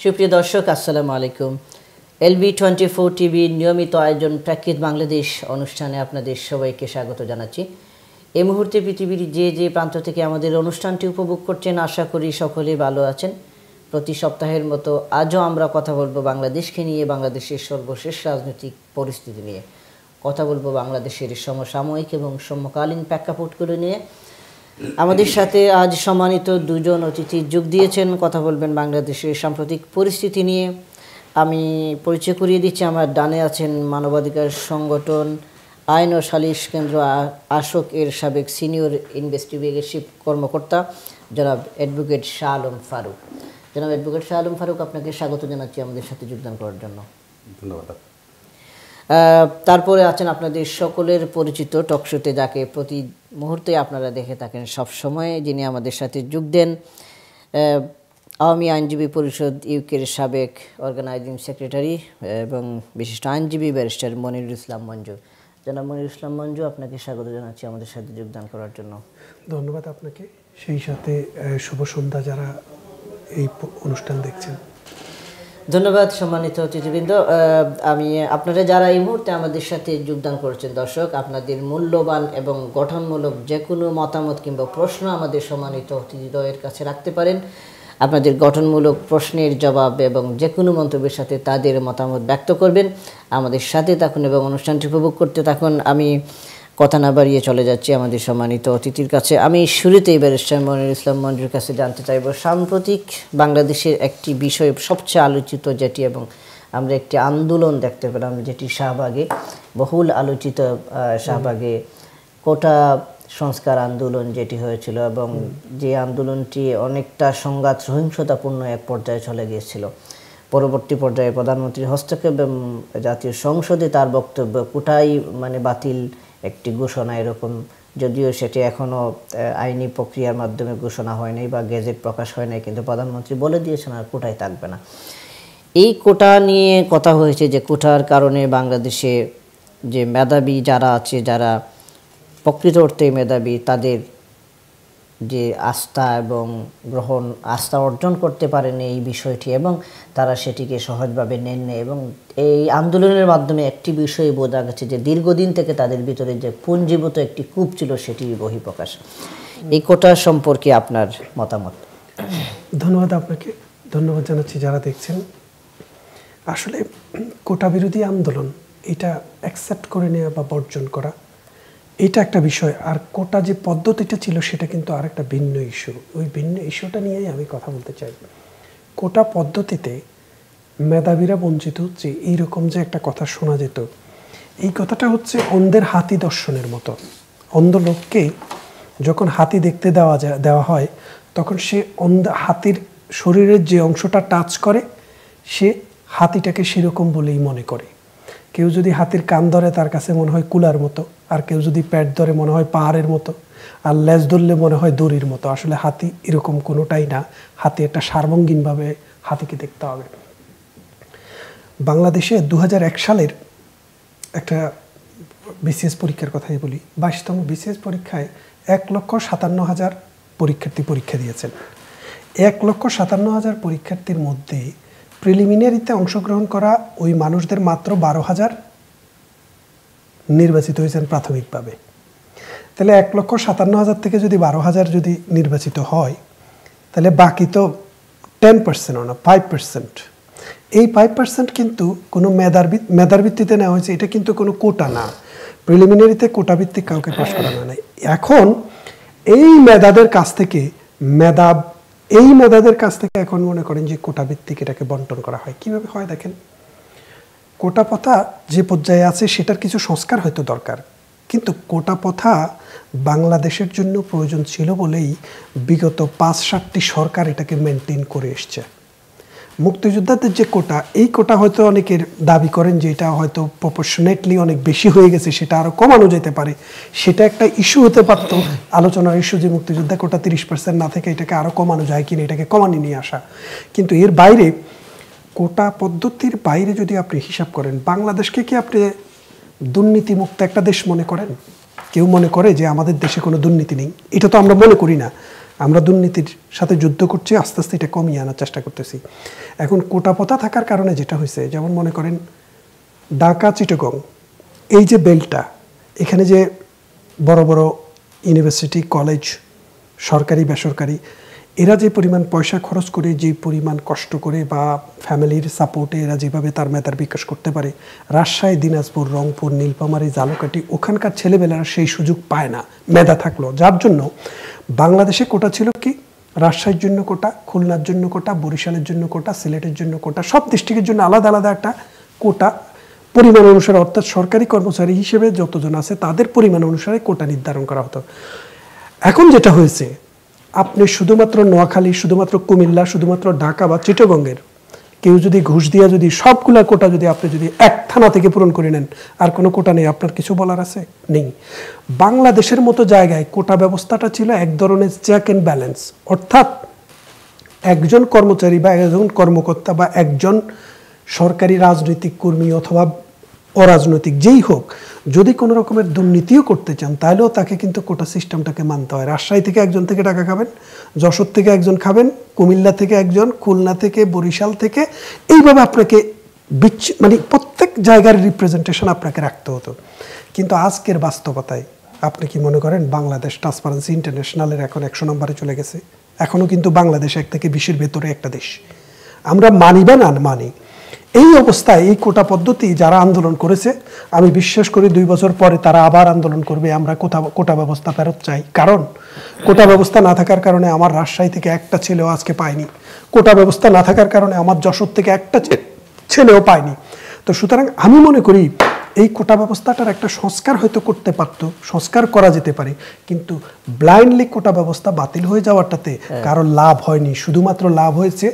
সুপ্রিয় দর্শক, আসসালামু আলাইকুম। LB24 টিভি নিয়মিত আয়োজন প্রেক্ষিত বাংলাদেশ অনুষ্ঠানে আপনাদের সবাইকে স্বাগত জানাচ্ছি। এই মুহূর্তে পৃথিবীর যে প্রান্ত থেকে আমাদের অনুষ্ঠানটি উপভোগ করছেন, আশা করি সকলেই ভালো আছেন। প্রতি সপ্তাহের মতো আজও আমরা কথা বলবো বাংলাদেশকে নিয়ে, বাংলাদেশের সর্বশেষ রাজনৈতিক পরিস্থিতি নিয়ে কথা বলবো, বাংলাদেশের সমসাময়িক এবং সমকালীন প্রেক্ষাপটগুলো নিয়ে। আমাদের সাথে আজ সম্মানিত দুজন অতিথি যোগ দিয়েছেন, কথা বলবেন বাংলাদেশের সাম্প্রতিক পরিস্থিতি নিয়ে। আমি পরিচয় করিয়ে দিচ্ছি, আমার ডানে আছেন মানবাধিকার সংগঠন আইন ও সালিশ কেন্দ্র আশোক এর সাবেক সিনিয়র ইনভেস্টিগেটিভ কর্মকর্তা জনাব অ্যাডভোকেট শাহ আলম ফারুক। জনাব অ্যাডভোকেট শাহ আলম ফারুক, আপনাকে স্বাগত জানাচ্ছি আমাদের সাথে যোগদান করার জন্য। ধন্যবাদ। তারপরে আছেন আপনাদের সকলের পরিচিত টকশোতে, যাকে প্রতি মুহূর্তে আপনারা দেখে থাকেন সব সময়, যিনি আমাদের সাথে যোগ দেন, আওয়ামী আইনজীবী পরিষদ ইউকের সাবেক অর্গানাইজিং সেক্রেটারি এবং বিশিষ্ট আইনজীবী ব্যারিস্টার মনিরুল ইসলাম মঞ্জু। জনাব মনিরুল ইসলাম মঞ্জু, আপনাকে স্বাগত জানাচ্ছি আমাদের সাথে যোগদান করার জন্য। ধন্যবাদ আপনাকে, সেই সাথে শুভ সন্ধ্যা যারা এই অনুষ্ঠান দেখছেন। ধন্যবাদ সম্মানিত অতিথিবৃন্দ। আপনারা যারা এই মুহূর্তে আমাদের সাথে যোগদান করেছেন, দর্শক, আপনাদের মূল্যবান এবং গঠনমূলক যে কোনো মতামত কিংবা প্রশ্ন আমাদের সম্মানিত অতিথিদ্বয়ের কাছে রাখতে পারেন। আপনাদের গঠনমূলক প্রশ্নের জবাব এবং যে কোনো মন্তব্যের সাথে তাদের মতামত ব্যক্ত করবেন। আমাদের সাথে থাকুন এবং অনুষ্ঠানটি উপভোগ করতে থাকুন। আমি কথা না বাড়িয়ে চলে যাচ্ছি আমাদের সম্মানিত অতিথির কাছে। আমি শুরুতেই ব্যারিস্টার মনিরুল ইসলাম মঞ্জুর কাছে জানতে চাইব, সাম্প্রতিক বাংলাদেশের একটি বিষয় সবচেয়ে আলোচিত যেটি, এবং আমরা একটি আন্দোলন দেখতে পেলাম যেটি শাহবাগে বহুল আলোচিত, শাহবাগে কোটা সংস্কার আন্দোলন যেটি হয়েছিল, এবং যে আন্দোলনটি অনেকটা সংঘাত সহিংসতাপূর্ণ এক পর্যায়ে চলে গিয়েছিল। পরবর্তী পর্যায়ে প্রধানমন্ত্রীর হস্তক্ষেপ এবং জাতীয় সংসদে তার বক্তব্য কোটাই বাতিল একটি ঘোষণা, এরকম, যদিও সেটি এখনও আইনি প্রক্রিয়ার মাধ্যমে ঘোষণা হয় নাই বা গেজেট প্রকাশ হয় নাই, কিন্তু প্রধানমন্ত্রী বলে দিয়েছেন আর কোটায় থাকবে না। এই কোটা নিয়ে কথা হয়েছে যে কোটার কারণে বাংলাদেশে যে মেধাবী যারা আছে, যারা প্রকৃত অর্থে মেধাবী, তাদের যে আস্থা এবং আস্থা অর্জন করতে পারেনি এই বিষয়টি, এবং তারা সেটিকে সহজভাবে নেন না। এবং এই আন্দোলনের মাধ্যমে একটি বিষয় বোঝা গেছে যে দীর্ঘদিন থেকে তাদের ভিতরে যে পুঞ্জীভূত একটি কূপ ছিল, সেটির বহিঃপ্রকাশ। এই কোটা সম্পর্কে আপনার মতামত? ধন্যবাদ আপনাকে, ধন্যবাদ জানাচ্ছি যারা দেখছেন। আসলে কোটা বিরোধী আন্দোলন এটা অ্যাকসেপ্ট করে নেওয়া বা বর্জন করা, এটা একটা বিষয়। আর কোটা যে পদ্ধতিটা ছিল সেটা কিন্তু আর একটা ভিন্ন ইস্যু। ওই ভিন্ন ইস্যুটা নিয়েই আমি কথা বলতে চাই। কোটা পদ্ধতিতে মেধাবীরা বঞ্চিত হচ্ছে, এইরকম যে একটা কথা শোনা যেত, এই কথাটা হচ্ছে অন্ধের হাতি দর্শনের মতো। অন্ধ লোককে যখন হাতি দেখতে দেওয়া হয়, তখন সে হাতির শরীরের যে অংশটা টাচ করে, সে হাতিটাকে সেরকম বলেই মনে করে। কেউ যদি হাতির কান ধরে, তার কাছে মনে হয় কুলার মতো, আর কেউ যদি পেট ধরে মনে হয় পাহাড়ের মতো, আর লেজ ধরলে মনে হয় দড়ির মতো। আসলে হাতি এরকম কোনোটাই না। হাতি একটা সার্বঙ্গীনভাবে হাতিকে দেখতে হবে। বাংলাদেশে 2001 সালের একটা বিসিএস পরীক্ষার কথাই বলি। 22তম বিসিএস পরীক্ষায় 1,57,000 পরীক্ষার্থী পরীক্ষা দিয়েছেন। 1,57,000 পরীক্ষার্থীর মধ্যে প্রিলিমিনারিতে অংশগ্রহণ করা ওই মানুষদের মাত্র 12,000 নির্বাচিত হয়েছেন প্রাথমিকভাবে। তাহলে 1,57,000 থেকে যদি 12,000 যদি নির্বাচিত হয়, তাহলে বাকি তো 10%ও না, 5%। এই 5% কিন্তু কোনো মেধার ভিত্তিতে নেওয়া হয়েছে, এটা কিন্তু কোনো কোটা না। প্রিলিমিনারিতে কোটা ভিত্তিক কাউকে পাশ করানো হয় না। এখন এই মেধাদের কাছ থেকে এখন মনে করেন যে কোটা ভিত্তিক এটাকে বন্টন করা হয়। কিভাবে হয় দেখেন, কোটা প্রথা যে পর্যায়ে আছে সেটার কিছু সংস্কার হয়তো দরকার, কিন্তু কোটা প্রথা বাংলাদেশের জন্য প্রয়োজন ছিল বলেই বিগত 5-7টি সরকার এটাকে মেনটেন করে এসছে। মুক্তিযোদ্ধাদের যে কোটা, এই কোটা হয়তো অনেকের দাবি করেন যে এটা হয়তো প্রপোর্শনেটলি অনেক বেশি হয়ে গেছে, সেটা আরও কমানো যেতে পারে। সেটা একটা ইস্যু হতে পারত, আলোচনার ইস্যু, যে মুক্তিযোদ্ধা কোটা 30% না থেকে এটাকে আরও কমানো যায় কিনা, এটাকে কমানো নিয়ে আসা। কিন্তু এর বাইরে, কোটা পদ্ধতির বাইরে যদি আপনি হিসাব করেন, বাংলাদেশকে কি আপনি দুর্নীতিমুক্ত একটা দেশ মনে করেন? কেউ মনে করে যে আমাদের দেশে কোনো দুর্নীতি নেই? এটা তো আমরা মনে করি না। আমরা দুর্নীতির সাথে যুদ্ধ করছি, আস্তে আস্তে এটা কমিয়ে আনার চেষ্টা করতেছি। এখন কোটা প্রথা থাকার কারণে যেটা হয়েছে, যেমন মনে করেন ঢাকা চিটাগং এই যে বেল্টটা, এখানে যে বড় বড় ইউনিভার্সিটি কলেজ সরকারি বেসরকারি এরা যে পরিমাণ পয়সা খরচ করে, যে পরিমাণ কষ্ট করে বা ফ্যামিলির সাপোর্টে এরা যেভাবে তার মেধার বিকাশ করতে পারে, রাজশাহী, দিনাজপুর, রংপুর, নীলফামারী, ঝালকাঠি ওখানকার ছেলেবেলারা সেই সুযোগ পায় না মেধা থাকলো। যার জন্য বাংলাদেশে কোটা ছিল কি, রাজশাহীর জন্য কোটা, খুলনার জন্য কোটা, বরিশালের জন্য কোটা, সিলেটের জন্য কোটা, সব ডিস্ট্রিক্টের জন্য আলাদা আলাদা একটা কোটা পরিমাণ অনুসারে, অর্থাৎ সরকারি কর্মচারী হিসেবে যতজন আছে তাদের পরিমাণ অনুসারে কোটা নির্ধারণ করা হতো। এখন যেটা হয়েছে, আপনি শুধুমাত্র নোয়াখালী, শুধুমাত্র কুমিল্লা, শুধুমাত্র ঢাকা বা চিটাগংয়ের কেউ যদি ঘুষ দিয়ে যদি সবগুলা কোটা যদি আপনি যদি এক থানা থেকে পূরণ করে নেন, আর কোনো কোটা নেই, আপনার কিছু বলার আছে? নেই। বাংলাদেশের মতো জায়গায় কোটা ব্যবস্থাটা ছিল এক ধরনের চেক অ্যান্ড ব্যালেন্স, অর্থাৎ একজন কর্মচারী বা একজন কর্মকর্তা বা একজন সরকারি রাজনৈতিক কর্মী অথবা অরাজনৈতিক যেই হোক, যদি কোনো রকমের দুর্নীতিও করতে চান তাহলেও তাকে কিন্তু কোটা সিস্টেমটাকে মানতে হয়। রাজশাহী থেকে একজন থেকে টাকা খাবেন, যশোর থেকে একজন খাবেন, কুমিল্লা থেকে একজন, খুলনা থেকে, বরিশাল থেকে, এইভাবে আপনাকে মানে প্রত্যেক জায়গার রিপ্রেজেন্টেশন আপনাকে রাখতে হতো। কিন্তু আজকের বাস্তবতায় আপনি কি মনে করেন বাংলাদেশ ট্রান্সপারেন্সি ইন্টারন্যাশনালের এখন 100 নম্বরে চলে গেছে? এখনও কিন্তু বাংলাদেশ 1 থেকে 20-এর ভেতরে একটা দেশ। আমরা মানি বা না মানি, এই অবস্থায় এই কোটা পদ্ধতি যারা আন্দোলন করেছে, আমি বিশ্বাস করি 2 বছর পরে তারা আবার আন্দোলন করবে, আমরা কোটা ব্যবস্থা ফেরত চাই। কারণ কোটা ব্যবস্থা না থাকার কারণে আমার রাজশাহী থেকে একটা ছেলেও আজকে পায়নি, কোটা ব্যবস্থা না থাকার কারণে আমার যশোর থেকে একটা ছেলেও পায়নি। তো সুতরাং আমি মনে করি এই কোটা ব্যবস্থাটার একটা সংস্কার হয়তো করতে পারত, সংস্কার করা যেতে পারে, কিন্তু ব্লাইন্ডলি কোটা ব্যবস্থা বাতিল হয়ে যাওয়াটাতে কারো লাভ হয়নি। শুধুমাত্র লাভ হয়েছে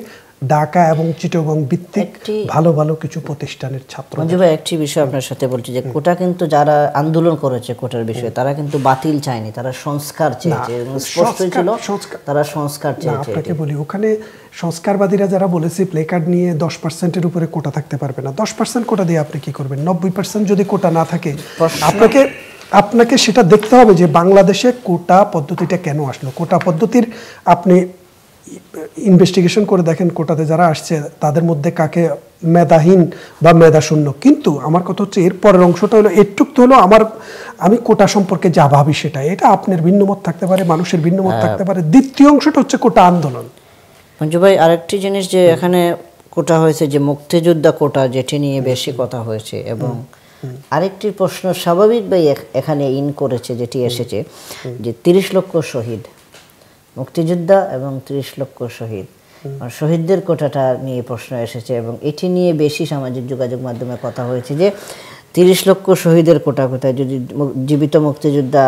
ঢাকা এবং চিটাগং ভিত্তিক ভালো ভালো কিছু প্রতিষ্ঠানের ছাত্র। মঞ্জু ভাই, একটি বিষয় আপনার সাথে বলছি যে কোটা কিন্তু যারা আন্দোলন করেছে কোটার বিষয়ে, তারা কিন্তু বাতিল চায়নি, তারা সংস্কার চেয়েছে। স্পষ্ট ছিল তারা সংস্কার চেয়েছে। আপনাকে বলি, ওখানে সংস্কারবাদীরা যারা বলেছে প্লে কার্ড নিয়ে 10%-এর উপরে কোটা থাকতে পারবে না, 10% কোটা দিয়ে আপনি কি করবেন? 90% যদি কোটা না থাকে, আপনাকে সেটা দেখতে হবে যে বাংলাদেশে কোটা পদ্ধতিটা কেন আসলো। কোটা পদ্ধতির আপনি ইনভেস্টিগেশন করে দেখেন, কোটাতে যারা আসছে তাদের মধ্যে কাকে মেধাহীন বা মেধাশূন্য। কিন্তু আমার কথা হচ্ছে এর পরের অংশটা হলো, এটুক তো হলো আমি কোটা সম্পর্কে যা ভাবি সেটা, এটা আপনার ভিন্নমত থাকতে পারে, মানুষের ভিন্নমত থাকতে পারে। দ্বিতীয় অংশটা হচ্ছে কোটা আন্দোলন। মঞ্জু ভাই, আরেকটি জিনিস যে এখানে কোটা হয়েছে যে মুক্তিযোদ্ধা কোটা, যেটি নিয়ে বেশি কথা হয়েছে, এবং আরেকটি প্রশ্ন স্বাভাবিক ভাই এখানে করেছে, যেটি এসেছে যে 30 লক্ষ শহীদ মুক্তিযোদ্ধা এবং 30 লক্ষ শহীদ, শহীদদের কোটাটা নিয়ে প্রশ্ন এসেছে, এবং এটি নিয়ে বেশি সামাজিক যোগাযোগ মাধ্যমে কথা হয়েছে যে 30 লক্ষ শহীদের কোটা কোথায়, যদি জীবিত মুক্তিযোদ্ধা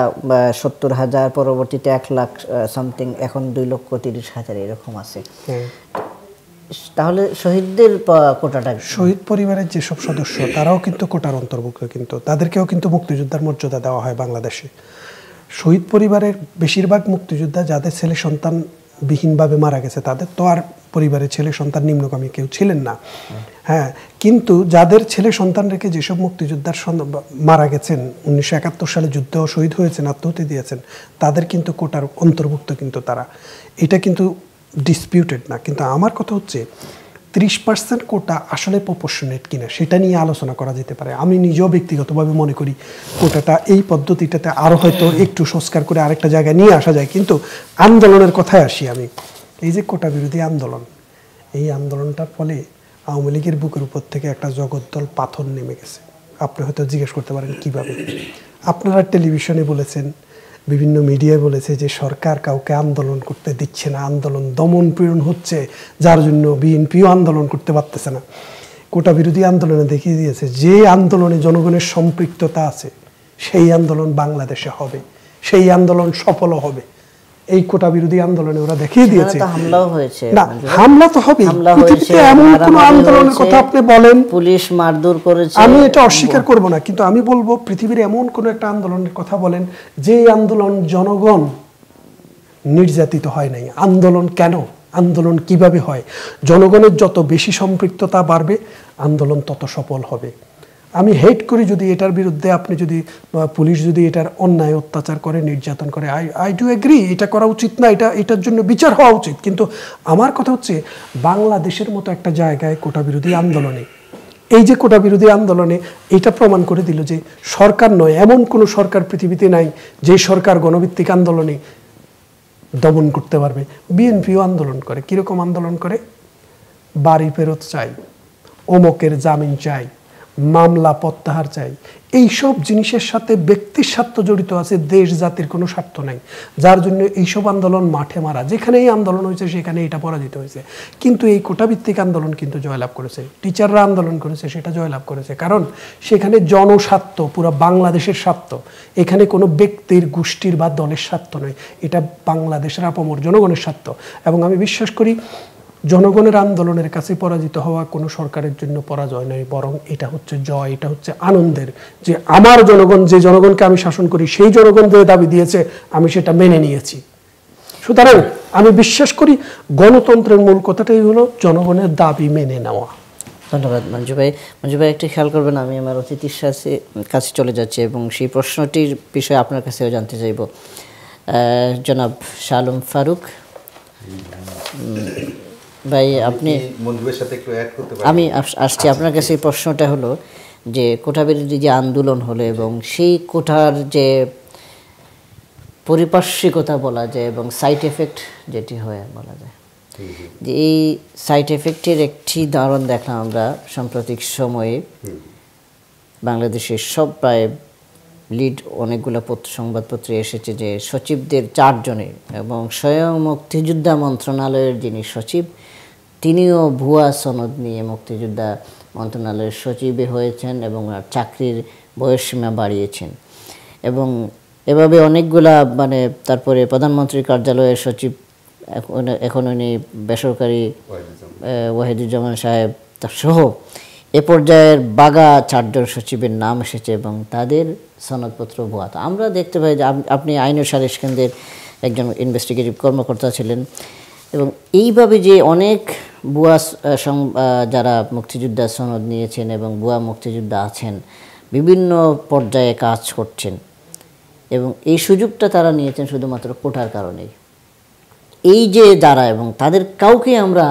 70,000, পরবর্তীতে 1 লাখ সামথিং, এখন 2,30,000 এরকম আছে। তাহলে শহীদদের কোটাটা, শহীদ পরিবারের যেসব সদস্য তারাও কিন্তু কোটার অন্তর্ভুক্ত, কিন্তু তাদেরকেও কিন্তু মুক্তিযোদ্ধার মর্যাদা দেওয়া হয় বাংলাদেশে। শহীদ পরিবারের বেশিরভাগ মুক্তিযোদ্ধা যাদের ছেলে সন্তান বিহীনভাবে মারা গেছে, তাদের তো আর পরিবারের ছেলে সন্তান নিম্নগামী কেউ ছিলেন না। হ্যাঁ, কিন্তু যাদের ছেলে সন্তান রেখে যেসব মুক্তিযোদ্ধার মারা গেছেন, 1971 সালে যুদ্ধ শহীদ হয়েছেন, আত্মহত্যা দিয়েছেন, তাদের কিন্তু কোটার অন্তর্ভুক্ত, কিন্তু তারা, এটা কিন্তু ডিসপিউটেড না। কিন্তু আমার কথা হচ্ছে 30% কোটা আসলে প্রপোর্শনেট কিনা সেটা নিয়ে আলোচনা করা যেতে পারে। আমি নিজেও ব্যক্তিগতভাবে মনে করি কোটাটা এই পদ্ধতিটাতে আরও হয়তো একটু সংস্কার করে আরেকটা জায়গায় নিয়ে আসা যায়। কিন্তু আন্দোলনের কথায় আসি আমি, এই যে কোটা বিরোধী আন্দোলন, এই আন্দোলনটার ফলে আওয়ামী লীগের বুকের উপর থেকে একটা জগদ্দল পাথর নেমে গেছে। আপনি হয়তো জিজ্ঞেস করতে পারেন কীভাবে। আপনারা টেলিভিশনে বলেছেন, বিভিন্ন মিডিয়ায় বলেছে যে সরকার কাউকে আন্দোলন করতে দিচ্ছে না, আন্দোলন দমন পীড়ন হচ্ছে, যার জন্য বিএনপিও আন্দোলন করতে পারতেছে না। কোটা বিরোধী আন্দোলনে দেখিয়ে দিয়েছে যে আন্দোলনে জনগণের সম্পৃক্ততা আছে সেই আন্দোলন বাংলাদেশে হবে, সেই আন্দোলন সফল হবে। এই কোটা বিরোধী আন্দোলনে ওরা দেখিয়ে দিয়েছে। হামলাও হয়েছে না, হামলা তো হবে। এমন কোন আন্দোলনের কথা আপনি বলেন, পুলিশ মারধর করেছে, আমি এটা অস্বীকার করব না, কিন্তু আমি বলবো পৃথিবীর এমন কোন একটা আন্দোলনের কথা বলেন যে আন্দোলন জনগণ নির্যাতিত হয় নাই। আন্দোলন কেন, আন্দোলন কিভাবে হয়? জনগণের যত বেশি সম্পৃক্ততা বাড়বে আন্দোলন তত সফল হবে। আমি হেট করি যদি এটার বিরুদ্ধে আপনি যদি পুলিশ যদি এটার অন্যায় অত্যাচার করে, নির্যাতন করে, আই ডু এগ্রি, এটা করা উচিত না, এটার জন্য বিচার হওয়া উচিত। কিন্তু আমার কথা হচ্ছে বাংলাদেশের মতো একটা জায়গায় কোটা বিরোধী আন্দোলনে, এই যে কোটা বিরোধী আন্দোলনে এটা প্রমাণ করে দিল যে সরকার নয়, এমন কোনো সরকার পৃথিবীতে নাই যে সরকার গণভিত্তিক আন্দোলনে দমন করতে পারবে। বিএনপিও আন্দোলন করে, কীরকম আন্দোলন করে? বাড়ি ফেরত চাই, অমকের জামিন চাই, মামলা প্রত্যাহার চাই। এইসব জিনিসের সাথে ব্যক্তির স্বার্থ জড়িত আছে, দেশ জাতির কোনো স্বার্থ নাই, যার জন্য এইসব আন্দোলন মাঠে মারা। যেখানে এই আন্দোলন হয়েছে সেখানে এটা পরাজিত হয়েছে। কিন্তু এই কোটাভিত্তিক আন্দোলন কিন্তু জয়লাভ করেছে। টিচাররা আন্দোলন করেছে, সেটা জয়লাভ করেছে, কারণ সেখানে জনস্বার্থ, পুরো বাংলাদেশের স্বার্থ। এখানে কোনো ব্যক্তির, গোষ্ঠীর বা দলের স্বার্থ নয়, এটা বাংলাদেশের আপামর জনগণের স্বার্থ। এবং আমি বিশ্বাস করি জনগণের আন্দোলনের কাছে পরাজিত হওয়া কোনো সরকারের জন্য পরাজয় নয়, বরং এটা হচ্ছে জয়, এটা হচ্ছে আনন্দের, যে আমার জনগণ, যে জনগণকে আমি শাসন করি, সেই জনগণ যে দাবি দিয়েছে আমি সেটা মেনে নিয়েছি। সুতরাং আমি বিশ্বাস করি গণতন্ত্রের মূল কথাটাই হলো জনগণের দাবি মেনে নেওয়া। ধন্যবাদ মঞ্জু ভাই। মঞ্জু ভাই একটু খেয়াল করবেন, আমি আমার অতিথির কাছে চলে যাচ্ছি এবং সেই প্রশ্নটির বিষয়ে আপনার কাছেও জানতে চাইব। জনাব শাহ আলম ফারুক ভাই, আপনি মঞ্জুবের সাথে একটু অ্যাড করতে পারেন? আমি আসছি আপনার কাছে। এই প্রশ্নটা হলো যে কোটা বিরোধী যে আন্দোলন হলো এবং সেই কোটার যে পরিপার্শ্বিকতা বলা যায় এবং সাইড এফেক্ট যেটি হয় বলা যায়, যে এই সাইড এফেক্টের একটি উদাহরণ দেখলাম আমরা সাম্প্রতিক সময়ে বাংলাদেশের সব প্রায় লিড অনেকগুলো সংবাদপত্রে এসেছে যে সচিবদের 4 জনের এবং স্বয়ং মুক্তিযোদ্ধা মন্ত্রণালয়ের যিনি সচিব তিনিও ভুয়া সনদ নিয়ে মুক্তিযোদ্ধা মন্ত্রণালয়ের সচিবে হয়েছেন এবং চাকরির বয়সসীমা বাড়িয়েছেন। এবং এভাবে অনেকগুলা মানে তারপরে প্রধানমন্ত্রীর কার্যালয়ের সচিব এখন উনি বেসরকারি ওয়াহিদুজ্জামান সাহেব সহ এ পর্যায়ের বাগা 4 জন সচিবের নাম এসেছে এবং তাদের সনদপত্র ভুয়া। তো আমরা দেখতে পাই যে আপনি আইন ও সালিশ কেন্দ্রের একজন ইনভেস্টিগেটিভ কর্মকর্তা ছিলেন এবং এইভাবে যে অনেক ভুয়া যারা মুক্তিযোদ্ধা সনদ নিয়েছেন এবং ভুয়া মুক্তিযোদ্ধা আছেন বিভিন্ন পর্যায়ে কাজ করছেন এবং এই সুযোগটা তারা নিয়েছেন শুধুমাত্র কোটার কারণেই। এই যে যারা এবং তাদের কাউকে আমরা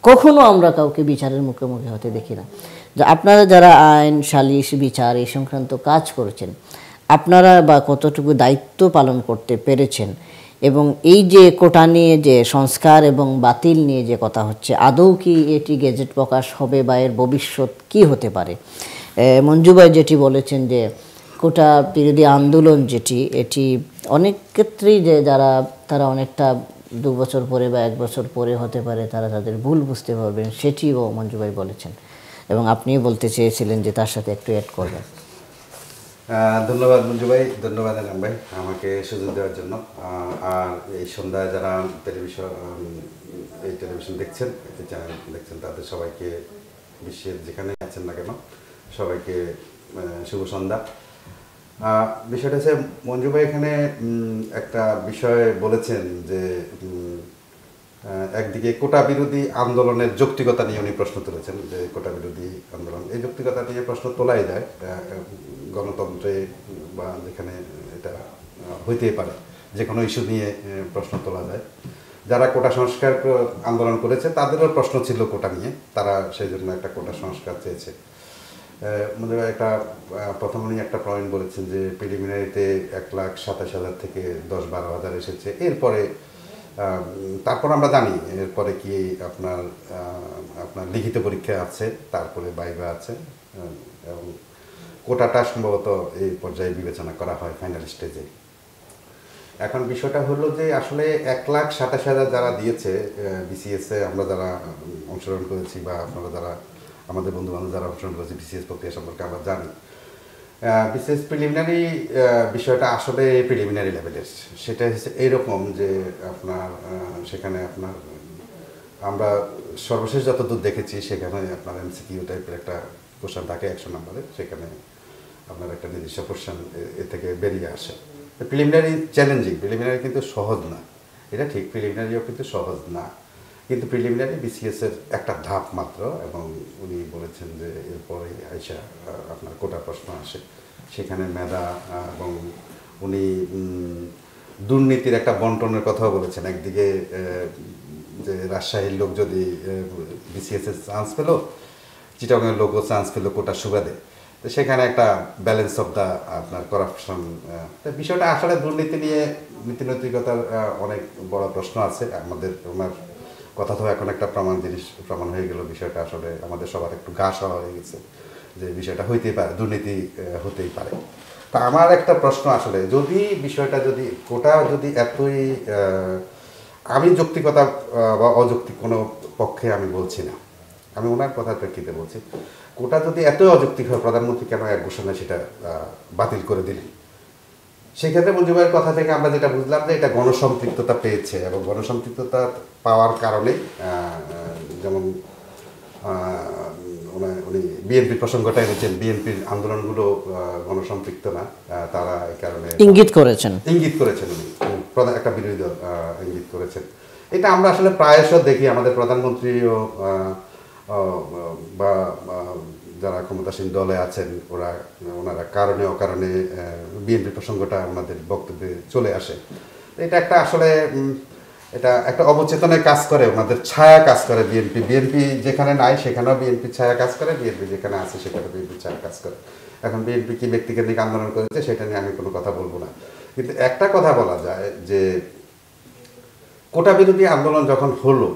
কখনো আমরা কাউকে বিচারের মুখোমুখি হতে দেখি না। যে আপনারা যারা আইন সালিশ বিচার এই সংক্রান্ত কাজ করেছেন, আপনারা বা কতটুকু দায়িত্ব পালন করতে পেরেছেন এবং এই যে কোটা নিয়ে যে সংস্কার এবং বাতিল নিয়ে যে কথা হচ্ছে, আদৌ কি এটি গেজেট প্রকাশ হবে বা এর ভবিষ্যৎ কি হতে পারে? মঞ্জু ভাই যেটি বলেছেন যে কোটা বিরোধী আন্দোলন যেটি, এটি অনেক ক্ষেত্রেই যে তারা অনেকটা 2 বছর পরে বা 1 বছর পরে হতে পারে তারা তাদের ভুল বুঝতে পারবেন, সেটিও মঞ্জু ভাই বলেছেন এবং আপনিও বলতে চেয়েছিলেন যে তার সাথে একটু অ্যাড করবেন। ধন্যবাদ মঞ্জু ভাই, ধন্যবাদ আনাম ভাই আমাকে সুযোগ দেওয়ার জন্য। আর এই সন্ধ্যায় যারা টেলিভিশন দেখছেন, এই চ্যানেল দেখছেন, তাদের সবাইকে বিশ্বের যেখানে আছেন না কেন সবাইকে শুভ সন্ধ্যা। বিষয়টা হচ্ছে মঞ্জু ভাই এখানে একটা বিষয় বলেছেন যে একদিকে কোটা বিরোধী আন্দোলনের যৌক্তিকতা নিয়ে উনি প্রশ্ন তুলেছেন, যে কোটা বিরোধী আন্দোলন, এই যৌক্তিকতা নিয়ে প্রশ্ন তোলাই যায় গণতন্ত্রে বা যেখানে এটা হইতেই পারে, যে কোনো ইস্যু নিয়ে প্রশ্ন তোলা যায়। যারা কোটা সংস্কার আন্দোলন করেছে তাদেরও প্রশ্ন ছিল কোটা নিয়ে, তারা সেই জন্য একটা কোটা সংস্কার চেয়েছে। মানে একটা প্রথমে একটা পয়েন্ট বলেছেন যে প্রিলিমিনারিতে 1,27,000 থেকে 10-12,000 এসেছে। এরপরে তারপর আমরা জানি এরপরে কি আপনার লিখিত পরীক্ষা আছে, তারপরে ভাইভা আছে এবং কোটাটা সম্ভবত এই পর্যায়ে বিবেচনা করা হয় ফাইনাল স্টেজে। এখন বিষয়টা হলো যে আসলে 1,27,000 যারা দিয়েছে বিসিএসে, আমরা যারা অংশগ্রহণ করেছি বা আপনারা যারা আমাদের বন্ধুবান্ধব যারা অংশগ্রহণ করেছে বিসিএস প্রক্রিয়া সম্পর্কে আমরা জানি, বিসিএস প্রিলিমিনারি বিষয়টা আসলে প্রিলিমিনারি লেভেলের। সেটা হচ্ছে এইরকম যে সেখানে আমরা সর্বশেষ যতদূর দেখেছি সেখানে আপনার এমসিকিউ টাইপের একটা কোশ্চেন থাকে 100 নম্বরে, সেখানে আপনার একটা নির্দিষ্ট কোশ্চেন এ থেকে বেরিয়ে আসে। প্রিলিমিনারি চ্যালেঞ্জিং, প্রিলিমিনারি কিন্তু সহজ না, এটা ঠিক, প্রিলিমিনারিও কিন্তু সহজ না। কিন্তু প্রিলিমিনারি বিসিএস এর একটা ধাপ মাত্র, এবং উনি বলেছেন যে এরপরে আইসা আপনার কোটা প্রশ্ন আসে, সেখানে মেধা এবং উনি দুর্নীতির একটা বন্টনের কথাও বলেছেন। একদিকে যে রাজশাহীর লোক যদি বিসিএস এর চান্স পেল, চিটাগংয়ের লোকও চান্স পেল কোটার সুবাদে, তো সেখানে একটা ব্যালেন্স অফ দ্য আপনার করাপশন বিষয়টা। আসলে দুর্নীতি নিয়ে নীতি নৈতিকতার অনেক বড় প্রশ্ন আছে। আমাদের ওনার কথা তো এখন একটা প্রমাণ হয়ে গেল, বিষয়টা আসলে আমাদের সবার একটু গা সওয়া হয়ে গেছে যে বিষয়টা হইতেই পারে, দুর্নীতি হতেই পারে। তা আমার একটা প্রশ্ন আসলে, যদি বিষয়টা যদি কোটা যদি এতই, আমি যৌক্তিকতা বা অযৌক্তিক কোনো পক্ষে আমি বলছি না, আমি ওনার কথার প্রেক্ষিতে বলছি, কোটা যদি এত অযৌক্তিক হয়, প্রধানমন্ত্রী কেন এক ঘোষণায় সেটা বাতিল করে দিলেন? সেক্ষেত্রে মুজিব ভাইয়ের কথা থেকে আমরা যেটা বুঝলাম যে এটা গণসম্পৃক্ততা পেয়েছে, এবং গণসম্পৃক্ততা পাওয়ার কারণে যেমন উনি বিএনপির প্রসঙ্গটা এনেছেন, বিএনপির আন্দোলনগুলো গণসম্পৃক্ত না, তারা এই কারণে ইঙ্গিত করেছেন উনি একটা বিরোধী দল ইঙ্গিত করেছেন। এটা আমরা আসলে প্রায়শ দেখি, আমাদের প্রধানমন্ত্রীও বা যারা ক্ষমতাসীন দলে আছেন ওনারা কারণে অকারণে বিএনপি প্রসঙ্গটা ওনাদের বক্তব্যে চলে আসে। এটা একটা আসলে এটা একটা অবচেতনের কাজ করে, ওনাদের ছায়া কাজ করে। বিএনপি যেখানে নাই সেখানেও বিএনপি ছায়া কাজ করে, বিএনপি যেখানে আছে সেখানে বিএনপি ছায়া কাজ করে। এখন বিএনপি কি ব্যক্তিকেন্দ্রিক আন্দোলন করেছে সেটা নিয়ে আমি কোনো কথা বলবো না, কিন্তু একটা কথা বলা যায় যে কোটা বিরোধী আন্দোলন যখন হলো,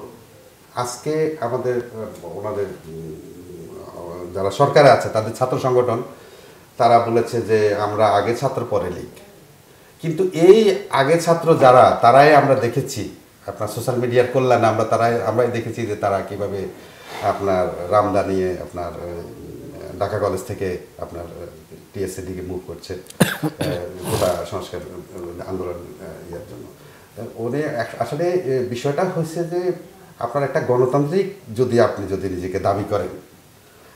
আজকে ওনাদের যারা সরকারে আছে তাদের ছাত্র সংগঠন তারা বলেছে যে আমরা আগে ছাত্র পরে লীগ, কিন্তু এই আগে ছাত্র যারা, তারাই আমরা দেখেছি আপনার সোশ্যাল মিডিয়ার কল্যাণে আমরাই দেখেছি যে তারা কিভাবে আপনার রামদা নিয়ে আপনার ঢাকা কলেজ থেকে আপনার টিএসসি দিকে মুভ করছে কোটা সংস্কার আন্দোলন ইয়ার জন্য। উনি আসলে বিষয়টা হয়েছে যে আপনার একটা গণতান্ত্রিক আপনি যদি নিজেকে দাবি করেন,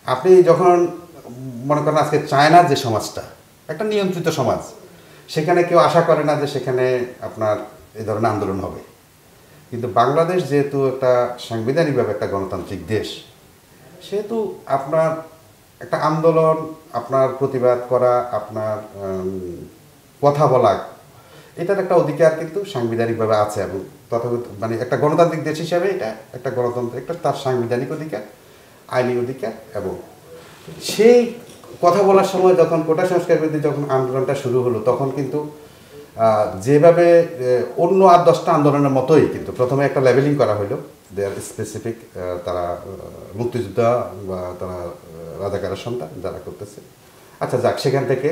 আপনি যখন মনে করেন আজকে চায়নার যে সমাজটা একটা নিয়ন্ত্রিত সমাজ, সেখানে কেউ আশা করে না যে সেখানে আপনার এই ধরনের আন্দোলন হবে, কিন্তু বাংলাদেশ যেহেতু একটা সাংবিধানিকভাবে একটা গণতান্ত্রিক দেশ, সেহেতু আপনার একটা আন্দোলন, আপনার প্রতিবাদ করা, আপনার কথা বলা, এটার একটা অধিকার কিন্তু সাংবিধানিকভাবে আছে, এবং তথাকথিত মানে একটা গণতান্ত্রিক দেশ হিসাবে এটা একটা গণতন্ত্র, একটা তার সাংবিধানিক অধিকার, আইনি অধিকার। এবং সেই কথা বলার সময় যখন কোটা সংস্কার বিরোধী যখন আন্দোলনটা শুরু হলো, তখন কিন্তু যেভাবে অন্য 8-10টা আন্দোলনের মতোই কিন্তু প্রথমে একটা লেভেলিং করা হলো, দেয়ার স্পেসিফিক, তারা মুক্তিযোদ্ধা বা তারা রাজাকারের সন্তান যারা করতেছে। আচ্ছা যাক, সেখান থেকে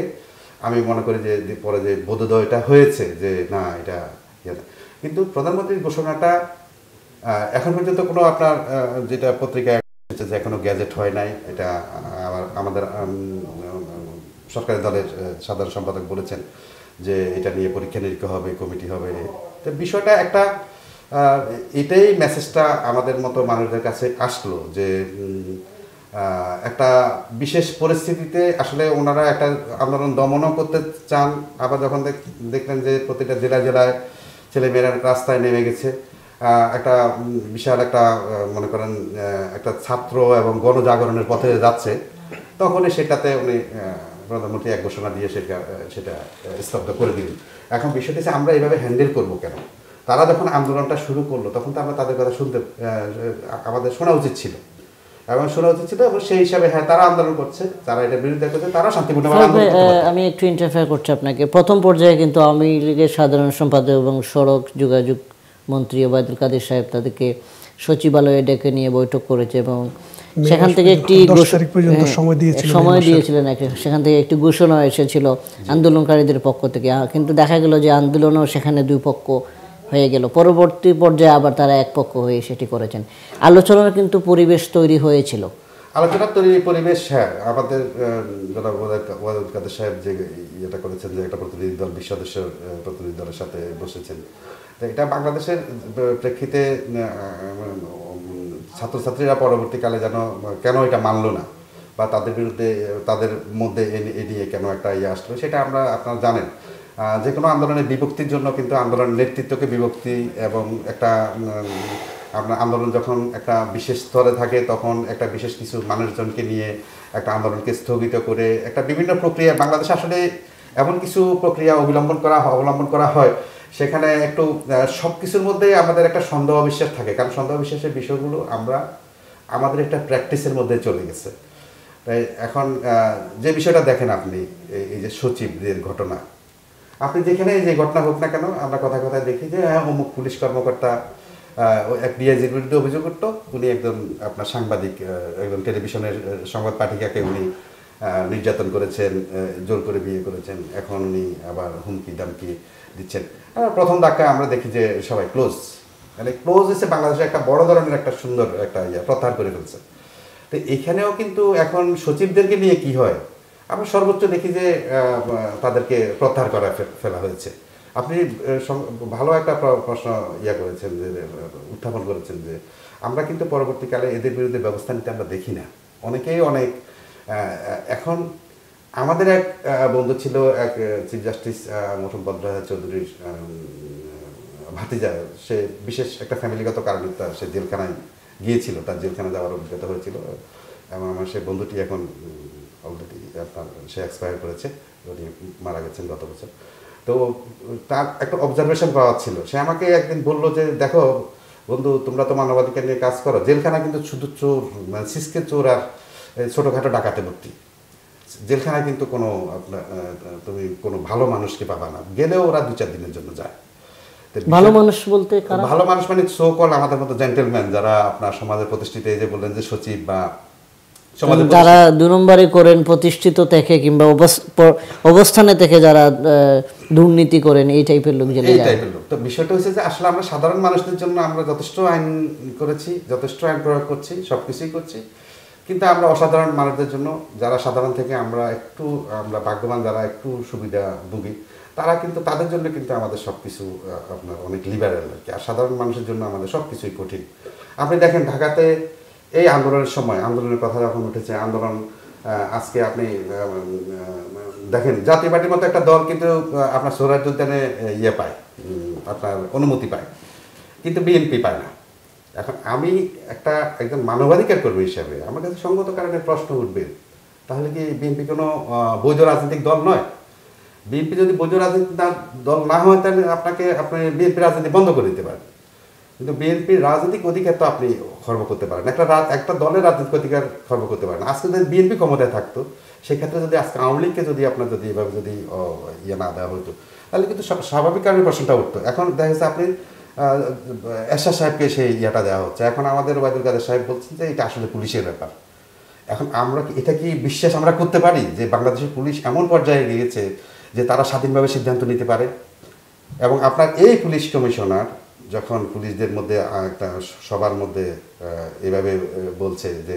আমি মনে করি যে পরে যে বোধোদয়টা হয়েছে যে না এটা কিন্তু প্রধানমন্ত্রীর ঘোষণাটা এখন পর্যন্ত কোনো আপনার যেটা পত্রিকায় যে এখনো গ্যাজেট হয় নাই, এটা আমাদের সরকারি দলের সাধারণ সম্পাদক বলেছেন যে এটা নিয়ে পরীক্ষা নিরীক্ষা হবে, কমিটি হবে। তো বিষয়টা একটা এটাই মেসেজটা আমাদের মতো মানুষদের কাছে আসলো যে একটা বিশেষ পরিস্থিতিতে আসলে ওনারা একটা আন্দোলন দমনও করতে চান, আবার যখন দেখলেন যে প্রতিটা জেলায় ছেলেমেয়েরা রাস্তায় নেমে গেছে, একটা বিশাল একটা মনে করেন একটা ছাত্র এবং গণজাগরণের পথে যাচ্ছে, তখনই সেটাতে উনি প্রধানমন্ত্রী এক ঘোষণা দিয়ে সেটা স্তব্ধ করে দিলেন। এখন বিষয়টি হচ্ছে আমরা এইভাবে হ্যান্ডেল করবো কেন? তারা যখন আন্দোলনটা শুরু করলো তখন তো আমরা তাদের কথা আমাদের শোনা উচিত ছিল, এবং সেই হিসাবে হ্যাঁ তারা আন্দোলন করছে, তারা এটা বিরোধিতা করছে, তারা শান্তিপূর্ণভাবে আন্দোলন করছে। আমি একটু ইন্টারফেয়ার করছি আপনাকে। প্রথম পর্যায়ে কিন্তু আওয়ামী লীগের সাধারণ সম্পাদক এবং সড়ক যোগাযোগ মন্ত্রী ওবায়দুল কাদের সাহেব তাদেরকে সচিবালয়ে ডেকে নিয়ে বৈঠক করেছে, এবং সেখান থেকে একটি সময় দিয়েছিলেন, সেখান থেকে একটি ঘোষণা এসেছিল আন্দোলনকারীদের পক্ষ থেকে, কিন্তু দেখা গেল যে আন্দোলনও সেখানে দুই পক্ষ হয়ে গেল। পরবর্তী পর্যায়ে আবার তারা এক পক্ষ হয়ে সেটি করেছেন। আলোচনার কিন্তু পরিবেশ তৈরি হয়েছিল, আলোচনার পরিবেশ। হ্যাঁ, আমাদের ওবায়দুল কাদের সাহেব যে ইয়েটা করেছেন যে একটা প্রতিনিধি দল 20 সদস্যের প্রতিনিধি দলের সাথে বসেছেন, এটা বাংলাদেশের প্রেক্ষিতে ছাত্রছাত্রীরা পরবর্তীকালে কেন এটা মানলো না, বা তাদের বিরুদ্ধে তাদের মধ্যে এ নিয়ে কেন একটা ইয়ে আসলো, সেটা আপনারা জানেন যে কোনো আন্দোলনের বিভক্তির জন্য কিন্তু আন্দোলনের নেতৃত্বকে বিভক্তি এবং একটা আপনার আন্দোলন যখন একটা বিশেষ স্তরে থাকে তখন একটা বিশেষ কিছু মানুষজনকে নিয়ে একটা আন্দোলনকে স্থগিত করে একটা বিভিন্ন প্রক্রিয়া বাংলাদেশে আসলে এমন কিছু প্রক্রিয়া অবলম্বন করা হয় সেখানে একটু সব কিছুর মধ্যে আমাদের একটা সন্দেহ অবিশ্বাস থাকে, কারণ সন্দেহ বিশ্বাসের বিষয়গুলো আমাদের একটা প্র্যাকটিসের মধ্যে চলে গেছে। তাই এখন যে বিষয়টা দেখেন আপনি এই যে সচিবদের ঘটনা, আপনি যেখানে যে ঘটনা হোক না কেন আমরা কথায় কথায় দেখি যে হ্যাঁ অমুক পুলিশ কর্মকর্তা এক ডিআইজির বিরুদ্ধে অভিযোগ করতো, উনি একজন আপনার সাংবাদিক, একজন টেলিভিশনের সংবাদ পাঠিকাকে উনি নির্যাতন করেছেন, জোর করে বিয়ে করেছেন, এখন উনি আবার হুমকি দামকি দিচ্ছেন। প্রথম ধাক্কা আমরা দেখি যে সবাই ক্লোজ, মানে ক্লোজ হচ্ছে বাংলাদেশে একটা বড় ধরনের একটা সুন্দর একটা প্রত্যাহার করে ফেলছে। তো এখানেও কিন্তু এখন সচিবদেরকে নিয়ে কি হয়, আমরা সর্বোচ্চ দেখি যে তাদেরকে প্রত্যাহার করা ফেলা হয়েছে। আপনি ভালো একটা প্রশ্ন করেছেন, যে উত্থাপন করেছেন যে আমরা কিন্তু পরবর্তীকালে এদের বিরুদ্ধে ব্যবস্থা নিতে আমরা দেখি না। অনেকেই অনেক এখন আমাদের এক বন্ধু ছিল, এক চিফ জাস্টিস মোহাম্মদ বদরুদ্দোজা চৌধুরীর ভাতিজা, সে বিশেষ একটা ফ্যামিলিগত কারণে সে জেলখানায় গিয়েছিল, তার জেলখানা যাওয়ার অভিজ্ঞতা হয়েছিল এবং আমার সেই বন্ধুটি এখন অলরেডি আপনার সে এক্সপায়ার করেছে, উনি মারা গেছেন গত বছর। তো তার একটা অবজারভেশন পাওয়া ছিল, সে আমাকে একদিন বললো যে দেখো বন্ধু, তোমরা তো মানবাধিকার নিয়ে কাজ করো, জেলখানা কিন্তু শুধু চোর, মানে সিসকে চোর আর ছোটোখাটো ডাকাতে ভর্তি। জেলখানায় কিন্তু কোনো আপনার তুমি কোনো ভালো মানুষকে পাবা না, গেলেও ওরা 2-4 দিনের জন্য যায়। ভালো মানুষ বলতে ভালো মানুষ মানে সো কল আমাদের মতো জেন্টেলম্যান যারা আপনার সমাজে প্রতিষ্ঠিত, এই যে বললেন যে সচিব বা যারা 2 নম্বরে করেন প্রতিষ্ঠিত থেকে কিংবা অবস্থানে থেকে যারা দুর্নীতি করেন, এই টাইপের লোক জেলে যায়। তো বিষয়টা হচ্ছে যে আসলে আমরা সাধারণ মানুষদের জন্য আমরা যথেষ্ট আইন করেছি, যথেষ্ট আইন প্রয়োগ করছি, সব কিছুই করছি, কিন্তু আমরা অসাধারণ মানুষদের জন্য যারা সাধারণ থেকে আমরা ভাগ্যবান, যারা একটু সুবিধা ভুগি, তারা কিন্তু তাদের জন্য কিন্তু আমাদের সব কিছু আপনার অনেক লিবারেল আর কি। আর সাধারণ মানুষের জন্য আমাদের সব কিছুই কঠিন। আপনি দেখেন ঢাকাতে এই আন্দোলনের সময়, আন্দোলনের কথা যখন উঠেছে, আন্দোলন আজকে আপনি দেখেন জাতীয় পার্টির মতো একটা দল কিন্তু আপনার সোহরাওয়ার্দী উদ্যানে পায়, আপনার অনুমতি পায়, কিন্তু বিএনপি পায় না। এখন আমি একজন মানবাধিকার কর্মী হিসাবে আমার কাছে সঙ্গত কারণে প্রশ্ন উঠবে, তাহলে কি বিএনপি কোনো বৈধ রাজনৈতিক দল নয়? বিএনপি যদি বৈধ রাজনৈতিক দল না হয় তাহলে আপনি বিএনপি রাজনীতি বন্ধ করে দিতে পারেন, কিন্তু বিএনপির রাজনৈতিক অধিকার তো আপনি খর্ব করতে পারেন, একটা দলের রাজনৈতিক অধিকার খর্ব করতে পারেন। আজকে যদি বিএনপি ক্ষমতায় থাকতো, সেক্ষেত্রে যদি আজকে আওয়ামী লীগকে যদি আপনার যদি এভাবে যদি না দেওয়া হতো, তাহলে কিন্তু স্বাভাবিক কারণে প্রশ্নটা উঠতো। এখন দেখা যাচ্ছে আপনি এরশাদ সাহেবকে সেই দেওয়া হচ্ছে, এখন আমাদের ওবায়দুল কাদের সাহেব বলছেন যে এটা আসলে পুলিশের ব্যাপার। এখন আমরা এটা কি বিশ্বাস আমরা করতে পারি যে বাংলাদেশের পুলিশ এমন পর্যায়ে গিয়েছে যে তারা স্বাধীনভাবে সিদ্ধান্ত নিতে পারে? এবং আপনার এই পুলিশ কমিশনার যখন পুলিশদের মধ্যে একটা সবার মধ্যে এভাবে বলছে যে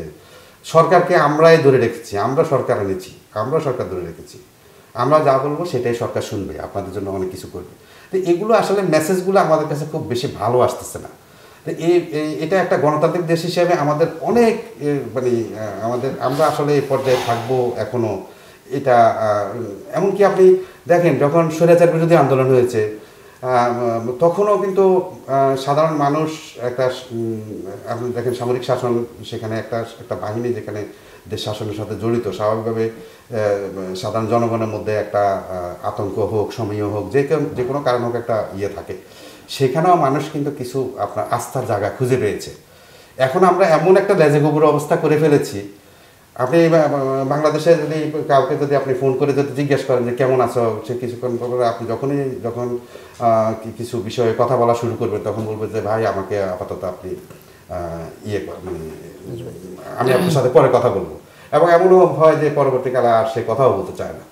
সরকারকে আমরাই ধরে রেখেছি, আমরা সরকার এনেছি, আমরা সরকার ধরে রেখেছি, আমরা যা বলবো সেটাই সরকার শুনবে, আপনাদের জন্য অনেক কিছু করবে। তো এগুলো আসলে মেসেজগুলো আমাদের কাছে খুব বেশি ভালো আসতেছে না। তো এটা একটা গণতান্ত্রিক দেশ হিসেবে আমাদের অনেক আমরা আসলে এই পর্যায়ে থাকবো এখনো। এটা এমনকি আপনি দেখেন যখন স্বৈরাচার বিরোধী আন্দোলন হয়েছে তখনও কিন্তু সাধারণ মানুষ আপনি দেখেন সামরিক শাসন, সেখানে একটা বাহিনী যেখানে দেশ শাসনের সাথে জড়িত, স্বাভাবিকভাবে সাধারণ জনগণের মধ্যে একটা আতঙ্ক হোক, সমীহ হোক, যে কোনো কারণ হোক, একটা থাকে। সেখানেও মানুষ কিন্তু কিছু আপনার আস্থার জায়গা খুঁজে পেয়েছে। এখন আমরা এমন একটা লেজে গোবর অবস্থা করে ফেলেছি, আপনি বাংলাদেশে কাউকে যদি আপনি ফোন করে যদি জিজ্ঞেস করেন যে কেমন আছো, সে কিছুক্ষণ পরে আপনি যখন কিছু বিষয়ে কথা বলা শুরু করবেন তখন বলবে যে ভাই আমাকে আপাতত আপনি আমি আপনার সাথে পরে কথা বলবো, এবং এমনও হয় যে পরবর্তীকালে আর সে কথাও বলতে চায় না।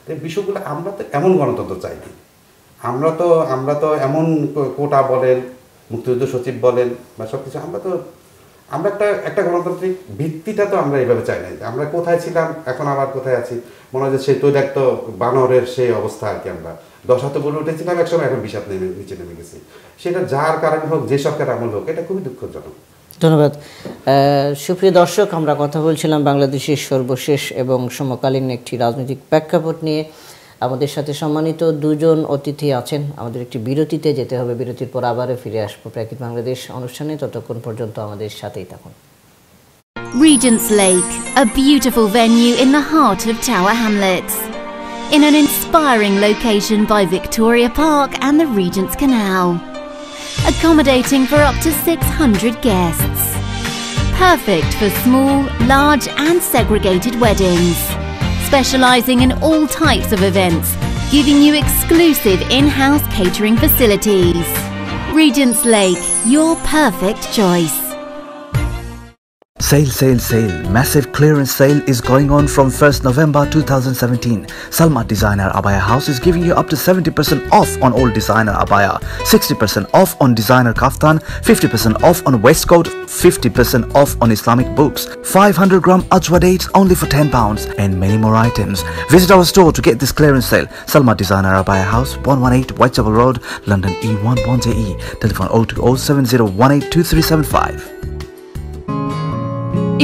তো এই বিষয়গুলো আমরা তো এমন গণতন্ত্র চাইনি, আমরা তো এমন কোটা বলেন, মুক্তিযুদ্ধ সচিব বলেন বা সব কিছু আমরা একটা গণতান্ত্রিক ভিত্তিটা তো আমরা এইভাবে চাই নাই। আমরা কোথায় ছিলাম, এখন আবার কোথায় আছি, মনে হয় যে সেই তৈলাক্ত বানরের সেই অবস্থা আর কি। আমরা 10 হাতে বলে উঠেছিলাম একসময়, এখন 20 হাত নিচে নেমে গেছি। সেটা যার কারণে হোক, যে সরকার আমল হোক, এটা খুবই দুঃখজনক। ধন্যবাদ। সুপ্রিয় দর্শক, আমরা কথা বলছিলাম বাংলাদেশের সর্বশেষ এবং সমকালীন একটি রাজনৈতিক প্রেক্ষাপট নিয়ে। আমাদের সাথে সম্মানিত দুজন অতিথি আছেন। আমাদের একটি বিরতিতে যেতে হবে, বিরতির পর আবারও ফিরে আসবো প্রাকৃত বাংলাদেশ অনুষ্ঠানে। ততক্ষণ পর্যন্ত আমাদের সাথেই থাকুন। Regent's Lake, a beautiful venue in the heart of Tower Hamlets. In an inspiring location by Victoria Park and the Regent's Canal. Accommodating for up to 600 guests. Perfect for small, large and segregated weddings. Specialising in all types of events, giving you exclusive in-house catering facilities. Regent's Lake, your perfect choice. Sale, sale, sale. Massive clearance sale is going on from 1st November 2017. Salma Designer Abaya House is giving you up to 70% off on all designer abaya, 60% off on designer kaftan, 50% off on waistcoat, 50% off on Islamic books, 500 gram ajwa dates only for £10 and many more items. Visit our store to get this clearance sale. Salma Designer Abaya House, 118 Whitechapel Road, London E11JE. Telephone 02070182375.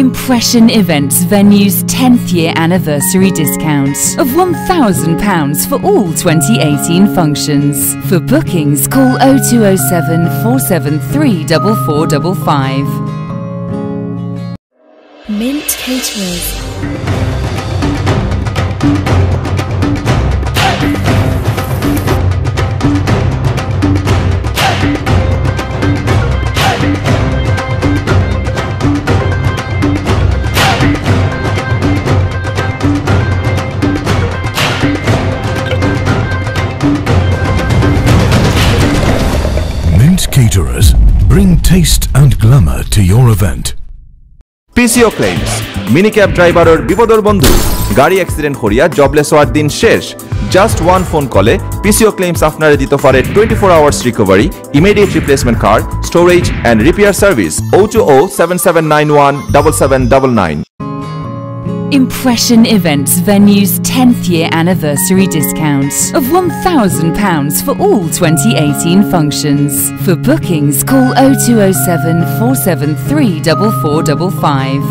Impression Events Venue's 10th year anniversary discounts of £1,000 for all 2018 functions. For bookings, call 0207 473 4455. Mint Caterers. Caterers bring taste and glamour to your event. PCO Claims mini cab ড্রাইভারের বিপদর বন্ধু গাড়ি accident করিয়া jobless হওয়ার দিন শেষ just one phone কলে PCO Claims আপনারে দিতে পারে 24 hours recovery immediate replacement car storage and repair service 02077917799. Impression Events Venue's 10th year anniversary discounts of £1,000 for all 2018 functions. For bookings, call 0207 473 4455.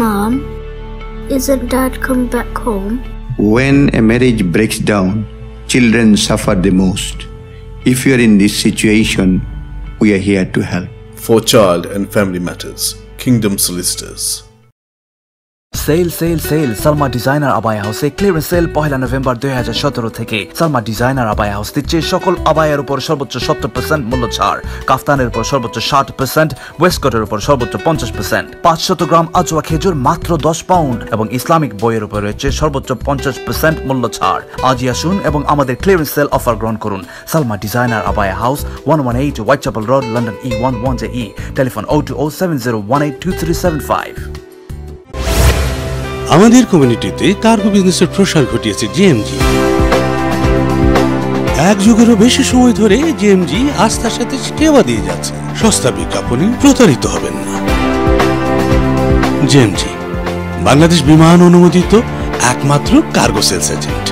Mom, isn't Dad come back home? When a marriage breaks down, children suffer the most. If you are in this situation, we are here to help. For child and family matters, Kingdom Solicitors. Sale, sale, sale. Salma Designer Abaya House clearance sale 1 November 2017 থেকে Salma Designer Abaya House দিচ্ছে সকল আবায়ার উপর সর্বোচ্চ 70% মূল্য ছাড়, কাফতানের উপর সর্বোচ্চ 60%, ওয়েস্টকোটের উপর সর্বোচ্চ 50%, 500 গ্রাম আজওয়া খেজুর মাত্র 10 পাউন্ড এবং ইসলামিক বইয়ের উপর রয়েছে সর্বোচ্চ 50% মূল্য ছাড়। আজই আসুন এবং আমাদের ক্লিয়ারেন্স সেল অফার গ্রহণ করুন। Salma Designer Abaya House, 118 Whitechapel Road, London E11JE. Telephone 02070182375. আমাদের কমিউনিটিতে কার্গো বিজনেসের প্রসার ঘটিয়েছে জিএমজি। এক যুগেরও বেশি সময় ধরে জিএমজি আস্থার সাথে সেবা দিয়ে যাচ্ছে। সস্তা বিজ্ঞাপনে প্রতারিত হবেন না। জিএমজি বাংলাদেশ বিমান অনুমোদিত একমাত্র কার্গো সেলস এজেন্ট।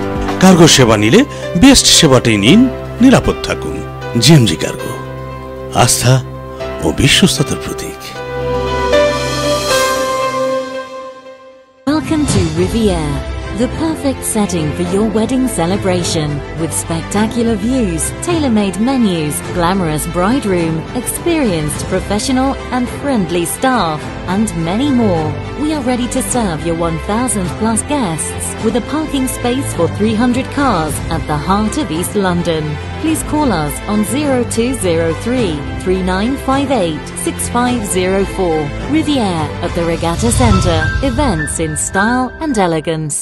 কার্গো সেবা নিলে বেস্ট সেবাটাই নিন, নিরাপদ থাকুন। জিএমজি কার্গো, আস্থা ও বিশ্বস্ততার প্রতীক। Welcome to Riviere, the perfect setting for your wedding celebration, with spectacular views, tailor-made menus, glamorous bride room, experienced professional and friendly staff, and many more. We are ready to serve your 1,000 plus guests with a parking space for 300 cars at the heart of East London. Please call us on 0203 3958 6504. Riviere at the Regatta Centre. Events in style and elegance.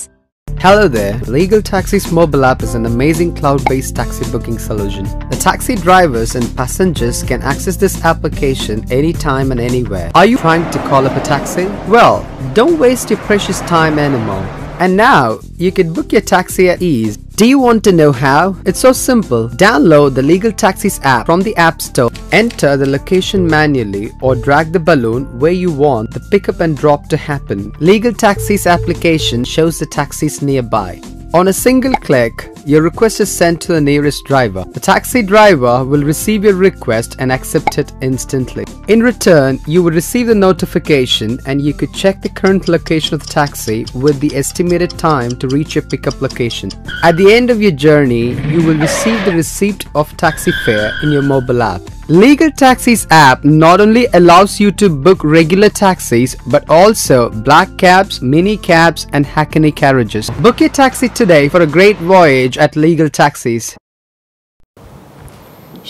Hello there. Legal Taxi's mobile app is an amazing cloud-based taxi booking solution. The taxi drivers and passengers can access this application anytime and anywhere. Are you trying to call up a taxi? Well, don't waste your precious time anymore. And now, you can book your taxi at ease. Do you want to know how? It's so simple. Download the Legal Taxis app from the App Store. Enter the location manually or drag the balloon where you want the pickup and drop to happen. Legal Taxis application shows the taxis nearby. On a single click, your request is sent to the nearest driver. The taxi driver will receive your request and accept it instantly. In return, you will receive the notification and you could check the current location of the taxi with the estimated time to reach your pickup location. At the end of your journey, you will receive the receipt of taxi fare in your mobile app. Legal Taxis app not only allows you to book regular taxis but also black cabs, mini cabs and Hackney carriages. Book your taxi today for a great voyage at Legal Taxis.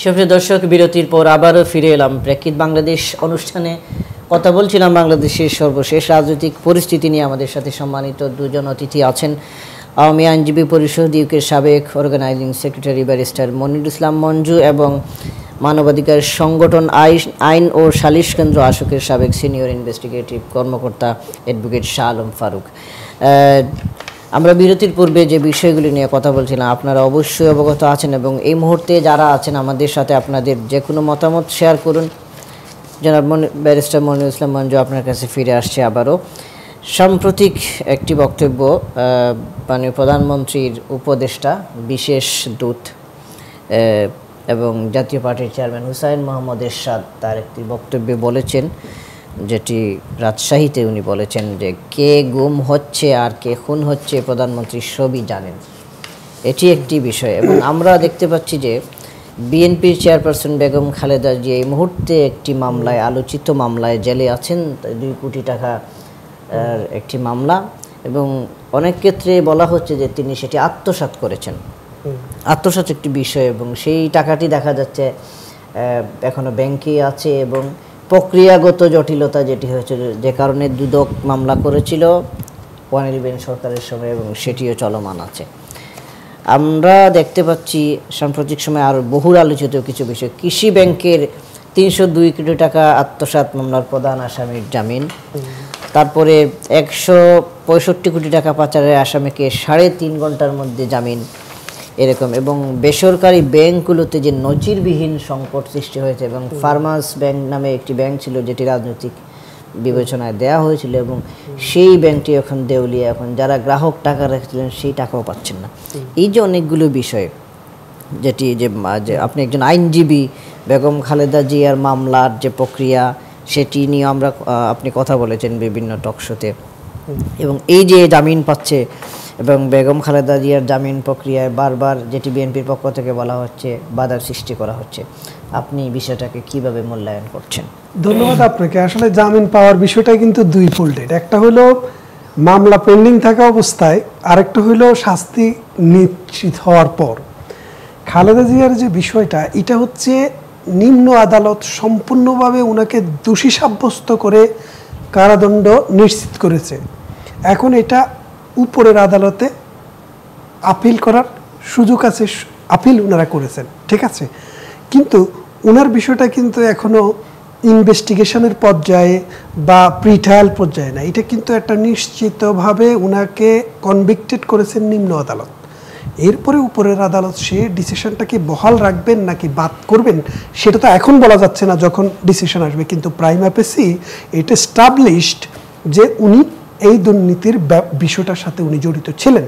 সুপ্রিয় দর্শক, বিরতির পর আবারও ফিরে এলাম প্রেক্ষিত বাংলাদেশ অনুষ্ঠানে। কথা বলছিলাম বাংলাদেশের সর্বশেষ রাজনৈতিক পরিস্থিতি নিয়ে। আমাদের সাথে সম্মানিত দুজন অতিথি আছেন। আওয়ামী আইনজীবী পরিষদ ইউকের সাবেক অর্গানাইজিং সেক্রেটারি ব্যারিস্টার মনিরুল ইসলাম মঞ্জু এবং মানবাধিকার সংগঠন আইন ও সালিশ কেন্দ্র আশুকের সাবেক সিনিয়র ইনভেস্টিগেটিভ কর্মকর্তা অ্যাডভোকেট শাহ আলম ফারুক। আমরা বিরতির পূর্বে যে বিষয়গুলি নিয়ে কথা বলছিলাম আপনারা অবশ্যই অবগত আছেন এবং এই মুহূর্তে যারা আছেন আমাদের সাথে আপনাদের যে কোনো মতামত শেয়ার করুন। জনাব ব্যারিস্টার মনিরুল ইসলাম মঞ্জু, আপনার কাছে ফিরে আসছে আবারও। সাম্প্রতিক একটি বক্তব্য মাননীয় প্রধানমন্ত্রীর উপদেষ্টা বিশেষ দূত এবং জাতীয় পার্টির চেয়ারম্যান হুসাইন মোহাম্মদ এরশাদ তার একটি বক্তব্যে বলেছেন, যেটি রাজশাহীতে উনি বলেছেন যে কে গুম হচ্ছে আর কে খুন হচ্ছে প্রধানমন্ত্রী সবই জানেন। এটি একটি বিষয় এবং আমরা দেখতে পাচ্ছি যে বিএনপির চেয়ারপারসন বেগম খালেদা জিয়া এই মুহূর্তে একটি মামলায়, আলোচিত মামলায় জেলে আছেন। 2 কোটি টাকা একটি মামলা এবং অনেক ক্ষেত্রে বলা হচ্ছে যে তিনি সেটি আত্মসাৎ করেছেন। আত্মসাৎ একটি বিষয় এবং সেই টাকাটি দেখা যাচ্ছে এখনো ব্যাংকে আছে এবং প্রক্রিয়াগত জটিলতা যেটি হয়েছে, যে কারণে দুদক মামলা করেছিল 111 সরকারের সময় এবং সেটিও চলমান আছে। আমরা দেখতে পাচ্ছি সাম্প্রতিক সময় আরও বহুল আলোচিত কিছু বিষয়। কৃষি ব্যাংকের 302 কোটি টাকা আত্মসাৎ মামলার প্রধান আসামির জামিন, তারপরে 165 কোটি টাকা পাচারের আসামিকে 3.5 ঘন্টার মধ্যে জামিন, এরকম। এবং বেসরকারি ব্যাংকগুলোতে যে নজিরবিহীন সংকট সৃষ্টি হয়েছে এবং ফার্মার্স ব্যাংক নামে একটি ব্যাংক ছিল যেটি রাজনৈতিক বিবেচনায় দেওয়া হয়েছিল এবং সেই ব্যাংকটি এখন দেউলিয়া, এখন যারা গ্রাহক টাকা রেখেছিলেন সেই টাকাও পাচ্ছেন না। এই যে অনেকগুলো বিষয়, যেটি যে আপনি একজন আইনজীবী, বেগম খালেদা জিয়ার মামলার যে প্রক্রিয়া সেটি নিয়ে আমরা আপনি কথা বলেছেন বিভিন্ন টকশোতে এবং এই যে জামিন পাচ্ছে এবং বেগম খালেদা জিয়ার জামিন প্রক্রিয়ায় বারবার যেটি বিএনপির পক্ষ থেকে বলা হচ্ছে বাধার সৃষ্টি করা হচ্ছে, আপনি বিষয়টাকে কিভাবে মূল্যায়ন করছেন? ধন্যবাদ আপনাকে। আসলে জামিন পাওয়ার বিষয়টা কিন্তু 2 ফোল্ডেড। একটা হলো মামলা পেন্ডিং থাকা অবস্থায়, আরেকটা হলো শাস্তি নিশ্চিত হওয়ার পর। খালেদা জিয়ার যে বিষয়টা, এটা হচ্ছে নিম্ন আদালত সম্পূর্ণভাবে ওনাকে দোষী সাব্যস্ত করে কারাদণ্ড নিশ্চিত করেছে। এখন এটা উপরের আদালতে আপিল করার সুযোগ আছে, আপিল ওনারা করেছেন, ঠিক আছে। কিন্তু ওনার বিষয়টা কিন্তু এখনো ইনভেস্টিগেশনের পর্যায়ে বা প্রিট্রায়াল পর্যায়ে না, এটা কিন্তু একটা নিশ্চিতভাবে ওনাকে কনভিক্টেড করেছেন নিম্ন আদালত। এরপরে উপরের আদালত সে ডিসিশনটাকে বহাল রাখবেন নাকি বাদ করবেন সেটা তো এখন বলা যাচ্ছে না যখন ডিসিশন আসবে, কিন্তু প্রাইমা ফেসি এটা এস্টাবলিশড যে উনি এই দুর্নীতির বিষয়টার সাথে উনি জড়িত ছিলেন।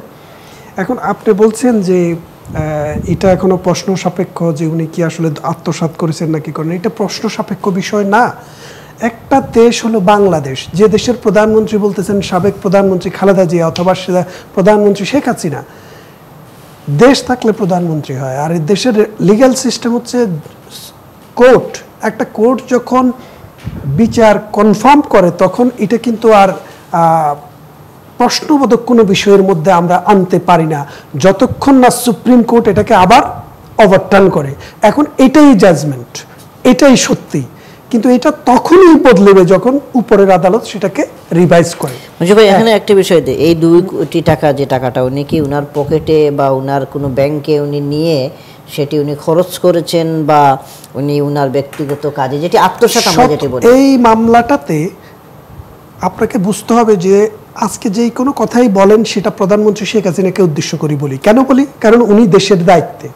এখন আপনি বলছেন যে এটা এখনো প্রশ্ন সাপেক্ষ যে উনি কি আসলে আত্মসাৎ করেছেন নাকি করেন, এটা প্রশ্ন সাপেক্ষ বিষয় না। একটা দেশ হলো বাংলাদেশ, যে দেশের প্রধানমন্ত্রী বলতেছেন সাবেক প্রধানমন্ত্রী খালেদা জিয়া অথবা প্রধানমন্ত্রী শেখ হাসিনা। দেশ থাকলে প্রধানমন্ত্রী হয়, আর এই দেশের লিগ্যাল সিস্টেম হচ্ছে কোর্ট। একটা কোর্ট যখন বিচার কনফার্ম করে তখন এটা কিন্তু আর প্রশ্নবোধক কোনো বিষয়ের মধ্যে আমরা আনতে পারি না যতক্ষণ না সুপ্রিম কোর্ট এটাকে আবার ওভারটার্ন করে। এখন এটাই জাজমেন্ট, এটাই সত্যি, কিন্তু এটা তখনই বদলেবে যখন উপরের আদালত সেটাকে রিভাইজ করে। ভাই এখানে একটা বিষয়, এই 2 কোটি টাকা যে টাকাটা উনি কি উনার পকেটে বা উনার কোনো ব্যাংকে উনি নিয়ে সেটি উনি খরচ করেছেন বা উনি উনার ব্যক্তিগত কাজে, যেটি আত্মসাৎ আমরা যেটি বলি। এই মামলাটাতে আপনাকে বুঝতে হবে যে আজকে যেই কোনো কথাই বলেন সেটা প্রধানমন্ত্রী শেখ হাসিনাকে উদ্দেশ্য করে বলি। কেন বলি? কারণ উনি দেশের দায়িত্বে।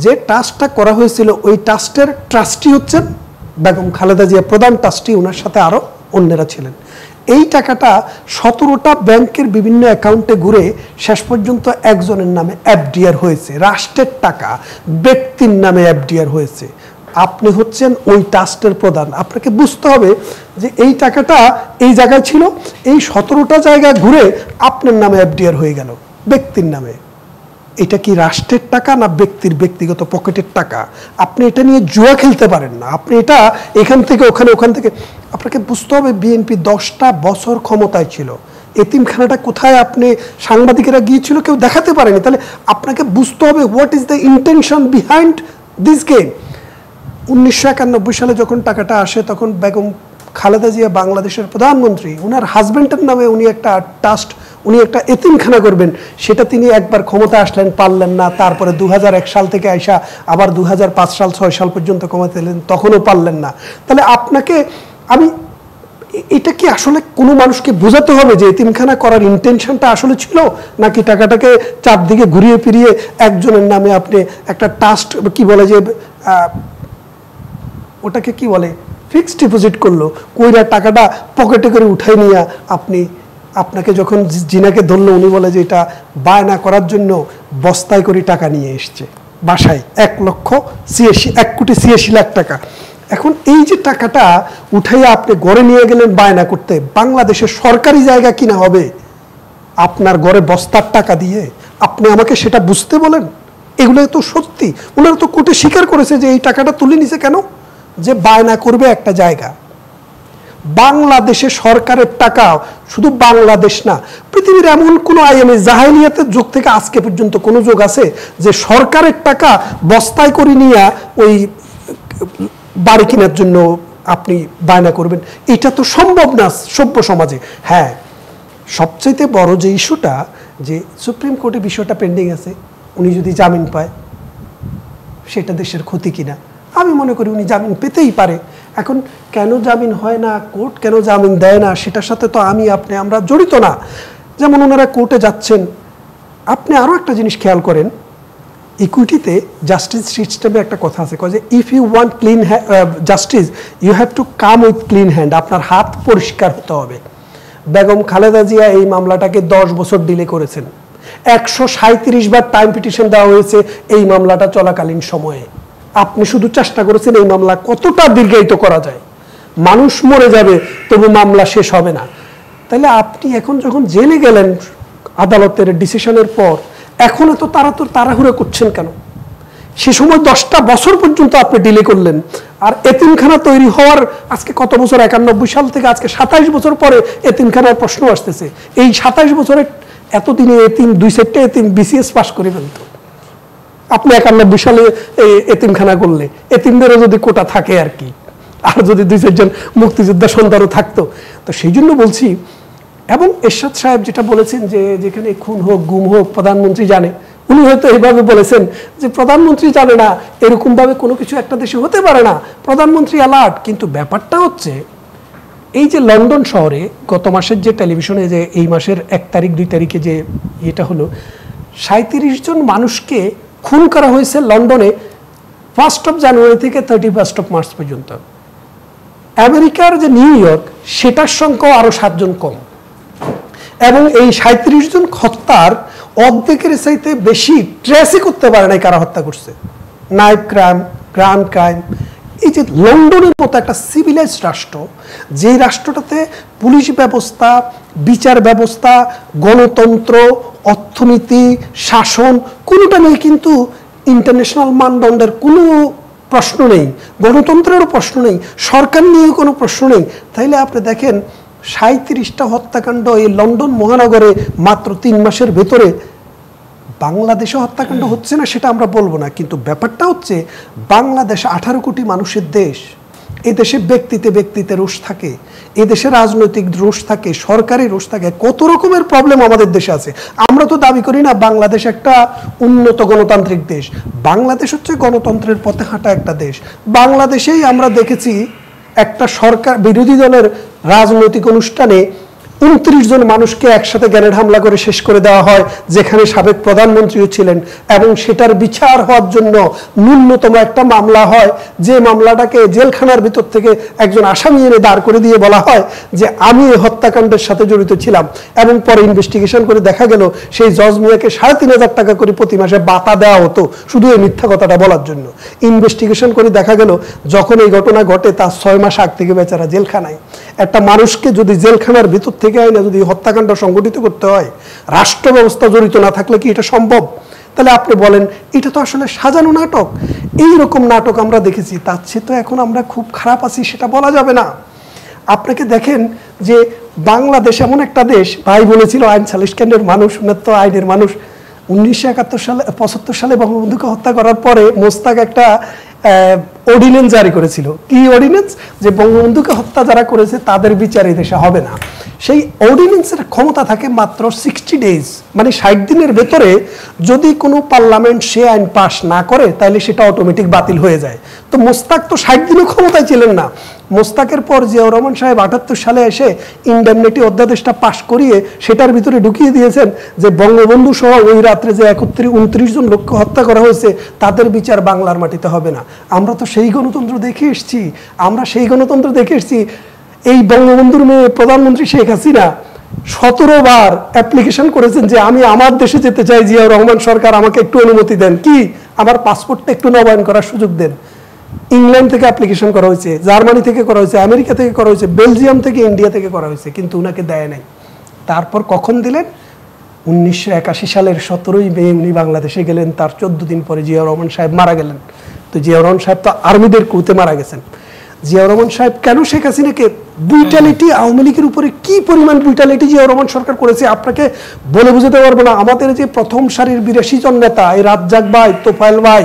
যে ট্রাস্টটা করা হয়েছিল ওই ট্রাস্টের ট্রাস্টি হচ্ছেন বেগম খালেদা জিয়া, প্রধান ট্রাস্টি, ওনার সাথে আরও অন্যরা ছিলেন। এই টাকাটা 17টা ব্যাংকের বিভিন্ন অ্যাকাউন্টে ঘুরে শেষ পর্যন্ত একজনের নামে এফডিআর হয়েছে। রাষ্ট্রের টাকা ব্যক্তির নামে এফডিআর হয়েছে। আপনি হচ্ছেন ওই ট্রাস্টের প্রধান। আপনাকে বুঝতে হবে যে এই টাকাটা এই জায়গায় ছিল, এই 17টা জায়গা ঘুরে আপনার নামে এফডিআর হয়ে গেল ব্যক্তির নামে। এটা কি রাষ্ট্রের টাকা না ব্যক্তির ব্যক্তিগত পকেটের টাকা? আপনি এটা নিয়ে জুয়া খেলতে পারেন না। আপনি এটা এখান থেকে ওখানে, ওখান থেকে, আপনাকে বুঝতে হবে বিএনপি 10টা বছর ক্ষমতায় ছিল। এতিমখানাটা কোথায় আপনি সাংবাদিকেরা গিয়েছিল কেউ দেখাতে পারেনি। তাহলে আপনাকে বুঝতে হবে what is the intention behind this game. 1991 সালে যখন টাকাটা আসে তখন বেগম খালেদা জিয়া বাংলাদেশের প্রধানমন্ত্রী, ওনার হাজব্যান্ডের নামে উনি একটা ট্রাস্ট, উনি একটা এতিমখানা করবেন, সেটা তিনি একবার ক্ষমতা আসলেন, পারলেন না। তারপরে 2001 সাল থেকে আইসা আবার 2005 সাল 6 সাল পর্যন্ত ক্ষমতা এলেন, তখনও পারলেন না। তাহলে আপনাকে এটা কি আসলে কোনো মানুষকে বোঝাতে হবে যে এতিমখানা করার ইন্টেনশনটা আসলে ছিল, নাকি টাকাটাকে চারদিকে ঘুরিয়ে ফিরিয়ে একজনের নামে আপনি একটা ট্রাস্ট, কি বলে যে ওটাকে কি বলে, ফিক্সড ডিপোজিট করলো, কইরা টাকাটা পকেটে করে উঠাই নিয়ে আপনাকে যখন জিনাকে ধরলো, উনি বলে যে এটা বায়না করার জন্য বস্তায় করে টাকা নিয়ে এসছে বাসায়, 1,86,00,000 টাকা। এখন এই যে টাকাটা উঠাইয়া আপনি ঘরে নিয়ে গেলেন বায়না করতে, বাংলাদেশের সরকারি জায়গা কিনা হবে আপনার ঘরে বস্তার টাকা দিয়ে? আপনি আমাকে সেটা বুঝতে বলেন। এগুলো তো সত্যি, ওনারা তো কোর্টে স্বীকার করেছে যে এই টাকাটা তুলে নিছে কেন, যে বায়না করবে একটা জায়গা। বাংলাদেশে সরকারের টাকা, শুধু বাংলাদেশ না, পৃথিবীর এমন কোনো আইএমএ জাহেলিয়াতের যুগ থেকে আজকে পর্যন্ত কোনো যুগ আছে যে সরকারের টাকা বস্তায় করে নিয়ে ওই বাড়ি কেনার জন্য আপনি বায়না করবেন? এটা তো সম্ভব না সভ্য সমাজে। হ্যাঁ, সবচাইতে বড় যে ইস্যুটা, যে সুপ্রিম কোর্টে বিষয়টা পেন্ডিং আছে, উনি যদি জামিন পায় সেটা দেশের ক্ষতি কিনা? আমি মনে করি উনি জামিন পেতেই পারে। এখন কেন জামিন হয় না, কোর্ট কেন জামিন দেয় না, সেটার সাথে তো আমরা জড়িত না। যেমন ওনারা কোর্টে যাচ্ছেন, আপনি আরও একটা জিনিস খেয়াল করেন, ইকুইটিতে জাস্টিস সিস্টেমে একটা কথা আছে, যে if you want clean justice you have to come with clean hand. আপনার হাত পরিষ্কার হতে হবে। বেগম খালেদা জিয়া এই মামলাটাকে 10 বছর ডিলে করেছেন। 137 বার টাইম পিটিশন দেওয়া হয়েছে এই মামলাটা চলাকালীন সময়ে। আপনি শুধু চেষ্টা করেছেন এই মামলা কতটা দীর্ঘায়িত করা যায়। মানুষ মরে যাবে তবু মামলা শেষ হবে না। তাহলে আপনি এখন যখন জেলে গেলেন আদালতের ডিসিশনের পর, এখন এত তাড়াহুড়ো করছেন কেন? সে সময় 10টা বছর পর্যন্ত আপনি ডিলে করলেন। আর এতিমখানা তৈরি হওয়ার আজকে কত বছর, 91 সাল থেকে আজকে 27 বছর পরে এতিমখানার প্রশ্ন আসতেছে। এই 27 বছরে এতদিনে এতিম 2-4টা এতিম বিসিএস পাস করে ফেলত। আপনি 91 সালে এতিমখানা করলে এতিমদেরও যদি কোটা থাকে আর কি, আর যদি 2-4 জন মুক্তিযোদ্ধা সন্তানও থাকতো। তো সেই জন্য বলছি, এবং এরশাদ সাহেব যেটা বলেছেন যে যেখানে খুন হোক গুম হোক প্রধানমন্ত্রী জানে, উনি হয়তো এইভাবে বলেছেন যে প্রধানমন্ত্রী জানে না, এরকমভাবে কোনো কিছু একটা দেশে হতে পারে না, প্রধানমন্ত্রী অ্যালার্ট। কিন্তু ব্যাপারটা হচ্ছে এই যে লন্ডন শহরে গত মাসের যে টেলিভিশনে যে এই মাসের 1 তারিখ 2 তারিখে যে এটা হলো, 37 জন মানুষকে খুন করা হয়েছে লন্ডনে 1 জানুয়ারি থেকে 31 মার্চ পর্যন্ত। আমেরিকার যে নিউ ইয়র্ক, সেটার সংখ্যা আরো 7 জন কম। এবং এই 37 জন হত্যার অর্ধেকের চাইতে বেশি ট্রেসই করতে পারে না কারা হত্যা করছে। Knife crime, grand crime. এই যে লন্ডনের মতো একটা সিভিলাইজ রাষ্ট্র, যে রাষ্ট্রটাতে পুলিশ ব্যবস্থা, বিচার ব্যবস্থা, গণতন্ত্র, অর্থনীতি, শাসন কোনোটা নেই, কিন্তু ইন্টারন্যাশনাল মানদণ্ডের কোনো প্রশ্ন নেই, গণতন্ত্রেরও প্রশ্ন নেই, সরকার নিয়ে কোনো প্রশ্ন নেই। তাইলে আপনি দেখেন 37টা হত্যাকাণ্ড এই লন্ডন মহানগরে মাত্র 3 মাসের ভেতরে। বাংলাদেশে হত্যাকাণ্ড হচ্ছে না সেটা আমরা বলবো না, কিন্তু ব্যাপারটা হচ্ছে বাংলাদেশ 18 কোটি মানুষের দেশ। এদেশে ব্যক্তিতে রোষ থাকে, এদেশে রাজনৈতিক রোষ থাকে, সরকারি রোষ থাকে, কত রকমের প্রবলেম আমাদের দেশে আছে। আমরা তো দাবি করি না বাংলাদেশ একটা উন্নত গণতান্ত্রিক দেশ। বাংলাদেশ হচ্ছে গণতন্ত্রের পথে হাঁটা একটা দেশ। বাংলাদেশেই আমরা দেখেছি একটা সরকার বিরোধী দলের রাজনৈতিক অনুষ্ঠানে 29 জন মানুষকে একসাথে গ্রেনেড হামলা করে শেষ করে দেওয়া হয়, যেখানে সাবেক প্রধানমন্ত্রীও ছিলেন, এবং সেটার বিচার হওয়ার জন্য ন্যূনতম একটা মামলা হয়, যে মামলাটাকে জেলখানার ভিতর থেকে একজন আসামি এনে দাঁড় করে দিয়ে বলা হয় যে আমি এই হত্যাকাণ্ডের সাথে জড়িত ছিলাম, এবং পরে ইনভেস্টিগেশন করে দেখা গেল সেই জজ মিয়াকে 3,500 টাকা করে প্রতি মাসে বাতা দেওয়া হতো শুধু এই মিথ্যা কথাটা বলার জন্য। ইনভেস্টিগেশন করে দেখা গেল যখন এই ঘটনা ঘটে তার 6 মাস আগ থেকে বেচারা জেলখানায়। একটা মানুষকে যদি জেলখানার ভিতর থেকে আইনা যদি হত্যাকাণ্ড সংগঠিত করতে হয়, রাষ্ট্র ব্যবস্থা জড়িত না থাকলে কি এটা সম্ভব? তাহলে আপনি বলেন এটা তো আসলে সাজানো নাটক। এই রকম নাটক আমরা দেখেছি, তার চেয়ে তো এখন আমরা খুব খারাপ আছি সেটা বলা যাবে না। আপনাকে দেখেন যে বাংলাদেশ এমন একটা দেশ, ভাই বলেছিল আইন সালিশ কেন্দ্রের মানুষ, উনার তো আইনের মানুষ। 1975 সালে বঙ্গবন্ধুকে হত্যা করার পরে মোস্তাক একটা অর্ডিন্যান্স জারি করেছিল। কি অর্ডিন্যান্স? যে বঙ্গবন্ধুকে হত্যা যারা করেছে তাদের বিচার এই দেশে হবে না। সেই অর্ডিন্যান্সের ক্ষমতা থাকে মাত্র 60 ডেজ, মানে 60 দিনের ভেতরে যদি কোনো পার্লামেন্ট সে আইন পাশ না করে তাহলে সেটা অটোমেটিক বাতিল হয়ে যায়। তো মোস্তাক তো 60 দিনও ক্ষমতায় ছিলেন না। মোস্তাকের পর জিয়াউর রহমান সাহেব 78 সালে এসে ইনডেমনিটি অধ্যাদেশটা পাশ করিয়ে সেটার ভিতরে ঢুকিয়ে দিয়েছেন যে বঙ্গবন্ধু সহ ওই রাত্রে যে 29 জন লোককে হত্যা করা হয়েছে তাদের বিচার বাংলার মাটিতে হবে না। আমরা তো সেই গণতন্ত্র দেখে এসেছি, এই বঙ্গবন্ধুর মেয়ে প্রধানমন্ত্রী শেখ হাসিনা 17 বার অ্যাপ্লিকেশন করেছেন যে আমি আমার দেশে যেতে চাই, জিয়াউর রহমান সরকার আমাকে একটু অনুমতি দেন, কি আমার পাসপোর্টটা একটু নবায়ন করার সুযোগ দেন। ইংল্যান্ড থেকে অ্যাপ্লিকেশন করা হয়েছে, জার্মানি থেকে করা হয়েছে, আমেরিকা থেকে করা হয়েছে, বেলজিয়াম থেকে, ইন্ডিয়া থেকে করা হয়েছে, কিন্তু উনাকে দেয় নাই। তারপর কখন দিলেন? 1981 সালের 17ই মে উনি বাংলাদেশে গেলেন, তার 14 দিন পরে জিয়াউর রহমান সাহেব মারা গেলেন। তো জিয়াউর রহমান সাহেব তো আর্মিদের ক্রুতে মারা গেছেন। জিয়াউর রহমান সাহেব কেন শেখ হাসিনাকে ব্রুটালিটি, আওয়ামী লীগের উপরে কি পরিমাণ ব্রুটালিটি জিয়াউর রহমান সরকার করেছে আপনাকে বলে বোঝাতে পারবো না। আমাদের যে প্রথম সারির 82 জন নেতা, এই রাজ্জাক ভাই, তোফায়েল ভাই,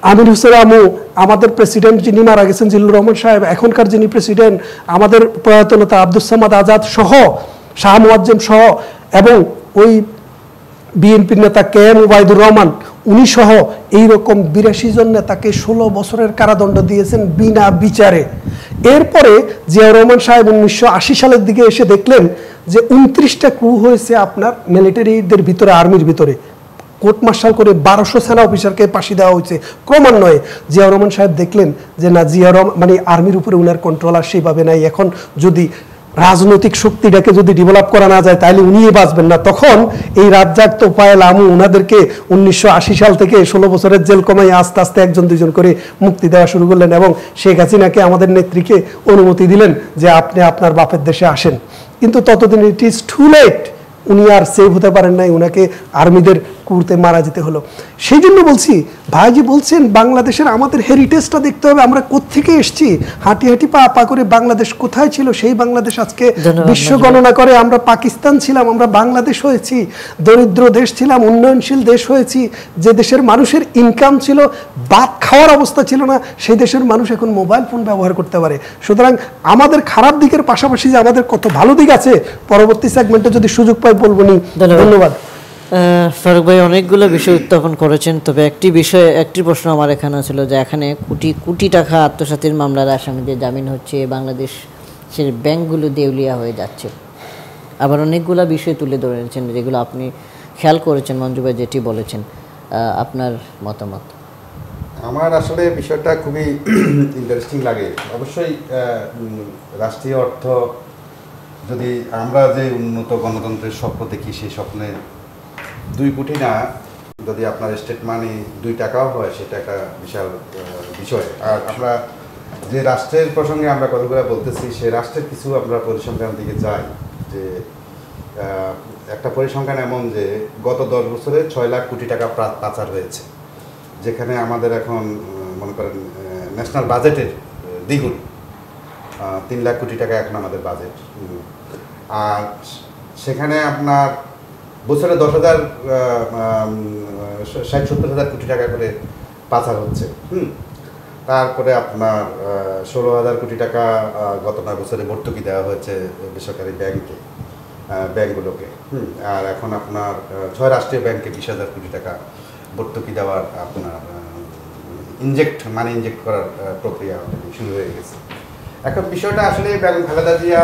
আমির হোসেন আমু, আমাদের প্রেসিডেন্ট যিনি মারা গেছেন জিল্লুর রহমান সাহেব, এখনকার যিনি প্রেসিডেন্ট আমাদের প্রয়াত নেতা আব্দুস সামাদ আজাদ সহ, শাহ মুয়াজ্জেম সহ, এবং ওই বিএনপির নেতা KM ওবায়দুর রহমান উনি সহ এইরকম 82 জন নেতাকে 16 বছরের কারাদণ্ড দিয়েছেন বিনা বিচারে। এরপরে জিয়াউর রহমান সাহেব 1980 সালের দিকে এসে দেখলেন যে 29টা ক্রু হয়েছে আপনার মিলিটারিদের ভিতরে, আর্মির ভিতরে কোর্ট মার্শাল করে 1200 সেনা অফিসারকে ফাঁসি দেওয়া হয়েছে। ক্রমান্বয়ে জিয়াউর রহমান সাহেব দেখলেন যে না, জিয়াউর রহমান মানে আর্মির উপরে উনার কন্ট্রোল আর সেইভাবে নাই। এখন যদি রাজনৈতিক শক্তিটাকে যদি ডেভেলপ করা না যায় তাহলে উনিই বাঁচবেন না। তখন এই রাজ্জাক, তোফায়েল, আমু ওনাদেরকে 1980 সাল থেকে 16 বছরের জেল কমাই আস্তে আস্তে 1-2 করে মুক্তি দেওয়া শুরু করলেন, এবং শেখ হাসিনাকে আমাদের নেত্রীকে অনুমতি দিলেন যে আপনি আপনার বাপের দেশে আসেন। কিন্তু ততদিন ইট ইজ টু লেট, উনি আর সেভ হতে পারেন নাই, উনাকে আর্মিদের কুড়তে মারা যেতে হলো। সেই জন্য বলছি, ভাইজি বলছেন বাংলাদেশের আমাদের হেরিটেজটা দেখতে হবে, আমরা কোত্থেকে এসেছি, হাঁটি হাঁটি পা পা করে বাংলাদেশ কোথায় ছিল সেই বাংলাদেশ আজকে বিশ্ব গণনা করে আমরা পাকিস্তান ছিলাম, আমরা বাংলাদেশ হয়েছি, দরিদ্র দেশ ছিলাম, উন্নয়নশীল দেশ হয়েছি। যে দেশের মানুষের ইনকাম ছিল, ভাত খাওয়ার অবস্থা ছিল না, সেই দেশের মানুষ এখন মোবাইল ফোন ব্যবহার করতে পারে। সুতরাং আমাদের খারাপ দিকের পাশাপাশি যে আমাদের কত ভালো দিক আছে, পরবর্তী সেগমেন্টে যদি সুযোগ পাই বলবো নি। ধন্যবাদ। ফারুক ভাই অনেকগুলো বিষয় উত্থাপন করেছেন, তবে একটি প্রশ্ন আমার এখানে ছিল যে এখানে কোটি কোটি টাকা আত্মসাতের মামলার আসামিদের জামিন হচ্ছে, বাংলাদেশের ব্যাংকগুলো দেউলিয়া হয়ে যাচ্ছে, আবার অনেকগুলো বিষয় তুলে ধরেছেন যেগুলো আপনি খেয়াল করেছেন। মঞ্জু ভাই যেটি বলেছেন, আপনার মতামত? আমার আসলে বিষয়টা খুবই ইন্টারেস্টিং লাগে। অবশ্যই রাষ্ট্রীয় অর্থ, যদি আমরা যে উন্নত গণতন্ত্রের স্বপ্ন দেখি, সেই স্বপ্নে 2 কোটি না, যদি আপনার স্টেট মানি 2 টাকাও হয় সেটা একটা বিশাল বিষয়। আর আমরা যে রাষ্ট্রের প্রসঙ্গে আমরা কথাগুলো বলতেছি, সেই রাষ্ট্রের কিছু আমরা পরিসংখ্যান দিকে যাই, যে একটা পরিসংখ্যান এমন যে গত 10 বছরে 6 লাখ কোটি টাকা পাচার হয়েছে, যেখানে আমাদের এখন মনে করেন ন্যাশনাল বাজেটের দ্বিগুণ, 3 লাখ কোটি টাকা এখন আমাদের বাজেট। আর সেখানে আপনার বছরে 60,000 কোটি টাকা করে পাচার হচ্ছে। তারপরে আপনার 16,000 কোটি টাকা গত 9 বছরে ভর্তুকি দেওয়া হয়েছে বেসরকারি ব্যাংকগুলোকে। আর এখন আপনার 6 রাষ্ট্রীয় ব্যাংকে 20,000 কোটি টাকা ভর্তুকি দেওয়ার আপনার মানি ইনজেক্ট করার প্রক্রিয়া শুরু হয়ে গেছে। এখন বিষয়টা আসলে বেগম খালেদা জিয়া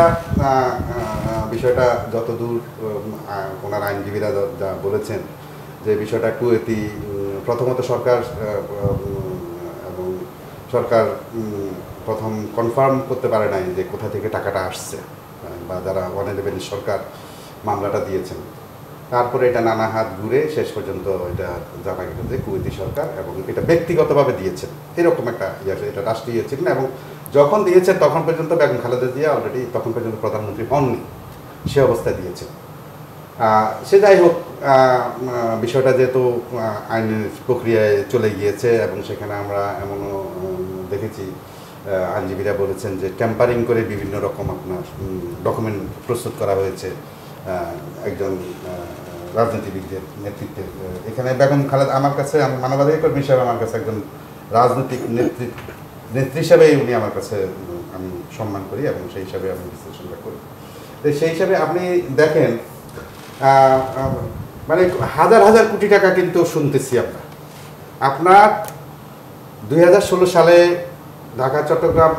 বিষয়টা যতদূর ওনার আইনজীবীরা যা বলেছেন যে বিষয়টা কুয়েতি প্রথমত সরকার এবং সরকার প্রথম কনফার্ম করতে পারে নাই যে কোথা থেকে টাকাটা আসছে, বা যারা অনারেবলি সরকার মামলাটা দিয়েছেন। তারপরে এটা নানা হাত ঘুরে শেষ পর্যন্ত এটা জানা গেল যে কুয়েতি সরকার, এবং এটা ব্যক্তিগতভাবে দিয়েছেন এরকম একটা এটা রাষ্ট্রীয় ছিল না। এবং যখন দিয়েছেন তখন পর্যন্ত বেগম খালেদা জিয়া অলরেডি তখন পর্যন্ত প্রধানমন্ত্রী হননি, সে অবস্থায় দিয়েছেন। সে যাই হোক, বিষয়টা যেহেতু আইনের প্রক্রিয়ায় চলে গিয়েছে এবং সেখানে আমরা এমনও দেখেছি আইনজীবীরা বলেছেন যে ট্যাম্পারিং করে বিভিন্ন রকম আপনার ডকুমেন্ট প্রস্তুত করা হয়েছে একজন রাজনীতিবিদদের নেতৃত্বে। এখানে বেগম খালেদা আমার কাছে, মানবাধিকার কর্মী হিসাবে আমার কাছে একজন রাজনৈতিক নেত্রী হিসাবে উনি আমার কাছে আমি সম্মান করি এবং সেই হিসাবে আমি বিশ্লেষণটা করি। তো সেই হিসাবে আপনি দেখেন মানে হাজার হাজার কোটি টাকা কিন্তু শুনতেছি আমরা। আপনার 2016 সালে ঢাকা চট্টগ্রাম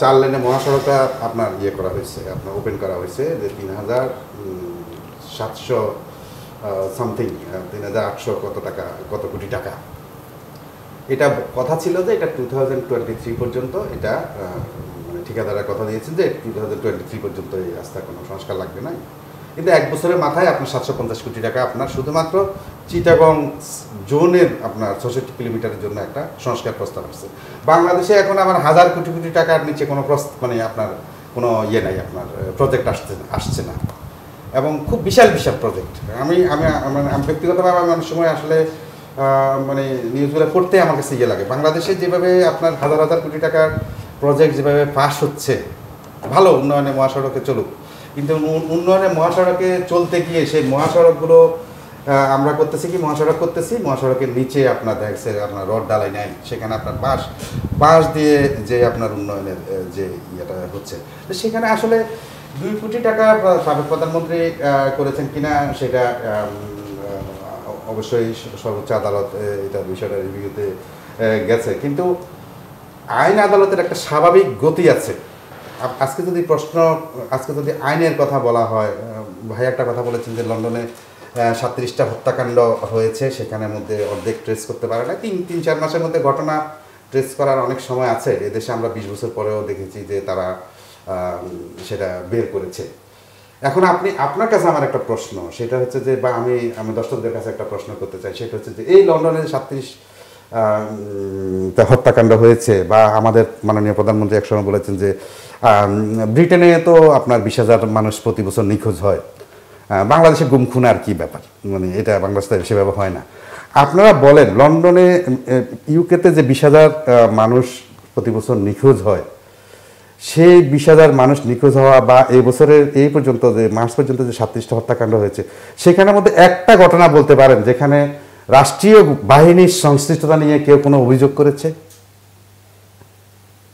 4 লেনে মহাসড়কটা আপনার করা হয়েছে, আপনার ওপেন করা হয়েছে যে 3700 সামথিং 3800 কত কোটি টাকা। এটা কথা ছিল যে এটা 2023 পর্যন্ত, এটা মানে ঠিকাদারের কথা দিয়েছেন যে 2023 পর্যন্ত এই রাস্তার কোনো সংস্কার লাগবে না। কিন্তু 1 বছরের মাথায় আপনার 750 কোটি টাকা আপনার শুধুমাত্র চিটাগং জোনের আপনার 66 কিলোমিটারের জন্য একটা সংস্কার প্রস্তাব আসছে। বাংলাদেশে এখন আমার হাজার কোটি কোটি টাকার নিচে কোনো মানে আপনার কোনো নাই, আপনার প্রজেক্ট আসছে না, এবং খুব বিশাল বিশাল প্রজেক্ট। আমি ব্যক্তিগতভাবে আমি অনেক সময় আসলে মানে নিউজগুলো পড়তে আমার কাছে লাগে। বাংলাদেশে যেভাবে আপনার হাজার হাজার কোটি টাকার প্রজেক্ট যেভাবে পাস হচ্ছে, ভালো উন্নয়নে মহাসড়কে চলুক, কিন্তু উন্নয়নে মহাসড়কে চলতে গিয়ে সেই মহাসড়কগুলো আমরা করতেছি কি, মহাসড়ক করতেছি, মহাসড়কের নিচে আপনার দেখছে আপনার রড ডালাই নাই, সেখানে আপনার বাঁশ দিয়ে যে আপনার উন্নয়নের যে ইয়েটা হচ্ছে, তো সেখানে আসলে 2 কোটি টাকা সাবেক প্রধানমন্ত্রী করেছেন কিনা সেটা অবশ্যই সর্বোচ্চ আদালত এটা বিষয়টা রিভিউতে গেছে, কিন্তু আইন আদালতের একটা স্বাভাবিক গতি আছে। আজকে যদি আইনের কথা বলা হয়, ভাই একটা কথা বলেছেন যে লন্ডনে 37টা হত্যাকাণ্ড হয়েছে, সেখানের মধ্যে অর্ধেক ট্রেস করতে পারে না। 3-4 মাসের মধ্যে ঘটনা ট্রেস করার অনেক সময় আছে। এদেশে আমরা 20 বছর পরেও দেখেছি যে তারা সেটা বের করেছে। এখন আপনার কাছে আমার একটা প্রশ্ন, সেটা হচ্ছে যে, বা আমি দর্শকদের কাছে একটা প্রশ্ন করতে চাই, সেটা হচ্ছে যে এই লন্ডনে 37টা হত্যাকাণ্ড হয়েছে, বা আমাদের মাননীয় প্রধানমন্ত্রী একসময় বলেছেন যে ব্রিটেনে তো আপনার 20,000 মানুষ প্রতি বছর নিখোঁজ হয়, বাংলাদেশে গুম খুন আর কি ব্যাপার, মানে এটা বাংলাদেশে সেভাবে হয় না। আপনারা বলেন লন্ডনে ইউকেতে যে 20,000 মানুষ প্রতি বছর নিখোঁজ হয়, সেই 20,000 মানুষ নিখোঁজ হওয়া বা এই বছরের এই পর্যন্ত যে মার্চ পর্যন্ত যে 37টা হত্যাকাণ্ড হয়েছে, সেখানের মধ্যে একটা ঘটনা বলতে পারেন যেখানে রাষ্ট্রীয় বাহিনীর সংশ্লিষ্টতা নিয়ে কেউ কোনো অভিযোগ করেছে?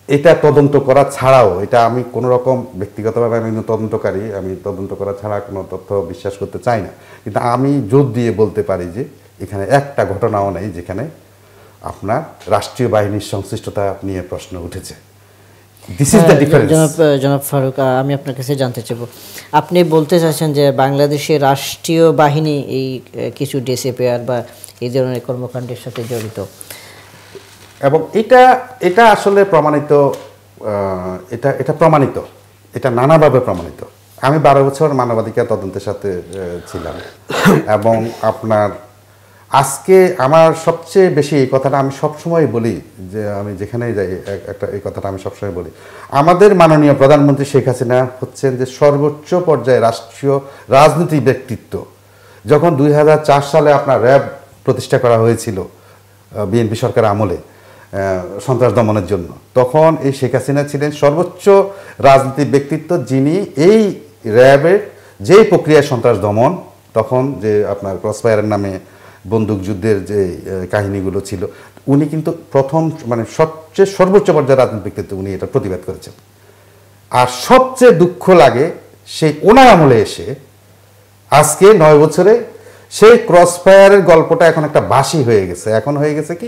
এটা তদন্ত করা ছাড়াও, এটা আমি কোনো রকম ব্যক্তিগতভাবে আমি তদন্তকারী, আমি তদন্ত করা ছাড়া কোনো তথ্য বিশ্বাস করতে চাই না, কিন্তু আমি জোর দিয়ে বলতে পারি যে এখানে একটা ঘটনাও নেই যেখানে আপনার রাষ্ট্রীয় বাহিনীর সংশ্লিষ্টতা নিয়ে প্রশ্ন উঠেছে। জনাব ফারুক, আমি আপনার কাছে জানতে চাইব, আপনি বলতে চাচ্ছেন যে বাংলাদেশের রাষ্ট্রীয় বাহিনী এই কিছু ডিসিপিআর বা এই ধরনের কর্মকাণ্ডের সাথে জড়িত, এবং এটা আসলে প্রমাণিত, এটা প্রমাণিত, এটা নানাভাবে প্রমাণিত। আমি 12 বছর মানবাধিকার তদন্তের সাথে ছিলাম, এবং আপনার আজকে আমার সবচেয়ে বেশি এই কথাটা আমি সবসময় বলি, যে আমি যেখানেই যাই এই কথাটা আমি সবসময় বলি, আমাদের মাননীয় প্রধানমন্ত্রী শেখ হাসিনা হচ্ছেন যে সর্বোচ্চ পর্যায়ে রাষ্ট্রীয় রাজনৈতিক ব্যক্তিত্ব। যখন 2004 সালে আপনার র্যাব প্রতিষ্ঠা করা হয়েছিল বিএনপি সরকার আমলে সন্ত্রাস দমনের জন্য, তখন এই শেখ হাসিনা ছিলেন সর্বোচ্চ রাজনৈতিক ব্যক্তিত্ব, যিনি এই র্যাবের যেই প্রক্রিয়ায় সন্ত্রাস দমন, তখন যে আপনার ক্রসফায়ারের নামে বন্দুক যুদ্ধের যে কাহিনীগুলো ছিল, উনি কিন্তু প্রথম মানে সবচেয়ে সর্বোচ্চ পর্যায়ে রাজনৈতিক ব্যক্তিত্ব, উনি এটা প্রতিবাদ করেছেন। আর সবচেয়ে দুঃখ লাগে সেই ওনার আমলে এসে আজকে 9 বছরে সেই ক্রসফায়ারের গল্পটা এখন একটা বাসি হয়ে গেছে। এখন হয়ে গেছে কি,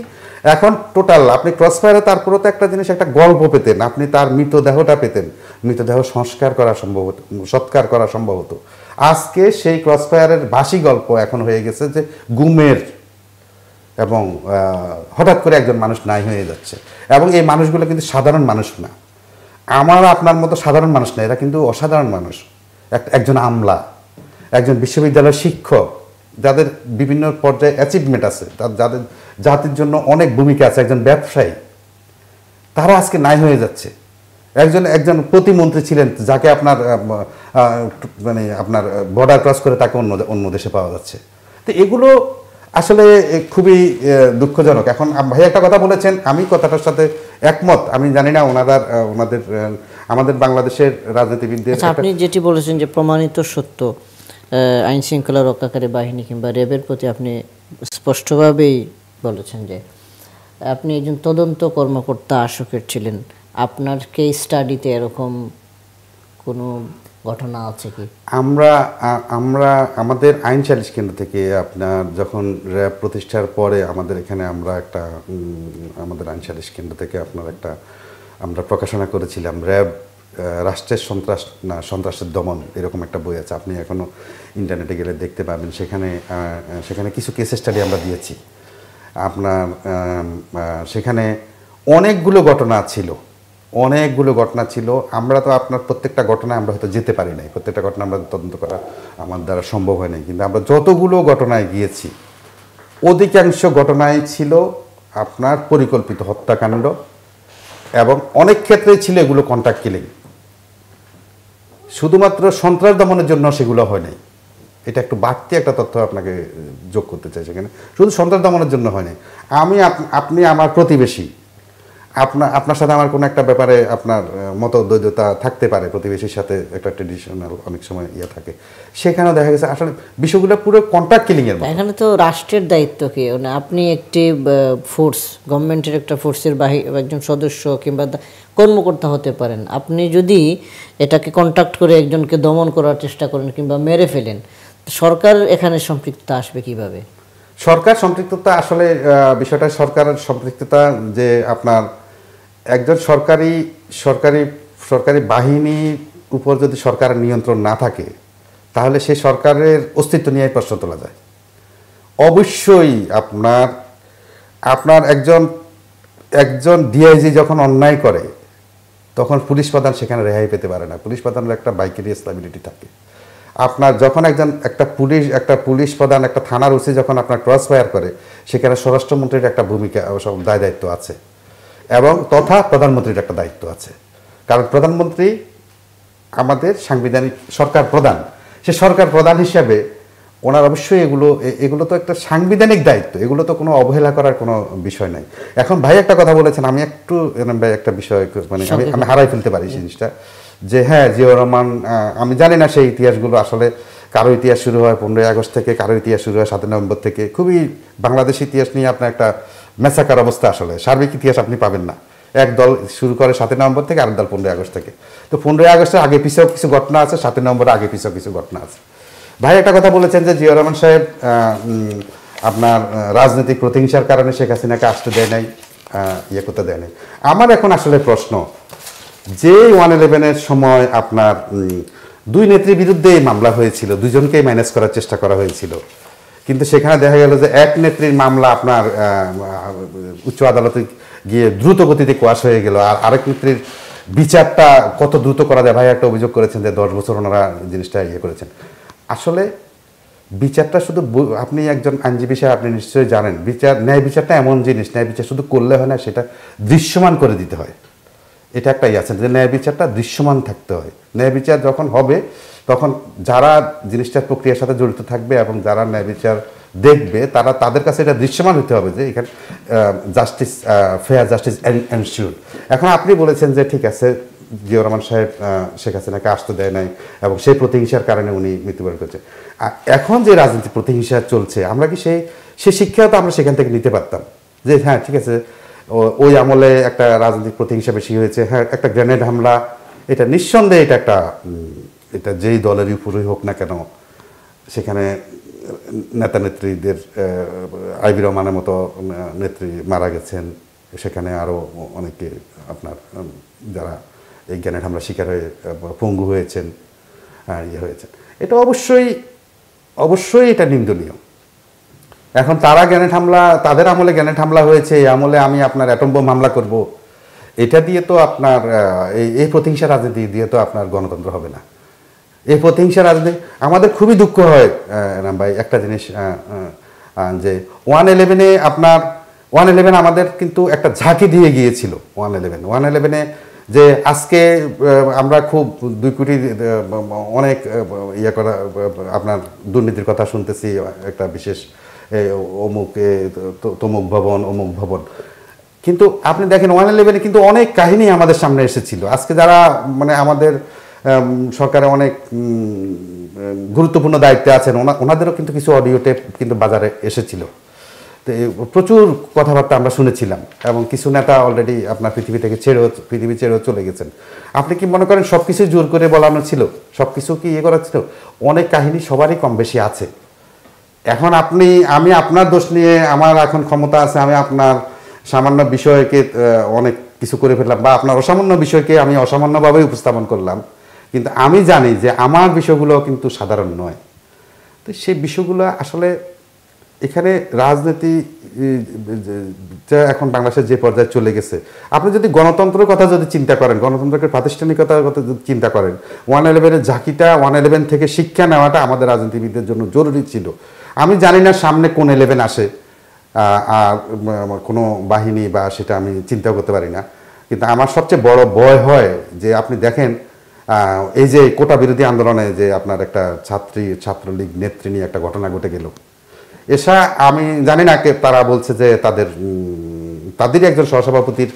এখন টোটাল আপনি ক্রসফায়ারে তারপরে তো একটা জিনিস, একটা গল্প পেতেন, আপনি তার মৃতদেহটা পেতেন, মৃতদেহ সংস্কার করা সম্ভব হতো, সৎকার করা সম্ভব হতো। আজকে সেই ক্রসফায়ারের বাসি গল্প এখন হয়ে গেছে যে গুমের, এবং হঠাৎ করে একজন মানুষ নাই হয়ে যাচ্ছে। এবং এই মানুষগুলো কিন্তু সাধারণ মানুষ না, আমার আপনার মতো সাধারণ মানুষ না, এরা কিন্তু অসাধারণ মানুষ। একজন আমলা, একজন বিশ্ববিদ্যালয়ের শিক্ষক, যাদের বিভিন্ন পর্যায়ে অ্যাচিভমেন্ট আছে, যাদের জাতির জন্য অনেক ভূমিকা আছে, একজন ব্যবসায়ী, তারা আজকে নাই হয়ে যাচ্ছে। একজন প্রতিমন্ত্রী ছিলেন, যাকে আপনার মানে আপনার বর্ডার ক্রস করে তাকে অন্য দেশে পাওয়া যাচ্ছে। তো এগুলো আসলে খুবই দুঃখজনক। এখন ভাই একটা কথা বলেছেন, আমি কথাটার সাথে একমত। আমি জানি না আমাদের বাংলাদেশের রাজনীতিবিদদের, আপনি যেটি বলেছেন যে প্রমাণিত সত্য, আইন শৃঙ্খলা রক্ষাকারী বাহিনী কিংবা র্যাবের প্রতি আপনি স্পষ্টভাবেই বলেছেন যে আপনি একজন তদন্ত কর্মকর্তা আশকের ছিলেন, আপনার কেস স্টাডিতে এরকম কোনো ঘটনা আছে কি? আমরা আমাদের আইন সালিশ কেন্দ্র থেকে আপনার যখন র্যাব প্রতিষ্ঠার পরে আমাদের এখানে আমাদের আইন সালিশ কেন্দ্র থেকে আমরা প্রকাশনা করেছিলাম র্যাব রাষ্ট্রের সন্ত্রাসের দমন, এরকম একটা বই আছে, আপনি এখনো ইন্টারনেটে গেলে দেখতে পাবেন। সেখানে কিছু কেস স্টাডি আমরা দিয়েছি আপনার। সেখানে অনেকগুলো ঘটনা ছিল। আমরা তো আপনার প্রত্যেকটা ঘটনায় আমরা হয়তো যেতে পারি নাই, প্রত্যেকটা ঘটনা আমরা তদন্ত করা আমার দ্বারা সম্ভব হয় নাই, কিন্তু আমরা যতগুলো ঘটনায় গিয়েছি অধিকাংশ ঘটনায় ছিল আপনার পরিকল্পিত হত্যাকাণ্ড, এবং অনেক ক্ষেত্রেই ছিল এগুলো কন্ট্রাক্ট কিলিং। শুধুমাত্র সন্ত্রাস দমনের জন্য সেগুলো হয় নাই, এটা একটু বাড়তি একটা তথ্য আপনাকে যোগ করতে চাই। সেখানে শুধু সন্ত্রাস দমনের জন্য হয় নাই। আপনি আমার প্রতিবেশী, আপনার সাথে আমার কোনো একটা ব্যাপারে আপনার মতদ্বৈধতা থাকতে পারে, প্রতিবেশীর সাথে একটা ট্রেডিশনাল অনেক সময় থাকে, সেখানেও দেখা গেছে আসলে বিষয়গুলো পুরো কন্ট্রাক্ট কিলিং এর। এখানে তো রাষ্ট্রের দায়িত্ব কি? আপনি একটি ফোর্স, গভর্নমেন্টের একটা ফোর্সের একজন সদস্য কিংবা কর্মকর্তা হতে পারেন, আপনি যদি এটাকে কন্ট্রাক্ট করে একজনকে দমন করার চেষ্টা করেন কিংবা মেরে ফেলেন, সরকার এখানে সম্পৃক্ততা আসবে কিভাবে? সরকার সম্পৃক্ততা আসলে বিষয়টা সরকারের সম্পৃক্ততা যে আপনার একজন সরকারি বাহিনীর উপর যদি সরকারের নিয়ন্ত্রণ না থাকে, তাহলে সেই সরকারের অস্তিত্ব নিয়ে প্রশ্ন তোলা যায়। অবশ্যই আপনার একজন ডিআইজি যখন অন্যায় করে, তখন পুলিশ প্রধান সেখানে রেহাই পেতে পারে না। পুলিশ প্রধানের একটা ভাইকেরিয়াস লায়াবিলিটি থাকে। আপনার যখন একটা পুলিশ প্রধান, একটা থানার ওসি যখন আপনার ক্রস ফায়ার করে, সেখানে স্বরাষ্ট্রমন্ত্রীর একটা ভূমিকা, দায়িত্ব আছে, এবং তথা প্রধানমন্ত্রীর একটা দায়িত্ব আছে। কারণ প্রধানমন্ত্রী আমাদের সাংবিধানিক সরকার প্রধান, সে সরকার প্রধান হিসাবে ওনার অবশ্যই এগুলো তো একটা সাংবিধানিক দায়িত্ব, এগুলো তো কোনো অবহেলা করার কোনো বিষয় নাই। এখন ভাই একটা কথা বলেছেন, আমি একটু ভাই একটা বিষয় মানে আমি হারাই ফেলতে পারি জিনিসটা, যে হ্যাঁ জিয়াউর রহমান, আমি জানি না সেই ইতিহাসগুলো আসলে কারো ইতিহাস শুরু হয় 15ই আগস্ট থেকে, কারো ইতিহাস শুরু হয় 7 নভেম্বর থেকে। খুবই বাংলাদেশ ইতিহাস নিয়ে আপনার একটা মেসাকার অবস্থা, আসলে সার্বিক ইতিহাস আপনি পাবেন না। এক দল শুরু করে 7 নভেম্বর থেকে, আরেক দল 15ই আগস্ট থেকে। তো 15ই আগস্টের আগে পিছেও কিছু ঘটনা আছে, 7 নভেম্বরের আগে পিছেও কিছু ঘটনা আছে। ভাই একটা কথা বলেছেন যে জিয়াউর রহমান সাহেব আপনার রাজনৈতিক প্রতিহিংসার কারণে শেখ হাসিনাকে আসতে দেয় নাই, করতে দেয় নাই। আমার এখন আসলে প্রশ্ন, যে 111-এর সময় আপনার 2 নেত্রীর বিরুদ্ধে মামলা হয়েছিল, 2জনকেই ম্যানেজ করার চেষ্টা করা হয়েছিল, কিন্তু সেখানে দেখা গেল যে এক নেত্রীর মামলা আপনার উচ্চ আদালতে গিয়ে দ্রুত গতিতে কোয়াশ হয়ে গেল, আর আরেক নেত্রীর বিচারটা কত দ্রুত করা যায়। ভাই একটা অভিযোগ করেছেন যে 10 বছর ওনারা জিনিসটা করেছেন। আসলে বিচারটা শুধু, আপনি একজন আইনজীবী সাহেব, আপনি নিশ্চয়ই জানেন, ন্যায় বিচারটা এমন জিনিস, ন্যায় বিচার শুধু করলে হয় না, সেটা দৃশ্যমান করে দিতে হয়। এটা একটা আছে যে ন্যায় বিচারটা দৃশ্যমান থাকতে হয়। ন্যায় বিচার যখন হবে, তখন যারা জিনিসটার প্রক্রিয়ার সাথে জড়িত থাকবে এবং যারা ন্যায় বিচার দেখবে, তাদের কাছে এটা দৃশ্যমান হতে হবে যে এখানে জাস্টিস, ফেয়ার জাস্টিস এনশিওর। এখন আপনি বলেছেন যে ঠিক আছে, জিয়াউর রহমান সাহেব শেখ হাসিনাকে আসতে দেয় নাই এবং সেই প্রতিহিংসার কারণে উনি মৃত্যুবরণ করেছে। এখন যে রাজনীতি প্রতিহিংসা চলছে, আমরা কি সেই শিক্ষাও তো আমরা সেখান থেকে নিতে পারতাম যে হ্যাঁ ঠিক আছে, ওই আমলে একটা রাজনৈতিক প্রতিহিংসা বেশি হয়েছে, হ্যাঁ একটা গ্রেনেড হামলা, এটা নিঃসন্দেহে এটা যেই দলেরই উপরই হোক না কেন, সেখানে নেতা নেত্রীদের আইবি রহমানের মতো নেত্রী মারা গেছেন, সেখানে আরও অনেকে আপনার যারা এই গ্রেনেড হামলা শিকার হয়ে পঙ্গু হয়েছেন, ইয়ে হয়েছেন। এটা অবশ্যই এটা নিন্দনীয়। এখন তারা গ্রেনেড হামলা, তাদের আমলে গ্রেনেড হামলা হয়েছে, এই আমলে আমি আপনার অ্যাটম বোম হামলা করব, এটা দিয়ে তো আপনার এই প্রতিহিংসা রাজনীতি দিয়ে তো আপনার গণতন্ত্র হবে না। এই প্রতিহিংসা রাজনীতি আমাদের খুবই দুঃখ হয় রাম ভাই একটা জিনিস, যে 1/11-এ আপনার 1/11 আমাদের কিন্তু একটা ঝাঁকি দিয়ে গিয়েছিল। 1/11-এ যে আজকে আমরা খুব 2 কোটি অনেক ইয়ে করা আপনার দুর্নীতির কথা শুনতেছি, একটা বিশেষ অমুক তমুক ভবন অমুক ভবন, কিন্তু আপনি দেখেন 1/11-এ কিন্তু অনেক কাহিনী আমাদের সামনে এসেছিল। আজকে যারা মানে আমাদের সরকারে অনেক গুরুত্বপূর্ণ দায়িত্বে আছেন, ওনাদেরও কিন্তু কিছু অডিও টেপ কিন্তু বাজারে এসেছিল। তো প্রচুর কথাবার্তা আমরা শুনেছিলাম, এবং কিছু নেতা অলরেডি আপনার পৃথিবী ছেড়েও চলে গেছেন। আপনি কি মনে করেন সব কিছু জোর করে বলানো ছিল, সব কিছু কি ইয়ে করা ছিল? অনেক কাহিনী সবারই কম বেশি আছে। এখন আমি আপনার দোষ নিয়ে, আমার এখন ক্ষমতা আছে, আমি আপনার সামান্য বিষয়কে অনেক কিছু করে ফেললাম, বা আপনার অসামান্য বিষয়কে আমি অসামান্যভাবে উপস্থাপন করলাম, কিন্তু আমি জানি যে আমার বিষয়গুলো কিন্তু সাধারণ নয়। তো সেই বিষয়গুলো আসলে এখানে রাজনীতি এখন বাংলাদেশের যে পর্যায়ে চলে গেছে, আপনি যদি গণতন্ত্রের কথা যদি চিন্তা করেন, গণতন্ত্রের প্রাতিষ্ঠানিকতার কথা যদি চিন্তা করেন, 1/11-এর ঝাঁকিটা, 1/11 থেকে শিক্ষা নেওয়াটা আমাদের রাজনীতিবিদদের জন্য জরুরি ছিল। আমি জানি না সামনে কোন 11 আসে, আর কোনো বাহিনী বা সেটা আমি চিন্তাও করতে পারি না, কিন্তু আমার সবচেয়ে বড় ভয় হয় যে আপনি দেখেন এই যে কোটা বিরোধী আন্দোলনে যে আপনার একটা ছাত্রলীগ নেত্রী নিয়ে একটা ঘটনা ঘটে গেল, এসা আমি জানি না কে তারা বলছে যে তাদেরই একজন সহসভাপতির,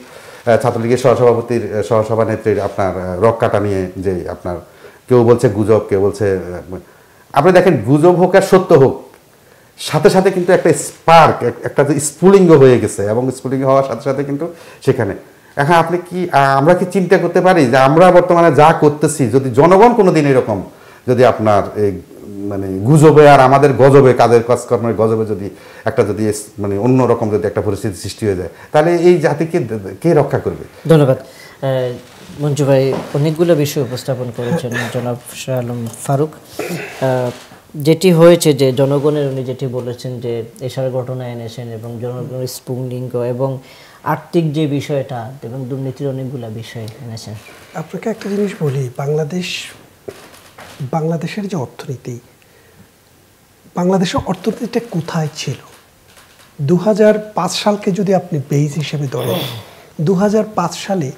ছাত্রলীগের সহসভাপতির সহসভানেত্রীর আপনার রক্ষাটা নিয়ে যে আপনার কেউ বলছে গুজব, কেউ বলছে, আপনি দেখেন গুজব হোক আর সত্য হোক, সাথে সাথে কিন্তু একটা স্পার্ক, একটা স্ফুলিঙ্গ হয়ে গেছে, এবং স্ফুলিঙ্গ হওয়ার সাথে সাথে কিন্তু সেখানে এখন আমরা কি চিন্তা করতে পারি যে আমরা বর্তমানে যা করতেছি, যদি জনগণ কোনোদিন এরকম যদি আপনার এই মানে গুজবে আর আমাদের গজবে, কাজের কাজকর্মের গজবে যদি মানে অন্যরকম যদি একটা পরিস্থিতি সৃষ্টি হয়ে যায়, তাহলে এই জাতিকে কে রক্ষা করবে? ধন্যবাদ মঞ্জু ভাই, অনেকগুলো বিষয় উপস্থাপন করেছেন জনাব শাহ আলম ফারুক। যেটি হয়েছে যে জনগণের, উনি যেটি বলেছেন যে এশার ঘটনা এনেছেন, এবং জনগণের স্পুংলিঙ্গ এবং আর্থিক যে বিষয়টা এবং দুর্নীতির অনেকগুলো বিষয় এনেছেন। আপনাকে একটা জিনিস বলি, বাংলাদেশের যে অর্থনীতি, বাংলাদেশের অর্থনীতিটা কোথায় ছিল? 2005 সালকে যদি আপনি বেস হিসেবে ধরেন, 2005 সালে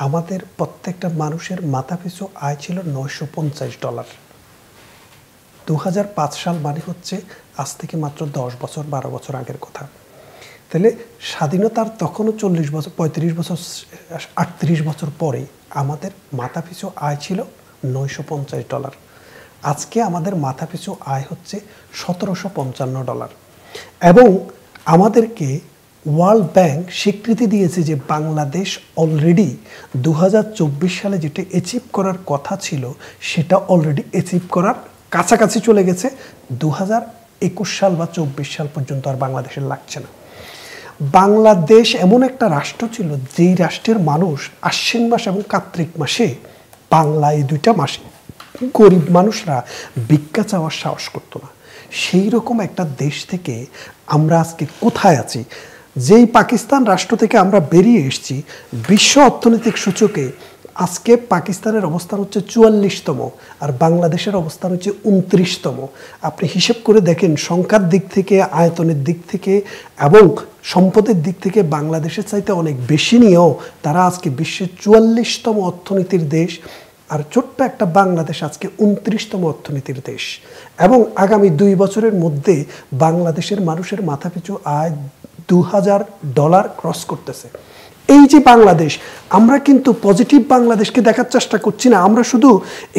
আমাদের প্রত্যেকটা মানুষের মাথাপিছু আয় ছিল $950। 2005 সাল মানে হচ্ছে আজ থেকে মাত্র 10 বছর 12 বছর আগের কথা। তাহলে স্বাধীনতার তখনও 40 বছর 35 বছর 38 বছর পরে আমাদের মাথাপিছু আয় ছিল $950। আজকে আমাদের মাথাপিছু আয় হচ্ছে $1755, এবং আমাদেরকে ওয়ার্ল্ড ব্যাংক স্বীকৃতি দিয়েছে যে বাংলাদেশ অলরেডি 2024 সালে যেটা অ্যাচিভ করার কথা ছিল সেটা অলরেডি অ্যাচিভ করার কাছাকাছি চলে গেছে। 2021 সাল বা 24 সাল পর্যন্ত আর বাংলাদেশের লাগছে না। বাংলাদেশ এমন একটা রাষ্ট্র ছিল যেই রাষ্ট্রের মানুষ আশ্বিন মাস এবং কার্তিক মাসে, বাংলা এই 2টা মাসে গরিব মানুষরা ভিক্ষা চাওয়ার সাহস করতো না। সেই রকম একটা দেশ থেকে আমরা আজকে কোথায় আছি? যেই পাকিস্তান রাষ্ট্র থেকে আমরা বেরিয়ে এসেছি, বিশ্ব অর্থনৈতিক সূচকে আজকে পাকিস্তানের অবস্থান হচ্ছে 44তম, আর বাংলাদেশের অবস্থান হচ্ছে 29তম। আপনি হিসেব করে দেখেন, সংখ্যার দিক থেকে, আয়তনের দিক থেকে এবং সম্পদের দিক থেকে বাংলাদেশের চাইতে অনেক বেশি নিয়েও তারা আজকে বিশ্বের 44তম অর্থনীতির দেশ, আর ছোট্ট একটা বাংলাদেশ আজকে 29তম অর্থনীতির দেশ। এবং আগামী 2 বছরের মধ্যে বাংলাদেশের মানুষের মাথাপিছু আয় $2000 ক্রস করতেছে। এই যে বাংলাদেশ, আমরা কিন্তু পজিটিভ বাংলাদেশকে দেখার চেষ্টা করছি না, আমরা শুধু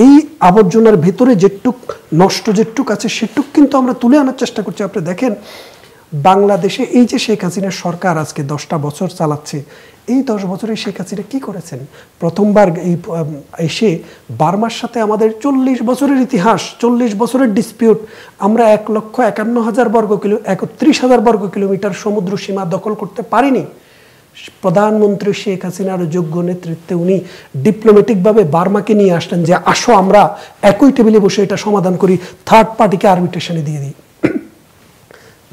এই আবর্জনার ভেতরে যেটুক নষ্ট যেটুক আছে সেটুক কিন্তু আমরা তুলে আনার চেষ্টা করছি। আপনি দেখেন বাংলাদেশে এই যে শেখ হাসিনার সরকার আজকে 10টা বছর চালাচ্ছে, এই 10 বছরে শেখ হাসিনা কি করেছেন? প্রথমবার এই এসে বার্মার সাথে আমাদের 40 বছরের ইতিহাস, 40 বছরের ডিসপিউট, আমরা 1,51,000 বর্গ কিলো 31,000 বর্গ কিলোমিটার সমুদ্র সীমা দখল করতে পারিনি। প্রধানমন্ত্রী শেখ হাসিনার যোগ্য নেতৃত্বে উনি ডিপ্লোম্যাটিকভাবে বার্মাকে নিয়ে আসলেন যে আসো আমরা একই টেবিলে বসে এটা সমাধান করি, থার্ড পার্টিকে আরবিট্রেশনে দিয়ে দিই।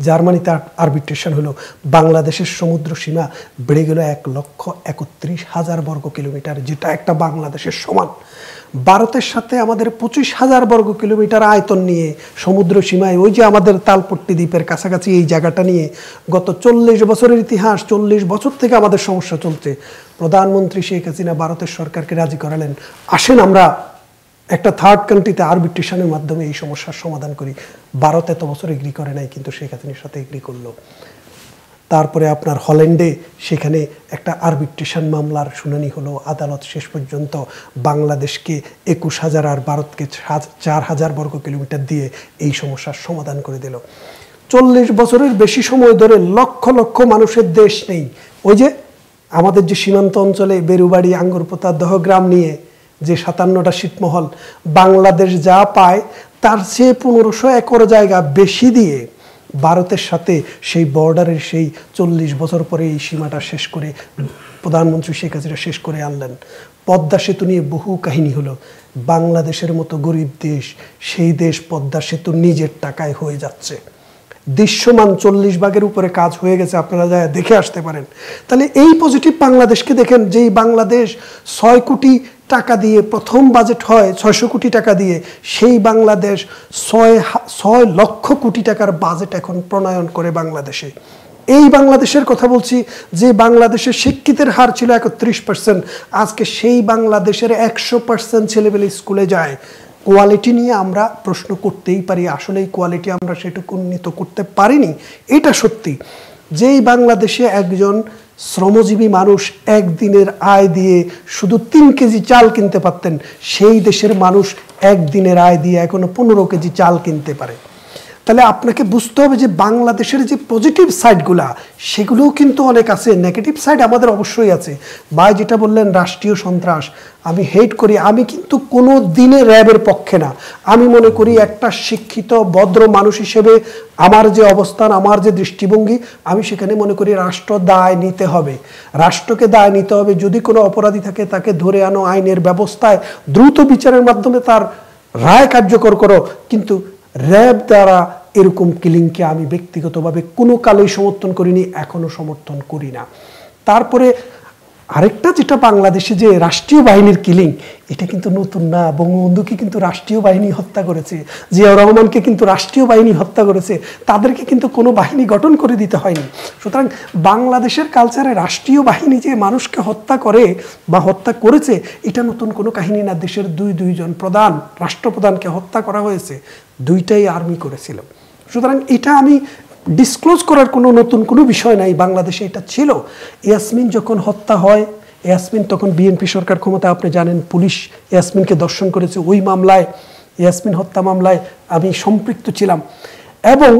জার্মানিতে আরবিট্রেশন হলো, বাংলাদেশের সমুদ্র সীমা বেড়ে গেল 1,31,000 বর্গ কিলোমিটার, যেটা একটা বাংলাদেশের সমান। ভারতের সাথে আমাদের 25,000 বর্গ কিলোমিটার আয়তন নিয়ে সমুদ্র সীমায়, ওই যে আমাদের তালপট্টি দ্বীপের কাছাকাছি এই জায়গাটা নিয়ে গত 40 বছরের ইতিহাস, 40 বছর থেকে আমাদের সমস্যা চলছে। প্রধানমন্ত্রী শেখ হাসিনা ভারতের সরকারকে রাজি করালেন, আসেন আমরা একটা থার্ড কান্ট্রিতে আরবিট্রেশনের মাধ্যমে এই সমস্যার সমাধান করি। ভারত এত বছর এগ্রি করে নাই, কিন্তু শেখ হাসিনার সাথে এগ্রি করলো। তারপরে আপনার হল্যান্ডে সেখানে একটা আরবিট্রেশন মামলার শুনানি হলো, আদালত শেষ পর্যন্ত বাংলাদেশকে 21,000 আর ভারতকে 4,000 বর্গ কিলোমিটার দিয়ে এই সমস্যার সমাধান করে দিল। 40 বছরের বেশি সময় ধরে লক্ষ লক্ষ মানুষের দেশ নেই। ওই যে আমাদের যে সীমান্ত অঞ্চলে বেরুবাড়ি, আঙ্গুরপোতা, দহগ্রাম নিয়ে যে 57টা ছিটমহল, বাংলাদেশ যা পায় তার চেয়ে 1500 একর জায়গা বেশি দিয়ে ভারতের সাথে সেই বর্ডারের সেই 40 বছর পরে এই সীমাটা শেষ করে প্রধানমন্ত্রী শেখ হাসিনা শেষ করে আনলেন। পদ্মা সেতু নিয়ে বহু কাহিনী হলো। বাংলাদেশের মতো গরিব দেশ, সেই দেশ পদ্মা সেতু নিজের টাকায় হয়ে যাচ্ছে। দৃশ্যমান 40 ভাগের উপরে কাজ হয়ে গেছে, আপনারা যায় দেখে আসতে পারেন। তাহলে এই পজিটিভ বাংলাদেশকে দেখেন, যেই বাংলাদেশ 6 কোটি টাকা দিয়ে প্রথম বাজেট হয় 600 কোটি টাকা দিয়ে, সেই বাংলাদেশ 6 লক্ষ কোটি টাকার বাজেট এখন প্রণয়ন করে বাংলাদেশে। এই বাংলাদেশের কথা বলছি, যে বাংলাদেশের শিক্ষিতের হার ছিল 31%, আজকে সেই বাংলাদেশের 100% ছেলেমেয়ে স্কুলে যায়। কোয়ালিটি নিয়ে আমরা প্রশ্ন করতেই পারি, আসলে এই কোয়ালিটি আমরা সেটুকু উন্নীত করতে পারিনি, এটা সত্যি। যেই বাংলাদেশে একজন শ্রমজীবী মানুষ একদিনের আয় দিয়ে শুধু 3 কেজি চাল কিনতে পারতেন, সেই দেশের মানুষ একদিনের আয় দিয়ে এখনো 15 কেজি চাল কিনতে পারে। তাহলে আপনাকে বুঝতে হবে যে বাংলাদেশের যে পজিটিভ সাইডগুলা সেগুলোও কিন্তু অনেক আছে, নেগেটিভ সাইড আমাদের অবশ্যই আছে। ভাই যেটা বললেন রাষ্ট্রীয় সন্ত্রাস, আমি হেট করি, আমি কিন্তু কোনো দিনে র্যাবের পক্ষে না। আমি মনে করি একটা শিক্ষিত ভদ্র মানুষ হিসেবে আমার যে অবস্থান, আমার যে দৃষ্টিভঙ্গি, আমি সেখানে মনে করি রাষ্ট্র দায় নিতে হবে, রাষ্ট্রকে দায় নিতে হবে। যদি কোনো অপরাধী থাকে তাকে ধরে আনো, আইনের ব্যবস্থায় দ্রুত বিচারের মাধ্যমে তার রায় কার্যকর করো। কিন্তু র্যাব দ্বারা এরকম কিলিংকে আমি ব্যক্তিগতভাবে কোনো কালেই সমর্থন করিনি, এখনো সমর্থন করি না। তারপরে আরেকটা যেটা বাংলাদেশে যে রাষ্ট্রীয় বাহিনীর কিলিং, এটা কিন্তু নতুন না। বঙ্গবন্ধুকে কিন্তু রাষ্ট্রীয় বাহিনী হত্যা করেছে, জিয়াউর রহমানকে কিন্তু রাষ্ট্রীয় বাহিনী হত্যা করেছে, তাদেরকে কিন্তু কোনো বাহিনী গঠন করে দিতে হয়নি। সুতরাং বাংলাদেশের কালচারে রাষ্ট্রীয় বাহিনী যে মানুষকে হত্যা করে বা হত্যা করেছে, এটা নতুন কোনো কাহিনী না। দেশের দুইজন প্রধান, রাষ্ট্রপ্রধানকে হত্যা করা হয়েছে, দুইটাই আর্মি করেছিল। সুতরাং এটা আমি ডিসক্লোজ করার কোনো নতুন কোনো বিষয় নাই, বাংলাদেশে এটা ছিল। ইয়াসমিন যখন হত্যা হয়, ইয়াসমিন তখন বিএনপি সরকার ক্ষমতা, আপনি জানেন, পুলিশ ইয়াসমিনকে ধর্ষণ করেছে। ওই মামলায়, ইয়াসমিন হত্যা মামলায় আমি সম্পৃক্ত ছিলাম। এবং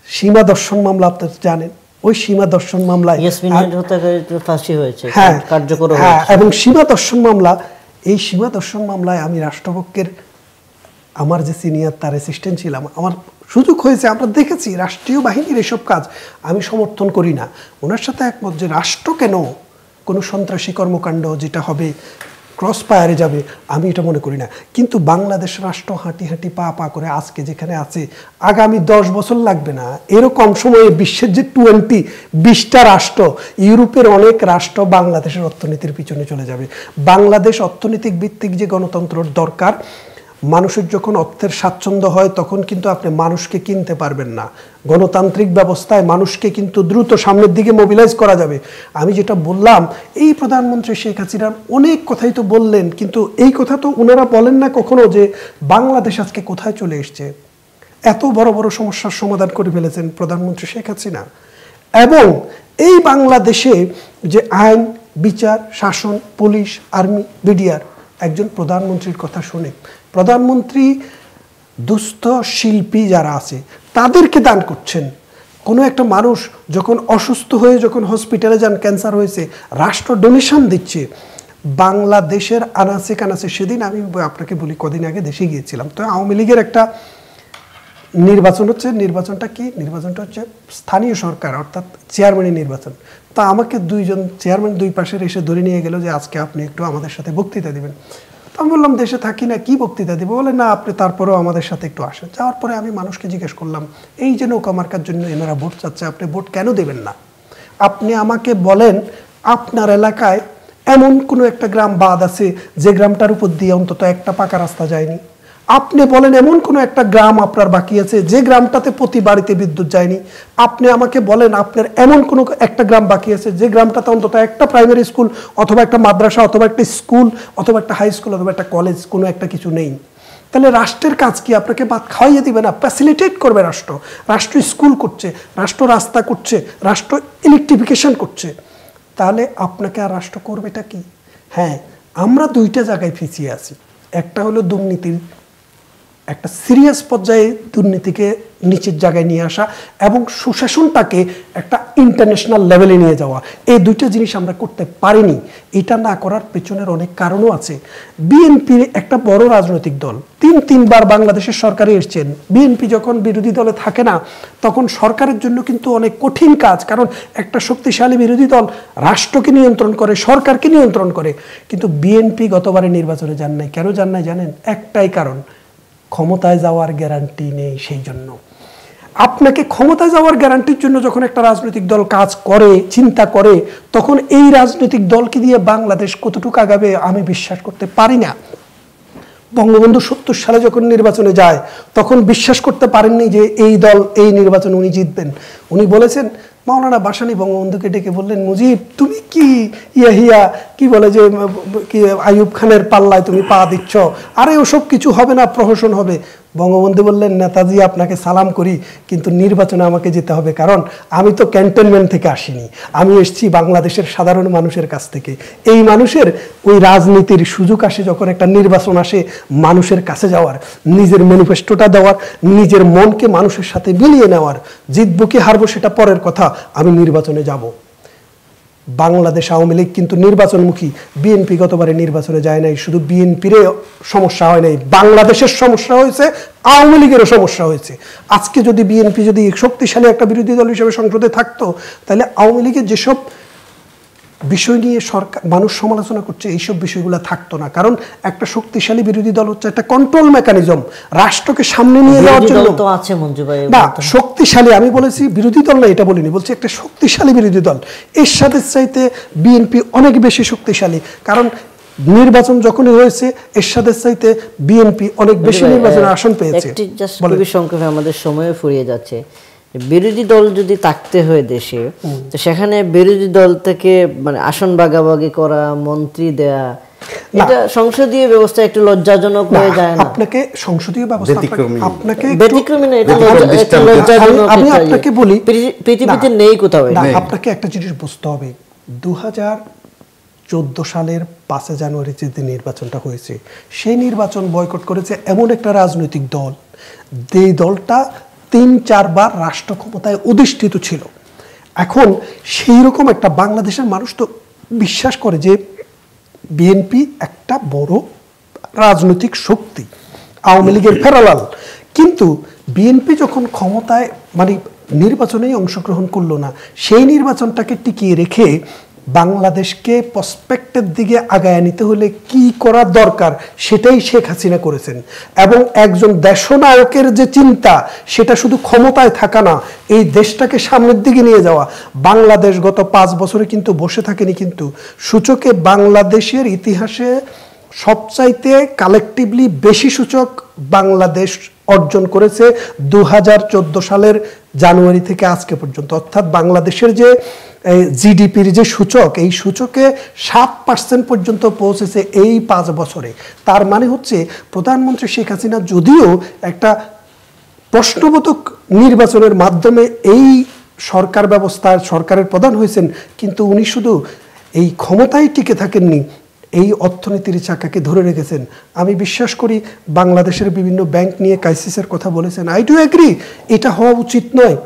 সীমা দর্শন মামলা আপনারা জানেন, ওই সীমা দর্শন মামলায় ফাঁসি হয়েছে, হ্যাঁ কার্যকর হয়েছে। এবং সীমা দর্শন মামলা, এই সীমা দর্শন মামলায় আমি রাষ্ট্রপক্ষের আমার যে সিনিয়র তার অ্যাসিস্ট্যান্ট ছিলাম, আমার সুযোগ হয়েছে, আমরা দেখেছি রাষ্ট্রীয় বাহিনীর এসব কাজ আমি সমর্থন করি না। ওনার সাথে একমত যে রাষ্ট্র কেন কোনো সন্ত্রাসী কর্মকাণ্ড যেটা হবে ক্রস ফায়ারে যাবে, আমি এটা মনে করি না। কিন্তু বাংলাদেশ রাষ্ট্র হাঁটি হাঁটি পা পা করে আজকে যেখানে আছে, আগামী 10 বছর লাগবে না, এরকম সময়ে বিশ্বের যে 20টা রাষ্ট্র, ইউরোপের অনেক রাষ্ট্র বাংলাদেশের অর্থনীতির পিছনে চলে যাবে। বাংলাদেশ অর্থনৈতিক ভিত্তিক যে গণতন্ত্রের দরকার, মানুষের যখন অর্থের স্বাচ্ছন্দ্য হয় তখন কিন্তু আপনি মানুষকে কিনতে পারবেন না। গণতান্ত্রিক ব্যবস্থায় মানুষকে কিন্তু দ্রুত সামনের দিকে মোবিলাইজ করা যাবে। আমি যেটা বললাম, এই প্রধানমন্ত্রী শেখ হাসিনা অনেক কথাই তো বললেন, কিন্তু এই কথা তো ওনারা বলেন না কখনো যে বাংলাদেশ আজকে কোথায় চলে এসছে। এত বড় বড় সমস্যার সমাধান করে ফেলেছেন প্রধানমন্ত্রী শেখ হাসিনা। এবং এই বাংলাদেশে যে আইন, বিচার, শাসন, পুলিশ, আর্মি, বিডিআর একজন প্রধানমন্ত্রীর কথা শুনে, প্রধানমন্ত্রী দুস্থ শিল্পী যারা আছে তাদেরকে দান করছেন, কোনো একটা মানুষ যখন অসুস্থ হয়ে যখন হসপিটালে যান, ক্যান্সার হয়েছে, রাষ্ট্র ডোনেশন দিচ্ছে। বাংলাদেশের আনাচে কানাচে, সেদিন আমি আপনাকে বলি, কদিন আগে দেশে গিয়েছিলাম, তো আওয়ামী লীগের একটা নির্বাচন হচ্ছে। নির্বাচনটা কি? নির্বাচনটা হচ্ছে স্থানীয় সরকার, অর্থাৎ চেয়ারম্যানের নির্বাচন। তা আমাকে দুইজন চেয়ারম্যান দুই পাশের এসে ধরে নিয়ে গেল যে আজকে আপনি একটু আমাদের সাথে বক্তৃতা দিবেন। তো আমি বললাম দেশে থাকি না, কি বক্তৃতা দেবো? বলে না, আপনি তারপরেও আমাদের সাথে একটু আসেন। যাওয়ার পরে আমি মানুষকে জিজ্ঞেস করলাম, এই যে নৌকা মার্কার জন্য এনারা ভোট চাচ্ছে, আপনি ভোট কেন দেবেন না? আপনি আমাকে বলেন আপনার এলাকায় এমন কোনো একটা গ্রাম বাদ আছে যে গ্রামটার উপর দিয়ে অন্তত একটা পাকা রাস্তা যায়নি। আপনি বলেন এমন কোনো একটা গ্রাম আপনার বাকি আছে যে গ্রামটাতে প্রতি বাড়িতে বিদ্যুৎ যায়নি। আপনি আমাকে বলেন আপনার এমন কোনো একটা গ্রাম বাকি আছে যে গ্রামটাতে অন্তত একটা প্রাইমারি স্কুল অথবা একটা মাদ্রাসা অথবা একটা স্কুল অথবা একটা হাই স্কুল অথবা একটা কলেজ, কোনো একটা কিছু নেই। তাহলে রাষ্ট্রের কাজ কি? আপনাকে ভাত খাওয়াইয়ে দিবে না, ফ্যাসিলিটেট করবে রাষ্ট্র। রাষ্ট্র স্কুল করছে, রাষ্ট্র রাস্তা করছে, রাষ্ট্র ইলেকট্রিফিকেশন করছে। তাহলে আপনাকে আর রাষ্ট্র করবেটা কি? হ্যাঁ, আমরা দুইটা জায়গায় পিছিয়ে আছি। একটা হলো দুর্নীতির একটা সিরিয়াস পর্যায়ে দুর্নীতিকে নিচের জায়গায় নিয়ে আসা এবং সুশাসনটাকে একটা ইন্টারন্যাশনাল লেভেলে নিয়ে যাওয়া। এই দুইটা জিনিস আমরা করতে পারিনি। এটা না করার পেছনের অনেক কারণও আছে। বিএনপি একটা বড় রাজনৈতিক দল, তিনবার বাংলাদেশের সরকারে এসেছেন। বিএনপি যখন বিরোধী দলে থাকে না, তখন সরকারের জন্য কিন্তু অনেক কঠিন কাজ, কারণ একটা শক্তিশালী বিরোধী দল রাষ্ট্রকে নিয়ন্ত্রণ করে, সরকারকে নিয়ন্ত্রণ করে। কিন্তু বিএনপি গতবারে নির্বাচনে যান নাই। কেন যান নাই জানেন? একটাই কারণ, ক্ষমতায় যাওয়ার গ্যারান্টি নেই। সেই জন্য আপনাকে ক্ষমতায় যাওয়ার গ্যারান্টির জন্য যখন একটা রাজনৈতিক দল কাজ করে, চিন্তা করে, তখন এই রাজনৈতিক দলকে দিয়ে বাংলাদেশ কতটুকু আগাবে আমি বিশ্বাস করতে পারি না। বঙ্গবন্ধু 70 সালে যখন নির্বাচনে যায়, তখন বিশ্বাস করতে পারেননি যে এই দল এই নির্বাচন উনি জিতবেন। উনি বলেছেন, মাওলানা ভাসানী বঙ্গবন্ধুকে ডেকে বললেন, মুজিব তুমি কি ইয়াহিয়া কি বলে যে কি আইয়ুব খানের পাল্লায় তুমি পা দিচ্ছ, আরে ওসব কিছু হবে না, প্রহসন হবে। বঙ্গবন্ধু বললেন, নেতাজি আপনাকে সালাম করি, কিন্তু নির্বাচনে আমাকে যেতে হবে, কারণ আমি তো ক্যান্টনমেন্ট থেকে আসিনি, আমি এসেছি বাংলাদেশের সাধারণ মানুষের কাছ থেকে। এই মানুষের ওই রাজনীতির সুযোগ আসে যখন একটা নির্বাচন আসে, মানুষের কাছে যাওয়ার, নিজের ম্যানিফেস্টোটা দেওয়ার, নিজের মনকে মানুষের সাথে মিলিয়ে নেওয়ার। জিতবো কি হারবো সেটা পরের কথা, আমি নির্বাচনে যাব। বাংলাদেশ আওয়ামী লীগ কিন্তু নির্বাচনমুখী। বিএনপি গতবারে নির্বাচনে যায় নাই। শুধু বিএনপির সমস্যা হয় নাই, বাংলাদেশের সমস্যা হয়েছে, আওয়ামী লীগেরও সমস্যা হয়েছে। আজকে যদি বিএনপি যদি শক্তিশালী একটা বিরোধী দল হিসেবে সংসদে থাকতো, তাহলে আওয়ামী লীগের যেসব বিষয় নিয়ে সরকার মানুষ সমালোচনা করছে, এইসব বিষয়গুলো থাকতো না। কারণ একটা শক্তিশালী বিরোধী দল হচ্ছে একটা কন্ট্রোল মেকানিজম, রাষ্ট্রকে সামনে নিয়ে যাওয়ার জন্য। না, শক্তিশালী আমি বলেছি বিরোধী দল না, এটা বলিনি, বলছি একটা শক্তিশালী বিরোধী দল। এরশাদের চাইতে বিএনপি অনেক বেশি শক্তিশালী, কারণ নির্বাচন যখনই হয়েছে এরশাদের চাইতে বিএনপি অনেক বেশি নির্বাচনে আসন পেয়েছে। খুবই সংক্ষেপে আমাদের সময় ফুরিয়ে যাচ্ছে। বিরোধী দল যদি থাকতে হয় দেশে, তো সেখানে বিরোধী দল থেকে মানে আসন ভাগাভাগি করা, মন্ত্রী দেয়া, এটা সংসদীয় ব্যবস্থা একটু লজ্জাজনক হয়ে যায় না? আপনাকে সংসদীয় ব্যবস্থা আপনাকে ব্যতিক্রমী না, এটা লজ্জাজনক। আমি আপনাকে বলি পৃথিবীতে নেই কোথাও। আপনাকে একটা জিনিস বুঝতে হবে, 2014 সালের 5 জানুয়ারি যে নির্বাচনটা হয়েছে, সেই নির্বাচন বয়কট করেছে এমন একটা রাজনৈতিক দল, যে দলটা 3-4 বার রাষ্ট্র ক্ষমতায় অধিষ্ঠিত ছিল। এখন সেই রকম একটা বাংলাদেশের মানুষ তো বিশ্বাস করে যে বিএনপি একটা বড় রাজনৈতিক শক্তি, আওয়ামী লীগের ফেরালাল। কিন্তু বিএনপি যখন ক্ষমতায় মানে নির্বাচনেই অংশগ্রহণ করলো না, সেই নির্বাচনটাকে টিকিয়ে রেখে বাংলাদেশকে প্রসপেক্টের দিকে আগায় নিতে হলে কি করা দরকার সেটাই শেখ হাসিনা করেছেন। এবং একজন দেশনায়কের যে চিন্তা, সেটা শুধু ক্ষমতায় থাকা না, এই দেশটাকে সামনের দিকে নিয়ে যাওয়া। বাংলাদেশ গত 5 বছরে কিন্তু বসে থাকেনি, কিন্তু সূচকে বাংলাদেশের ইতিহাসে সবচাইতে কালেকটিভলি বেশি সূচক বাংলাদেশ অর্জন করেছে 2014 সালের জানুয়ারি থেকে আজকে পর্যন্ত। অর্থাৎ বাংলাদেশের যে জিডিপির যে সূচক, এই সূচকে 7% পর্যন্ত পৌঁছেছে এই 5 বছরে। তার মানে হচ্ছে প্রধানমন্ত্রী শেখ হাসিনা যদিও একটা প্রশ্নবোধক নির্বাচনের মাধ্যমে এই সরকার ব্যবস্থার সরকারের প্রধান হয়েছেন, কিন্তু উনি শুধু এই ক্ষমতায় টিকে থাকেননি, এই অর্থনীতির চাকাকে ধরে রেখেছেন। আমি বিশ্বাস করি বাংলাদেশের বিভিন্ন ব্যাংক নিয়ে ক্রাইসিসের কথা বলেছেন, আই ডু এগ্রি, এটা হওয়া উচিত নয়।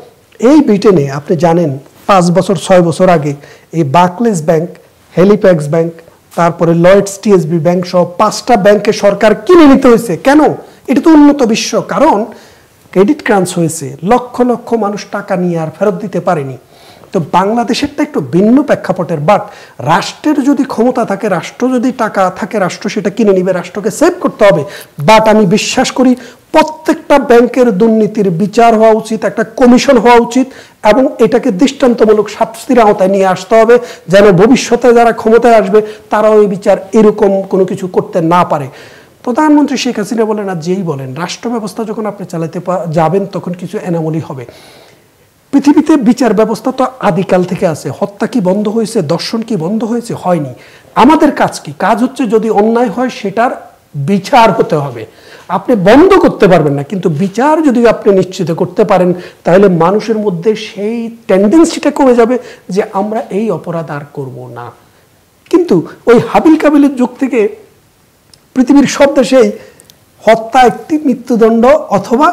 এই ব্রিটেনে আপনি জানেন 5 বছর 6 বছর আগে এই বার্কলেস ব্যাংক, হ্যালিফ্যাক্স ব্যাংক, তারপরে লয়েডস টিএসবি ব্যাংক সহ 5টা ব্যাংকে সরকার কিনে নিতে হয়েছে। কেন? এটা তো উন্নত বিশ্ব, কারণ ক্রেডিট ক্রাঞ্চ হয়েছে, লক্ষ লক্ষ মানুষ টাকা নিয়ে আর ফেরত দিতে পারেনি। তো বাংলাদেশেরটা একটু ভিন্ন প্রেক্ষাপটের, বাট রাষ্ট্রের যদি ক্ষমতা থাকে, রাষ্ট্র যদি টাকা থাকে, রাষ্ট্র সেটা কিনে নিবে, রাষ্ট্রকে সেভ করতে হবে। বাট আমি বিশ্বাস করি প্রত্যেকটা ব্যাংকের দুর্নীতির বিচার হওয়া উচিত, একটা কমিশন হওয়া উচিত এবং এটাকে দৃষ্টান্তমূলক শাস্তির আওতায় নিয়ে আসতে হবে, যেন ভবিষ্যতে যারা ক্ষমতায় আসবে তারাও এই বিচার এরকম কোনো কিছু করতে না পারে। প্রধানমন্ত্রী শেখ হাসিনা বলেন আর যেই বলেন, রাষ্ট্র ব্যবস্থা যখন আপনি চালাতে যাবেন তখন কিছু এনামলি হবে। পৃথিবীতে বিচার ব্যবস্থা তো আদিকাল থেকে আছে। হত্যা কি বন্ধ হয়েছে? দর্শন কি বন্ধ হয়েছে? হয়নি। আমাদের কাজ কি? কাজ হচ্ছে যদি অন্যায় হয় সেটার বিচার হতে হবে। আপনি বন্ধ করতে পারবেন না, কিন্তু বিচার যদি আপনি নিশ্চিত করতে পারেন তাহলে মানুষের মধ্যে সেই টেন্ডেন্সিটা কমে যাবে যে আমরা এই অপরাধ আর করব না। কিন্তু ওই হাবিল কাবিলের যুগ থেকে পৃথিবীর সব দেশেই হত্যা একটি মৃত্যুদণ্ড অথবা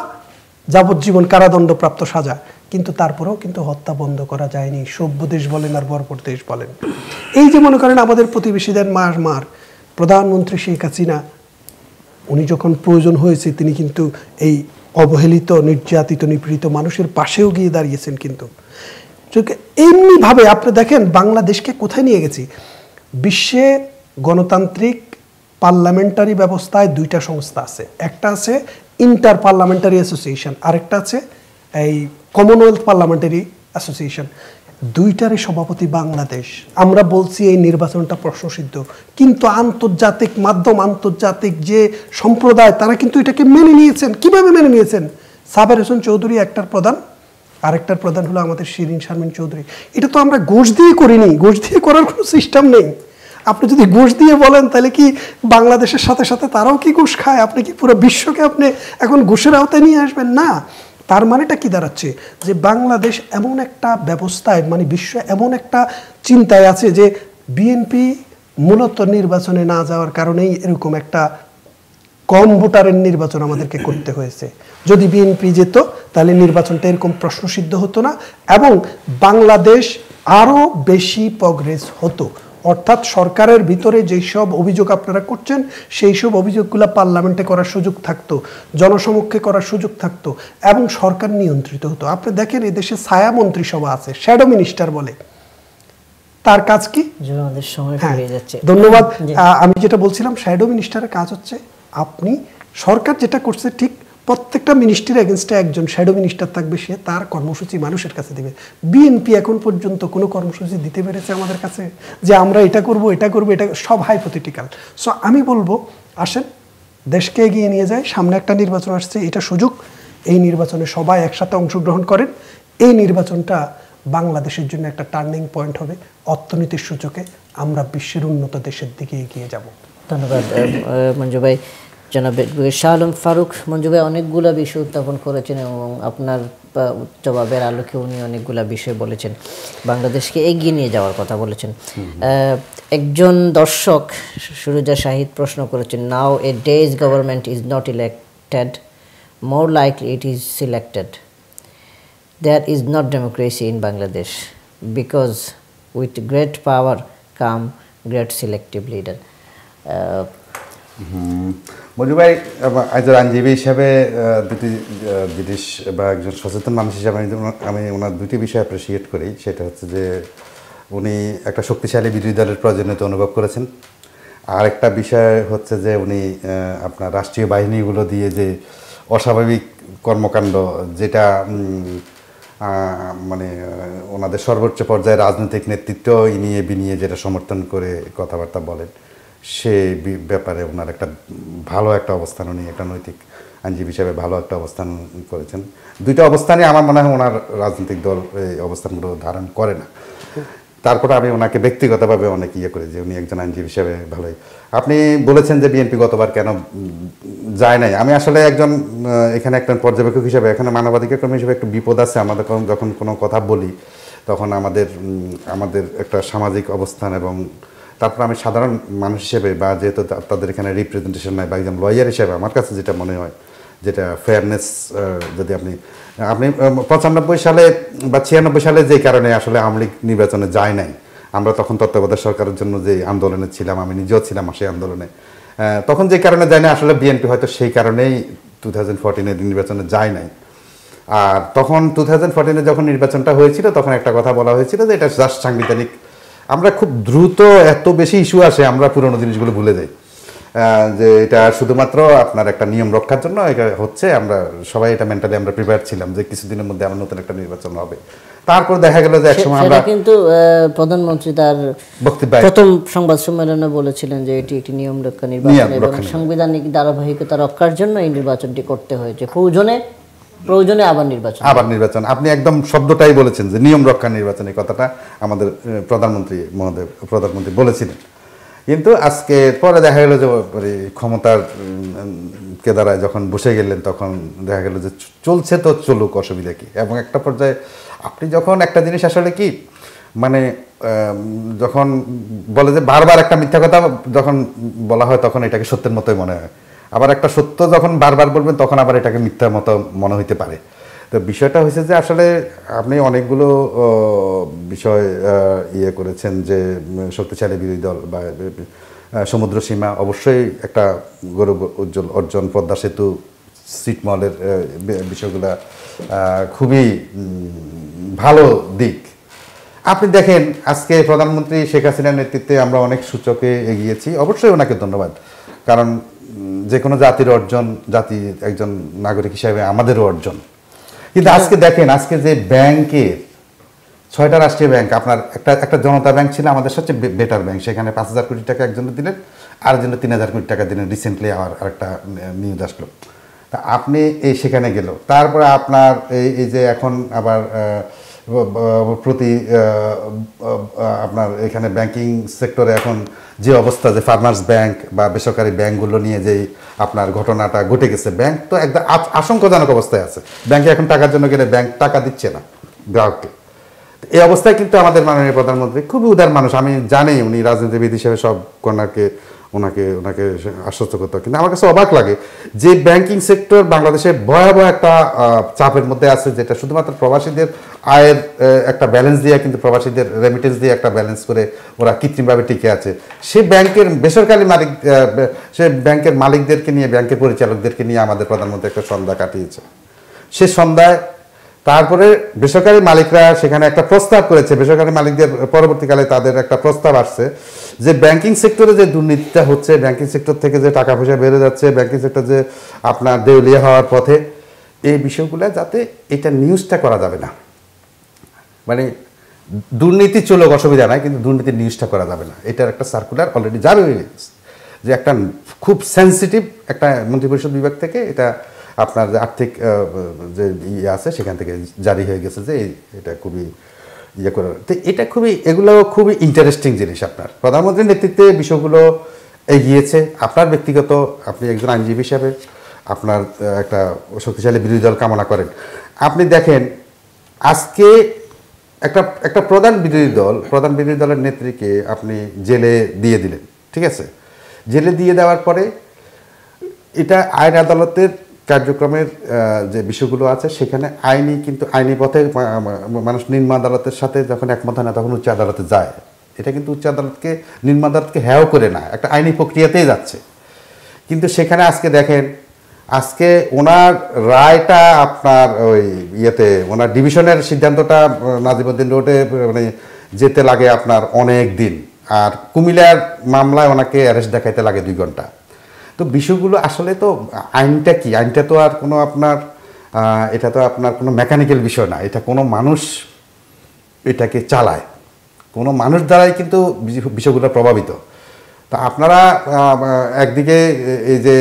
যাবজ্জীবন কারাদণ্ডপ্রাপ্ত সাজা, কিন্তু তারপরেও কিন্তু হত্যা বন্ধ করা যায়নি, সভ্য দেশ বলেন আর বর্বর দেশ বলেন। এই যে মনে করেন আমাদের প্রতিবেশীদের মার প্রধানমন্ত্রী শেখ হাসিনা উনি যখন প্রয়োজন হয়েছে তিনি কিন্তু এই অবহেলিত, নির্যাতিত, নিপীড়িত মানুষের পাশেও গিয়ে দাঁড়িয়েছেন। কিন্তু এমনিভাবে আপনি দেখেন বাংলাদেশকে কোথায় নিয়ে গেছি। বিশ্বে গণতান্ত্রিক পার্লামেন্টারি ব্যবস্থায় 2টা সংস্থা আছে, একটা আছে ইন্টার পার্লামেন্টারি অ্যাসোসিয়েশন, আরেকটা আছে এই কমনওয়েলথ পার্লামেন্টারি অ্যাসোসিয়েশন। 2টারই সভাপতি বাংলাদেশ। আমরা বলছি এই নির্বাচনটা প্রশ্নসিদ্ধ, কিন্তু আন্তর্জাতিক মাধ্যম, আন্তর্জাতিক যে সম্প্রদায় তারা কিন্তু এটাকে মেনে নিয়েছেন। কিভাবে মেনে নিয়েছেন? সাবের হোসেন চৌধুরী একটার প্রধান, আরেকটার প্রধান হলো আমাদের শিরিন শারমিন চৌধুরী। এটা তো আমরা ঘুষ দিয়ে করিনি, ঘুষ দিয়ে করার কোনো সিস্টেম নেই। আপনি যদি ঘুষ দিয়ে বলেন তাহলে কি বাংলাদেশের সাথে সাথে তারাও কি ঘুষ খায়? আপনি কি পুরো বিশ্বকে আপনি এখন ঘুষের আওতায় নিয়ে আসবেন? না। তার মানেটা কি দাঁড়াচ্ছে? যে বাংলাদেশ এমন একটা ব্যবস্থায়, মানে বিশ্ব এমন একটা চিন্তায় আছে যে বিএনপি মূলত নির্বাচনে না যাওয়ার কারণেই এরকম একটা কম ভোটারের নির্বাচন আমাদেরকে করতে হয়েছে। যদি বিএনপি যেত তাহলে নির্বাচনটা এরকম প্রশ্নসিদ্ধ হতো না এবং বাংলাদেশ আরও বেশি প্রগ্রেস হতো। অর্থাৎ সরকারের ভিতরে যেই সব অভিযোগ আপনারা করছেন সেই সব অভিযোগগুলো পার্লামেন্টে করার সুযোগ থাকতো, জনসমক্ষে করার সুযোগ থাকতো এবং সরকার নিয়ন্ত্রিত হতো। আপনি দেখেন এদেশে ছায়া মন্ত্রিসভা আছে, শ্যাডো মিনিস্টার বলে। তার কাজ কি? আমাদের সময় পেরিয়ে যাচ্ছে। ধন্যবাদ। আমি যেটা বলছিলাম, শ্যাডো মিনিস্টারের কাজ হচ্ছে আপনি সরকার যেটা করছে ঠিক প্রত্যেকটা মিনিস্ট্রির এগেনস্টে একজন শ্যাডো মিনিস্টার থাকবে, সে তার কর্মসূচি মানুষের কাছে দেবে। বিএনপি এখন পর্যন্ত কোনো কর্মসূচি দিতে পেরেছে আমাদের কাছে যে আমরা এটা করব, এটা করব? এটা সব হাইপোথেটিক্যাল। সো আমি বলবো আসেন দেশকে এগিয়ে নিয়ে যায়। সামনে একটা নির্বাচন আসছে, এটা সুযোগ। এই নির্বাচনে সবাই একসাথে অংশগ্রহণ করেন। এই নির্বাচনটা বাংলাদেশের জন্য একটা টার্নিং পয়েন্ট হবে। অর্থনীতির সূচকে আমরা বিশ্বের উন্নত দেশের দিকে এগিয়ে যাব। ধন্যবাদ মঞ্জু ভাই। জনাব শাহ আলম ফারুক মঞ্জু ভাই অনেকগুলো বিষয় উত্থাপন করেছেন এবং আপনার জবাবের আলোকে উনি অনেকগুলো বিষয় বলেছেন, বাংলাদেশকে এগিয়ে নিয়ে যাওয়ার কথা বলেছেন। একজন দর্শক সুরজা শাহিদ প্রশ্ন করেছেন, nowadays government is not elected, more likely it is selected. There is not democracy in Bangladesh because with great power come great selective leader. Manju ভাই, একজন আইনজীবী হিসাবে দুটি জিনিস বা একজন সচেতন মানুষ হিসাবে আমি ওনার দুটি বিষয় অ্যাপ্রিসিয়েট করি। সেটা হচ্ছে যে উনি একটা শক্তিশালী বিরোধী দলের প্রয়োজনীয়তা অনুভব করেছেন। আর একটা বিষয় হচ্ছে যে উনি আপনার রাষ্ট্রীয় বাহিনীগুলো দিয়ে যে অস্বাভাবিক কর্মকাণ্ড, যেটা মানে ওনাদের সর্বোচ্চ পর্যায়ে রাজনৈতিক নেতৃত্ব ইনিয়ে বিনিয়ে যেটা সমর্থন করে কথাবার্তা বলেন, সে ব্যাপারে ওনার একটা ভালো একটা অবস্থান, উনি একটা নৈতিক আইনজীবী হিসাবে ভালো একটা অবস্থান করেছেন। দুইটা অবস্থানে আমার মনে হয় ওনার রাজনৈতিক দল এই অবস্থানগুলো ধারণ করে না। তারপরে আমি ওনাকে ব্যক্তিগতভাবে অনেক করি যে উনি একজন আইনজীবী হিসাবে ভালোই। আপনি বলেছেন যে বিএনপি গতবার কেন যায় নাই। আমি আসলে একজন এখানে একটা পর্যবেক্ষক হিসাবে, এখানে মানবাধিকার কর্মী হিসেবে একটু বিপদ আছে আমাদের। যখন কোনো কথা বলি তখন আমাদের একটা সামাজিক অবস্থান এবং তারপর আমি সাধারণ মানুষ হিসেবে বা যেহেতু তাদের এখানে রিপ্রেজেন্টেশন নাই বা একজন লয়ার হিসেবে আমার কাছে যেটা মনে হয় যেটা ফেয়ারনেস, যদি আপনি 95 সালে বা 96 সালে যে কারণে আসলে আওয়ামী লীগ নির্বাচনে যায় নাই, আমরা তখন তত্ত্বাবধায়ক সরকারের জন্য যে আন্দোলনে ছিলাম, আমি নিজেও ছিলাম সেই আন্দোলনে, তখন যে কারণে যায় না আসলে বিএনপি হয়তো সেই কারণেই 2014-এর নির্বাচনে যায় নাই। আর তখন 2014-এ যখন নির্বাচনটা হয়েছিল তখন একটা কথা বলা হয়েছিল যে এটা জাস্ট সাংবিধানিক। আমরা খুব দ্রুত এত বেশি ইস্যু আসে আমরা পুরনো জিনিসগুলো ভুলে যাই, যে এটা শুধুমাত্র আপনার একটা নিয়ম রক্ষার জন্য এটা হচ্ছে। আমরা সবাই এটা মেন্টালি আমরা প্রিপেয়ার ছিলাম যে কিছুদিনের মধ্যে আমার নতুন একটা নির্বাচন হবে। তারপর দেখা গেল যে একসময় আমরা কিন্তু প্রধানমন্ত্রী তার প্রথম সংবাদ সম্মেলনে বলেছিলেন যে এটি একটি নিয়ম রক্ষা নির্বাচন এবং সাংবিধানিক ধারাবাহিকতা রক্ষার জন্য এই নির্বাচনটি করতে হয়েছে, প্রয়োজনে আবার নির্বাচন। আপনি একদম শব্দটাই বলেছেন যে নিয়ম রক্ষা নির্বাচন, এই কথাটা আমাদের প্রধানমন্ত্রী বলেছিলেন। কিন্তু আজকে পরে দেখা গেল যে ক্ষমতার কেদারায় যখন বসে গেলেন তখন দেখা গেল যে চলছে তো চলুক, অসুবিধা কি। এবং একটা পর্যায়ে আপনি যখন একটা জিনিস আসলে কি মানে যখন বলে যে বারবার একটা মিথ্যা কথা যখন বলা হয় তখন এটাকে সত্যের মতোই মনে হয়, আবার একটা সত্য যখন বারবার বলবেন তখন আবার এটাকে মিথ্যার মতো মনে হইতে পারে। তো বিষয়টা হয়েছে যে আসলে আপনি অনেকগুলো বিষয় করেছেন, যে শক্তিশালী বিরোধী দল বা সমুদ্র সীমা অবশ্যই একটা গৌরব উজ্জ্বল অর্জন, পদ্মা সেতু, ছিটমহলের বিষয়গুলো খুবই ভালো দিক। আপনি দেখেন আজকে প্রধানমন্ত্রী শেখ হাসিনার নেতৃত্বে আমরা অনেক সূচকে এগিয়েছি, অবশ্যই ওনাকে ধন্যবাদ। কারণ যে কোনো জাতির অর্জন, জাতি একজন নাগরিক হিসাবে আমাদেরও অর্জন। কিন্তু আজকে দেখেন আজকে যে ব্যাংকের 6টা রাষ্ট্রীয় ব্যাংক, আপনার একটা জনতা ব্যাংক ছিল আমাদের সবচেয়ে বেটার ব্যাংক, সেখানে 5,000 কোটি টাকা একজনে দিলেন, আরেকজনে 3,000 কোটি টাকা দিলেন। রিসেন্টলি আরেকটা নিউজ আসলো, তা আপনি সেখানে গেল। তারপরে আপনার এই যে এখন আবার আপনার এখানে ব্যাংকিং সেক্টরে এখন যে অবস্থা, যে ফার্মার্স ব্যাংক বা বেসরকারি ব্যাংকগুলো নিয়ে যেই আপনার ঘটনাটা ঘটে গেছে, ব্যাংক তো একদম আশঙ্কাজনক অবস্থায় আছে। ব্যাংকে এখন টাকার জন্য গেলে ব্যাংক টাকা দিচ্ছে না গ্রাহককে। এই অবস্থায় কিন্তু আমাদের মাননীয় প্রধানমন্ত্রী খুবই উদার মানুষ, আমি জানি উনি রাজনীতিবিদ হিসেবে সব ওনাকে আশ্বস্ত করতে হয়। কিন্তু আমার কাছে অবাক লাগে যে ব্যাংকিং সেক্টর বাংলাদেশে ভয়াবহ একটা চাপের মধ্যে আছে, যেটা শুধুমাত্র প্রবাসীদের আয়ের একটা ব্যালেন্স দিয়ে, কিন্তু প্রবাসীদের রেমিটেন্স দিয়ে একটা ব্যালেন্স করে ওরা কৃত্রিমভাবে টিকে আছে। সে ব্যাংকের ব্যাংকের মালিকদেরকে নিয়ে, ব্যাংকের পরিচালকদেরকে নিয়ে আমাদের প্রধানমন্ত্রী একটা সন্ধ্যা কাটিয়েছে। সে সন্ধ্যায় তারপরে বেসরকারি মালিকরা সেখানে একটা প্রস্তাব করেছে, বেসরকারি মালিকদের পরবর্তীকালে তাদের একটা প্রস্তাব আসছে যে ব্যাংকিং সেক্টরে যে দুর্নীতিটা হচ্ছে, ব্যাংকিং সেক্টর থেকে যে টাকা পয়সা বেড়ে যাচ্ছে, ব্যাংকিং সেক্টর যে আপনার দেউলিয়া হওয়ার পথে, এই বিষয়গুলো যাতে এটা নিউজটা করা যাবে না। মানে দুর্নীতি চলুক অসুবিধা নাই, কিন্তু দুর্নীতির নিউজটা করা যাবে না। এটার একটা সার্কুলার অলরেডি জারি হয়ে গেছে, যে একটা খুব সেন্সিটিভ একটা মন্ত্রিপরিষদ বিভাগ থেকে এটা আপনার যে আর্থিক যে আছে সেখান থেকে জারি হয়ে গেছে যে এটা খুবই করার। তো এটা এগুলো খুবই ইন্টারেস্টিং জিনিস। আপনার প্রধানমন্ত্রীর নেতৃত্বে বিষয়গুলো এগিয়েছে। আপনার ব্যক্তিগত, আপনি একজন আইনজীবী হিসাবে আপনার একটা শক্তিশালী বিরোধী দল কামনা করেন। আপনি দেখেন আজকে একটা প্রধান বিরোধী দলের নেত্রীকে আপনি জেলে দিয়ে দিলেন, ঠিক আছে? জেলে দিয়ে দেওয়ার পরে এটা আইন আদালতের কার্যক্রমের যে বিষয়গুলো আছে সেখানে আইনি পথে মানুষ নিম্ন আদালতের সাথে যখন একমত হয় না তখন উচ্চ আদালতে যায়। এটা কিন্তু উচ্চ আদালতকে, নিম্ন আদালতকে হেয় করে না, একটা আইনি প্রক্রিয়াতেই যাচ্ছে। কিন্তু সেখানে আজকে দেখেন, আজকে ওনার রায়টা আপনার ওনার ডিভিশনের সিদ্ধান্তটা নাজিমউদ্দিন রোডে মানে যেতে লাগে আপনার অনেক দিন, আর কুমিল্লার মামলায় ওনাকে অ্যারেস্ট দেখাইতে লাগে 2 ঘন্টা। তো বিষয়গুলো আসলে তো আইনটা কি, আইনটা তো আর কোনো আপনার এটা তো আপনার কোনো মেকানিক্যাল বিষয় না, এটা কোনো মানুষ এটাকে চালায়, কোনো মানুষ দ্বারাই কিন্তু বিষয়গুলো প্রভাবিত। তা আপনারা একদিকে এই যে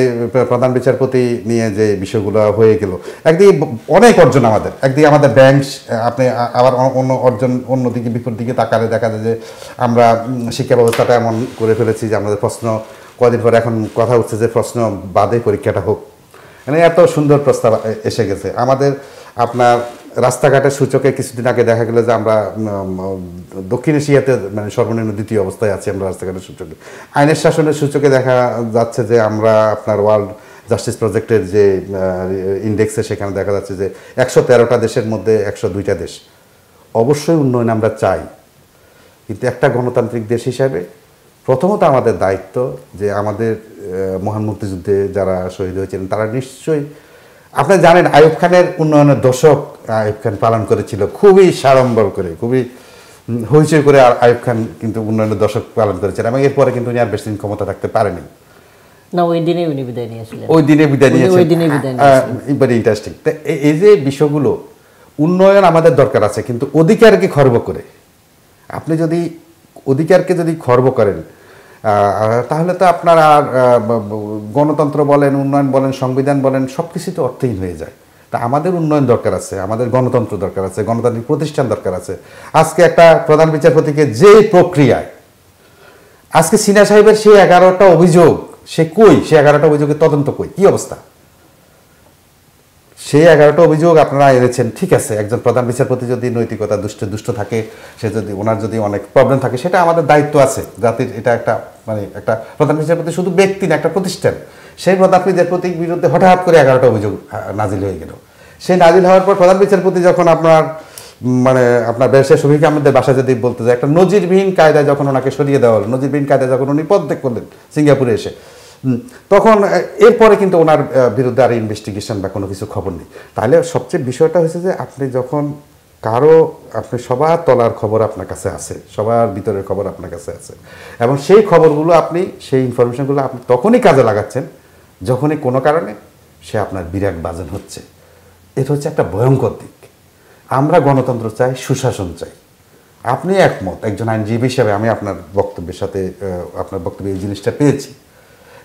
প্রধান বিচারপতি নিয়ে যে বিষয়গুলো হয়ে গেল, একদিকে অনেক অর্জন আমাদের, একদিকে আমাদের ব্যাংক, আপনি আবার অন্যদিকে বিপরীত দিকে তাকালে দেখা যায় যে আমরা শিক্ষা ব্যবস্থাটা এমন করে ফেলেছি যে আমাদের প্রশ্ন কদিন পরে এখন কথা উঠছে যে প্রশ্ন বাদে পরীক্ষাটা হোক, মানে এত সুন্দর প্রস্তাব এসে গেছে। আমাদের আপনার রাস্তাঘাটের সূচকে কিছুদিন আগে দেখা গেল যে আমরা দক্ষিণ এশিয়াতে মানে সর্বনিম্ন 2য় অবস্থায় আছি আমরা রাস্তাঘাটের সূচকে। আইনের শাসনের সূচকে দেখা যাচ্ছে যে আমরা আপনার ওয়ার্ল্ড জাস্টিস প্রজেক্টের যে ইন্ডেক্সে সেখানে দেখা যাচ্ছে যে 113টা দেশের মধ্যে 102টা দেশ। অবশ্যই উন্নয়ন আমরা চাই, কিন্তু একটা গণতান্ত্রিক দেশ হিসাবে প্রথমত আমাদের দায়িত্ব যে আমাদের মহান মুক্তিযুদ্ধে যারা শহীদ হয়েছিলেন তারা নিশ্চয়ই, আপনারা জানেন আইয়ুব খানের উন্নয়নের দশক আইয়ুব খান পালন করেছিল খুবই সাড়ম্বর করে, খুবই হইচই করে। আইয়ুব খান কিন্তু উন্নয়নের দশক পালন করেছেন এবং এরপরে কিন্তু উনি আর বেশি দিন ক্ষমতা থাকতে পারেনি। না, ওই দিনে উনি বিদায় নিয়েছিলেন। ওই দিনে বিদায় নিয়েছিলেন। Very interesting. এই যে বিষয়গুলো, উন্নয়ন আমাদের দরকার আছে, কিন্তু অধিকারকে খর্ব করে, আপনি যদি অধিকারকে যদি খর্ব করেন তাহলে তো আপনার আর গণতন্ত্র বলেন, উন্নয়ন বলেন, সংবিধান বলেন, সব কিছু তো অর্থহীন হয়ে যায়। তা আমাদের উন্নয়ন দরকার আছে, আমাদের গণতন্ত্র দরকার আছে, গণতান্ত্রিক প্রতিষ্ঠান দরকার আছে। আজকে একটা প্রধান বিচারপতিকে যে প্রক্রিয়ায়, আজকে সিনহা সাহেবের সেই 11টা অভিযোগ, সে কই? সে 11টা অভিযোগের তদন্ত কই? কি অবস্থা? সেই 11টা অভিযোগ আপনারা এনেছেন, ঠিক আছে। একজন প্রধান বিচারপতি যদি নৈতিকতা দুষ্ট থাকে, সে যদি ওনার যদি অনেক প্রবলেম থাকে, সেটা আমাদের দায়িত্ব আছে জাতির। এটা একটা মানে একটা প্রধান বিচারপতি শুধু ব্যক্তি না, একটা প্রতিষ্ঠান। সেই প্রধান বিচারপতির বিরুদ্ধে হঠাৎ করে 11টা অভিযোগ নাজিল হয়ে গেল। সেই নাজিল হওয়ার পর প্রধান বিচারপতি যখন আপনার ব্যবসায় শফিক আহমেদের বাসায় যদি বলতে যায়, একটা নজিরবিহীন কায়দায় যখন ওনাকে সরিয়ে দেওয়া হলো, নজিরবিহীন কায়দায় যখন উনি পদত্যাগ করলেন সিঙ্গাপুরে এসে, তখন এরপরে কিন্তু ওনার বিরুদ্ধে আর ইনভেস্টিগেশন বা কোনো কিছু খবর নেই। তাহলে সবচেয়ে বিষয়টা হয়েছে যে আপনি যখন আপনি সবার তলার খবর আপনার কাছে আছে, সবার ভিতরের খবর আপনার কাছে আছে, এবং সেই খবরগুলো সেই ইনফরমেশনগুলো আপনি তখনই কাজে লাগাচ্ছেন যখনই কোনো কারণে সে আপনার বিরাট বাজন হচ্ছে। এটা হচ্ছে একটা ভয়ঙ্কর দিক। আমরা গণতন্ত্র চাই, সুশাসন চাই। আপনি একমত, একজন আইনজীবী হিসাবে আমি আপনার বক্তব্যের সাথে আপনার বক্তব্যে এই জিনিসটা পেয়েছি,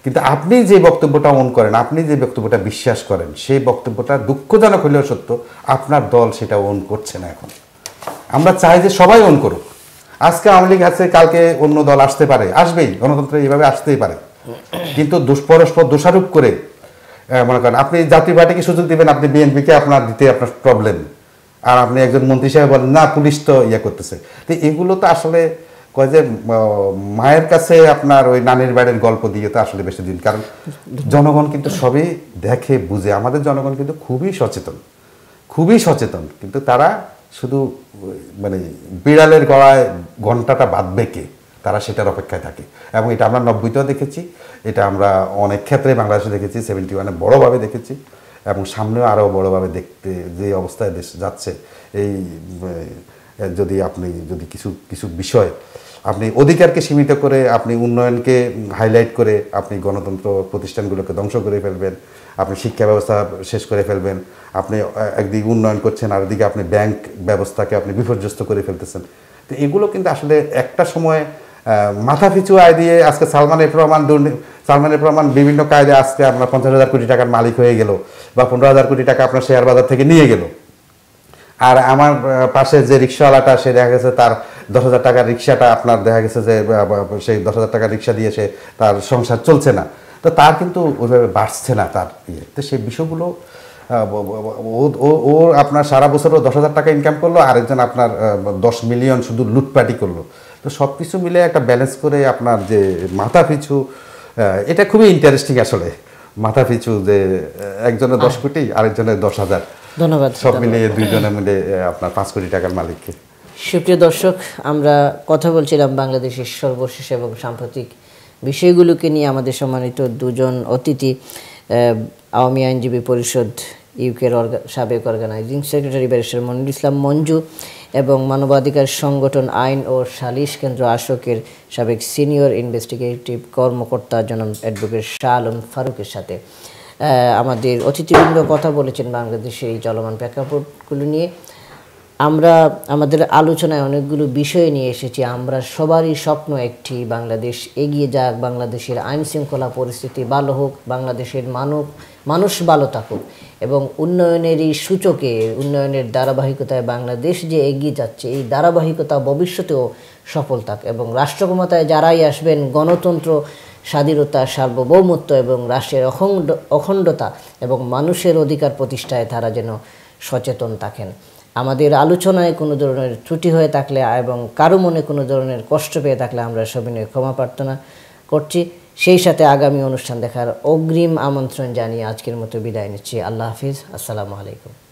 কিন্তু আপনি যে বক্তব্যটা অন করেন, আপনি যে বক্তব্যটা বিশ্বাস করেন, সেই বক্তব্যটা দুঃখজনক হলেও সত্য, আপনার দল সেটা অন করছে না এখন। আমরা চাই যে সবাই অন করুক। আজকে আওয়ামী লীগ আছে, কালকে অন্য দল আসতে পারে, আসবেই, গণতন্ত্র এইভাবে আসতেই পারে, কিন্তু পরস্পর দোষারোপ করে মনে করেন আপনি জাতীয় পার্টিকে সুযোগ দিবেন, আপনি বিএনপিকে আপনার প্রবলেম, আর আপনি একজন মন্ত্রী সাহেব বলেন না পুলিশ তো করতেছে। তো এগুলো তো আসলে কয় যে মায়ের কাছে আপনার ওই নানির বাড়ির গল্প দিয়ে তো আসলে বেশি দিন, কারণ জনগণ কিন্তু সবই দেখে বুঝে। আমাদের জনগণ কিন্তু খুবই সচেতন, কিন্তু তারা শুধু মানে বিড়ালের গলায় ঘন্টাটা বাঁধবে কে, তারা সেটার অপেক্ষায় থাকে। এবং এটা আমরা 90তেও দেখেছি, এটা আমরা অনেক ক্ষেত্রে বাংলাদেশে দেখেছি, 71-এ বড়োভাবে দেখেছি, এবং সামনেও আরও বড়োভাবে দেখতে যে অবস্থায় দেশ যাচ্ছে। এই যদি কিছু বিষয় আপনি অধিকারকে সীমিত করে, আপনি উন্নয়নকে হাইলাইট করে, আপনি গণতন্ত্র প্রতিষ্ঠানগুলোকে ধ্বংস করে ফেলবেন, আপনি শিক্ষা ব্যবস্থা শেষ করে ফেলবেন, আপনি একদিকে উন্নয়ন করছেন, আর দিকে আপনি ব্যাংক ব্যবস্থাকে আপনি বিপর্যস্ত করে ফেলতেছেন। তো এগুলো কিন্তু আসলে একটা সময় মাথা পিছু আয় দিয়ে, আজকে সালমান এফ রহমান বিভিন্ন কায়দায় আজকে আপনার 50,000 কোটি টাকার মালিক হয়ে গেল, বা 15,000 কোটি টাকা আপনার শেয়ার বাজার থেকে নিয়ে গেল। আর আমার পাশে যে রিক্সাওয়ালাটা, সে দেখা গেছে তার 10,000 টাকার রিক্সাটা আপনার দেখা গেছে যে সেই 10,000 টাকার রিক্সা দিয়ে তার সংসার চলছে না, তো তার কিন্তু ওইভাবে বাড়ছে না তার তো সেই বিষয়গুলো ও আপনার সারা বছরও 10,000 টাকা ইনকাম করলো, আরেকজন আপনার 10 মিলিয়ন শুধু লুটপাটি করলো। তো সব কিছু মিলে একটা ব্যালেন্স করে আপনার যে মাথা পিছু, এটা খুবই ইন্টারেস্টিং আসলে, মাথা পিছু যে একজনের 10 কোটি, আরেকজনের 10,000, ধন্যবাদ। সব মিলিয়ে দুইজনের মিলে আপনার 5 কোটি টাকার মালিককে। সুপ্রিয় দর্শক, আমরা কথা বলছিলাম বাংলাদেশের সর্বশেষ এবং সাম্প্রতিক বিষয়গুলোকে নিয়ে। আমাদের সম্মানিত দুজন অতিথি, আওয়ামী আইনজীবী পরিষদ ইউকের সাবেক অর্গানাইজিং সেক্রেটারি ব্যারিস্টার মনিরুল ইসলাম মঞ্জু এবং মানবাধিকার সংগঠন আইন ও সালিশ কেন্দ্র আশোকের সাবেক সিনিয়র ইনভেস্টিগেটিভ কর্মকর্তা জনাব অ্যাডভোকেট শাহ আলম ফারুকের সাথে আমাদের অতিথিবৃন্দ কথা বলেছেন বাংলাদেশের এই চলমান প্রেক্ষাপটগুলো নিয়ে। আমরা আমাদের আলোচনায় অনেকগুলো বিষয় নিয়ে এসেছি। আমরা সবারই স্বপ্ন একটি, বাংলাদেশ এগিয়ে যাক, বাংলাদেশের আইন শৃঙ্খলা পরিস্থিতি ভালো হোক, বাংলাদেশের মানুষ ভালো থাকুক, এবং উন্নয়নের এই সূচকে, উন্নয়নের ধারাবাহিকতায় বাংলাদেশ যে এগিয়ে যাচ্ছে, এই ধারাবাহিকতা ভবিষ্যতেও সফল থাক, এবং রাষ্ট্রক্ষমতায় যারাই আসবেন গণতন্ত্র, স্বাধীনতা, সার্বভৌমত্ব এবং রাষ্ট্রের অখণ্ডতা এবং মানুষের অধিকার প্রতিষ্ঠায় তারা যেন সচেতন থাকেন। আমাদের আলোচনায় কোনো ধরনের ত্রুটি হয়ে থাকলে এবং কারো মনে কোনো ধরনের কষ্ট পেয়ে থাকলে আমরা সবিনয়ে ক্ষমা প্রার্থনা করছি। সেই সাথে আগামী অনুষ্ঠান দেখার অগ্রিম আমন্ত্রণ জানিয়ে আজকের মতো বিদায় নিচ্ছি। আল্লাহ হাফিজ, আসসালামু আলাইকুম।